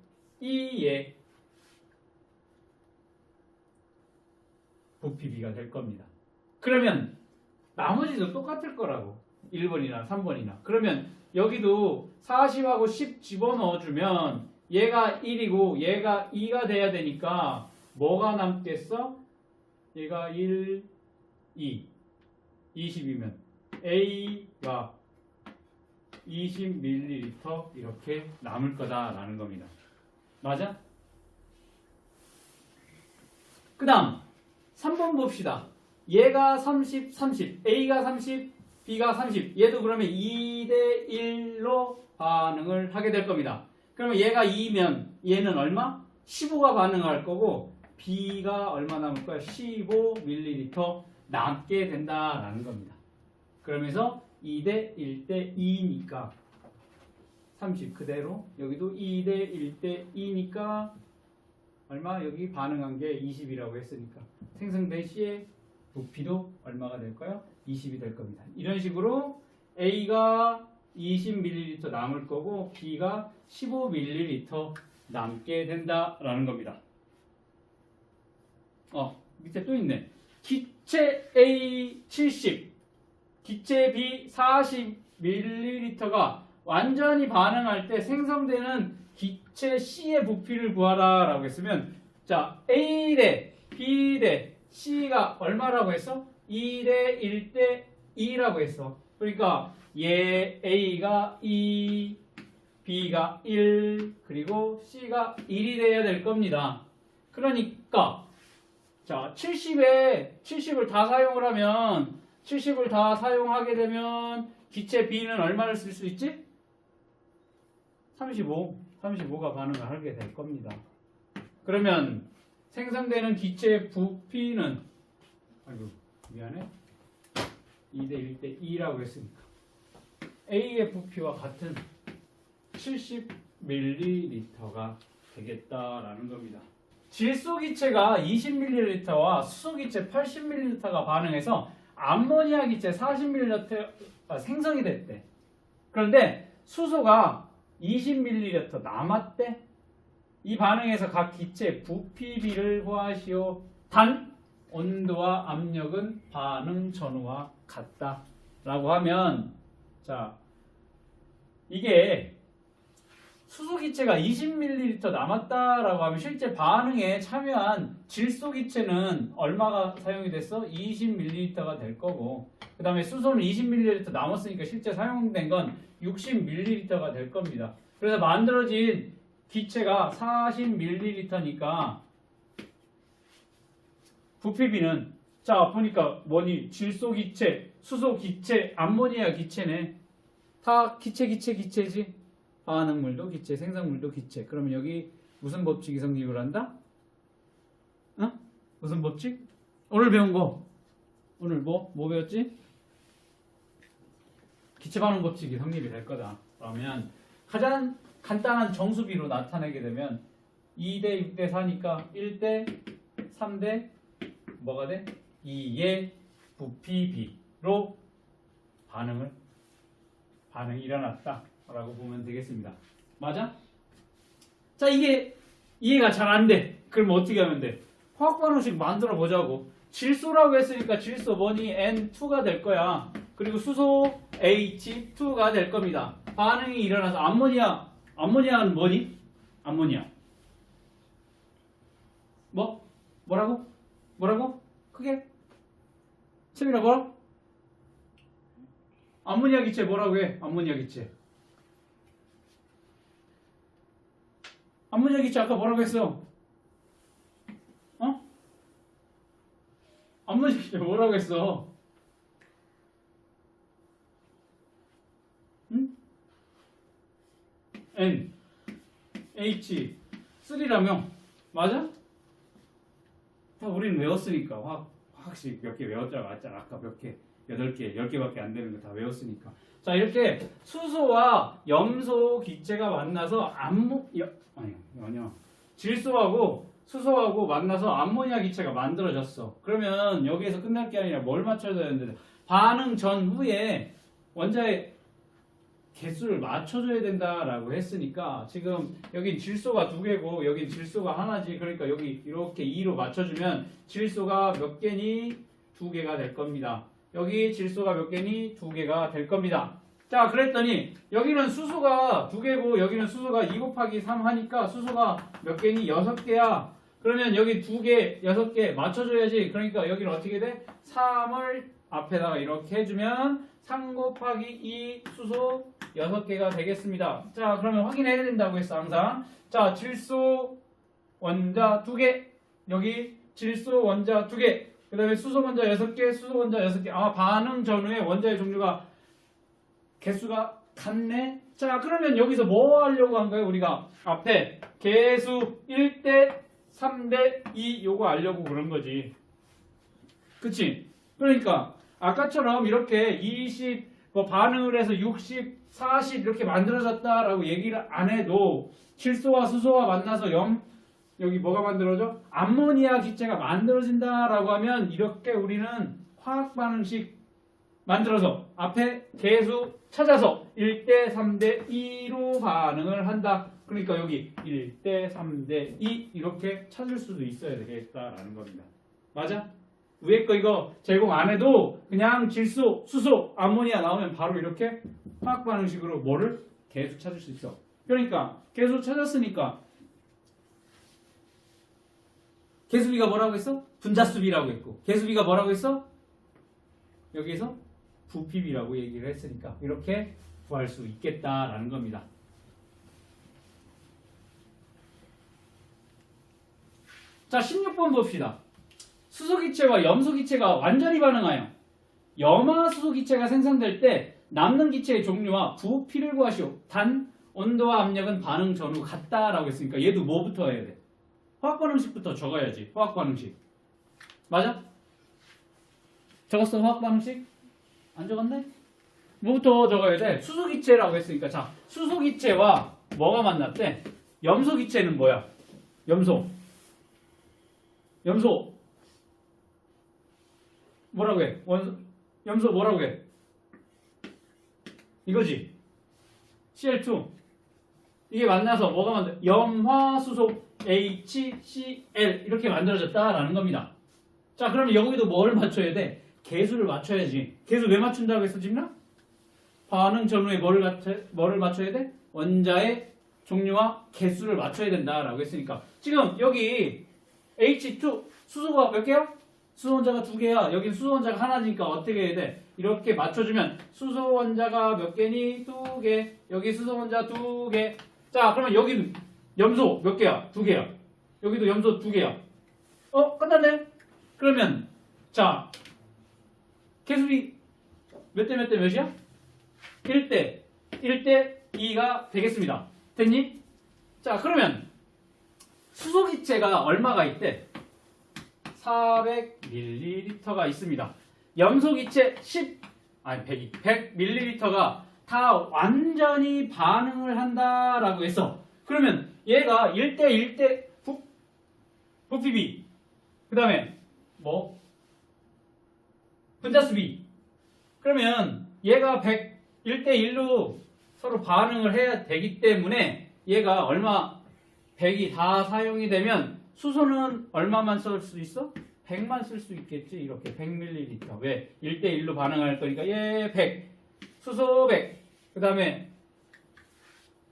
Speaker 1: 2의 부피비가 될 겁니다. 그러면 나머지도 똑같을 거라고. 1번이나 3번이나. 그러면 여기도 40하고 10 집어넣어주면 얘가 1이고 얘가 2가 돼야 되니까 뭐가 남겠어? 얘가 1, 2, 20이면 A가 20ml 이렇게 남을 거다라는 겁니다. 맞아? 그 다음 3번 봅시다. 얘가 30, 30, A가 30, B가 30. 얘도 그러면 2대 1로 반응을 하게 될 겁니다. 그러면 얘가 2면 얘는 얼마? 15가 반응할 거고 B가 얼마 남을 거야? 15ml 남게 된다라는 겁니다. 그러면서 2대 1대 2니까 30 그대로 여기도 2대 1대 2니까 얼마? 여기 반응한 게 20이라고 했으니까 생성된 C의 부피도 얼마가 될까요? 20이 될 겁니다. 이런 식으로 A가 20ml 남을 거고 B가 15ml 남게 된다라는 겁니다. 밑에 또 있네. 기체 A 70, 기체 B 40ml가 완전히 반응할 때 생성되는 기체 C의 부피를 구하라 라고 했으면 자 A 대 B 대 C가 얼마라고 했어? 2대 1대 2라고 했어. 그러니까 얘 A가 2, B가 1, 그리고 C가 1이 돼야 될 겁니다. 그러니까 자 70을 다 사용을 하면 70을 다 사용하게 되면 기체 B는 얼마를 쓸 수 있지? 35가 반응을 하게 될 겁니다. 그러면 생성되는 기체의 부피는 아이고 미안해 2대 1대 2라고 했으니까 A의 부피와 같은 70ml가 되겠다라는 겁니다. 질소기체가 20ml와 수소기체 80ml가 반응해서 암모니아 기체 40ml가 생성이 됐대. 그런데 수소가 20ml 남았대. 이 반응에서 각 기체 부피비를 구하시오. 단 온도와 압력은 반응 전후와 같다라고 하면 자 이게 수소기체가 20ml 남았다라고 하면 실제 반응에 참여한 질소기체는 얼마가 사용이 됐어? 20ml가 될 거고 그 다음에 수소는 20ml 남았으니까 실제 사용된 건 60ml가 될 겁니다. 그래서 만들어진 기체가 40ml니까 부피비는 자, 보니까 뭐니? 질소 기체, 수소 기체, 암모니아 기체네. 다 기체지. 반응물도 기체, 생산물도 기체. 그러면 여기 무슨 법칙이 성립을 한다? 어? 무슨 법칙? 오늘 배운 거. 오늘 뭐 배웠지? 기체 반응 법칙이 성립이 될 거다. 그러면 가장 간단한 정수비로 나타내게 되면 2대 6대 4니까 1대 3대 뭐가 돼? 2의 부피 B로 반응이 일어났다 라고 보면 되겠습니다. 맞아? 자, 이게 이해가 잘 안 돼. 그럼 어떻게 하면 돼? 화학 반응식 만들어 보자고. 질소라고 했으니까 질소 뭐니? N2가 될 거야. 그리고 수소 H2가 될 겁니다. 반응이 일어나서 암모니아는 뭐니? 암모니아. 뭐라고? 크게? 채민아 뭐라? 암모니아 기체 뭐라고 해? 암모니아 기체. 암모니아 기체 아까 뭐라고 했어? 어? 암모니아 기체 뭐라고 했어? 응? N, H, 3라며? 맞아? 다 우리는 외웠으니까. 화학식 몇 개 외웠잖아. 맞잖아. 아까 몇 개, 8개, 10개밖에 안 되는 거 다 외웠으니까. 자, 이렇게 수소와 염소 기체가 만나서 질소하고 수소하고 만나서 암모니아 기체가 만들어졌어. 그러면 여기에서 끝날 게 아니라 뭘 맞춰줘야 되는데 반응 전후에 원자의 개수를 맞춰줘야 된다라고 했으니까 지금 여긴 질소가 2개고 여긴 질소가 하나지. 그러니까 여기 이렇게 2로 맞춰주면 질소가 몇 개니? 2개가 될 겁니다. 여기 질소가 몇 개니? 2개가 될 겁니다. 자, 그랬더니 여기는 수소가 2개고 여기는 수소가 2 곱하기 3 하니까 수소가 몇 개니? 6개야. 그러면 여기 2개, 6개 맞춰줘야지. 그러니까 여기는 어떻게 돼? 3을 앞에다가 이렇게 해주면 3 곱하기 2 수소 6개가 되겠습니다. 자, 그러면 확인해야 된다고 했어, 항상. 자, 질소 원자 2개. 여기 질소 원자 2개. 그 다음에 수소 원자 6개, 수소 원자 6개. 반응 전후에 원자의 종류가 개수가 같네. 자, 그러면 여기서 뭐 하려고 한 거예요? 우리가 앞에 개수 1대 3대 2 요거 알려고 그런 거지. 그치? 그러니까 아까처럼 이렇게 20 반응을 해서 60, 40 이렇게 만들어졌다라고 얘기를 안 해도 질소와 수소와 만나서 여기 뭐가 만들어져? 암모니아 기체가 만들어진다라고 하면 이렇게 우리는 화학 반응식 만들어서 앞에 개수 찾아서 1대 3대 2로 반응을 한다. 그러니까 여기 1대 3대 2 이렇게 찾을 수도 있어야 되겠다라는 겁니다. 맞아? 위에 거 이거 제공 안 해도 그냥 질소, 수소, 암모니아 나오면 바로 이렇게 화학 반응식으로 뭐를? 개수 찾을 수 있어. 그러니까 개수 찾았으니까 개수비가 뭐라고 했어? 분자수비라고 했고 개수비가 뭐라고 했어? 여기서 부피비라고 얘기를 했으니까 이렇게 구할 수 있겠다라는 겁니다. 자, 16번 봅시다. 수소기체와 염소기체가 완전히 반응하여 염화수소기체가 생성될 때 남는 기체의 종류와 부피를 구하시오. 단 온도와 압력은 반응 전후 같다라고 했으니까 얘도 뭐부터 해야 돼? 화학반응식부터 적어야지. 화학반응식. 맞아? 적었어? 화학반응식? 안 적었네? 뭐부터 적어야 돼? 수소기체라고 했으니까 자, 수소기체와 뭐가 만났대? 염소기체는 뭐야? 염소 뭐라고 해? 염소 뭐라고 해? 이거지. Cl2 이게 만나서 뭐가 만들? 염화수소 HCl 이렇게 만들어졌다라는 겁니다. 자, 그러면 여기도 뭘 맞춰야 돼? 개수를 맞춰야지. 개수 왜 맞춘다고 했어, 지금? 반응 전후에 뭐를 맞춰야 돼? 원자의 종류와 개수를 맞춰야 된다라고 했으니까 지금 여기 H2 수소가 몇 개야? 수소 원자가 2개야. 여긴 수소 원자가 하나니까 어떻게 해야 돼? 이렇게 맞춰주면 수소 원자가 몇 개니? 2개. 여기 수소 원자 2개. 자, 그러면 여기는 염소 몇 개야? 2개야. 여기도 염소 2개야. 끝났네? 그러면 자, 계수비 몇 대 몇 대 몇이야? 1대 2가 되겠습니다. 됐니? 자, 그러면 수소기체가 얼마가 있대? 400ml가 있습니다. 염소기체 100ml가 다 완전히 반응을 한다라고 했어. 그러면 얘가 1대1대 부피비, 그 다음에 뭐 분자수비. 그러면 얘가 1대1로 서로 반응을 해야 되기 때문에 얘가 얼마 100이 다 사용이 되면 수소는 얼마만 쓸 수 있어? 100만 쓸 수 있겠지. 이렇게 100ml. 왜? 1대1로 반응할 거니까 얘 100, 수소 100, 그 다음에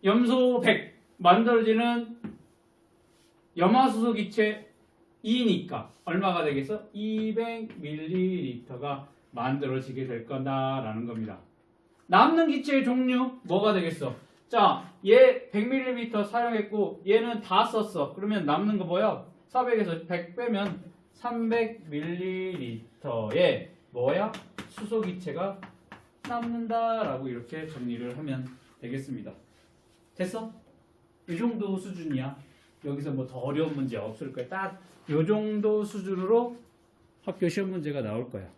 Speaker 1: 염소 100 만들어지는 염화수소 기체 2니까 얼마가 되겠어? 200ml가 만들어지게 될 거다라는 겁니다. 남는 기체의 종류 뭐가 되겠어? 자, 얘 100ml 사용했고 얘는 다 썼어. 그러면 남는 거 뭐야? 400에서 100 빼면 300ml의 뭐야? 수소 기체가 남는다라고 이렇게 정리를 하면 되겠습니다. 됐어? 이 정도 수준이야. 여기서 뭐 더 어려운 문제 없을 거야. 딱 이 정도 수준으로 학교 시험 문제가 나올 거야.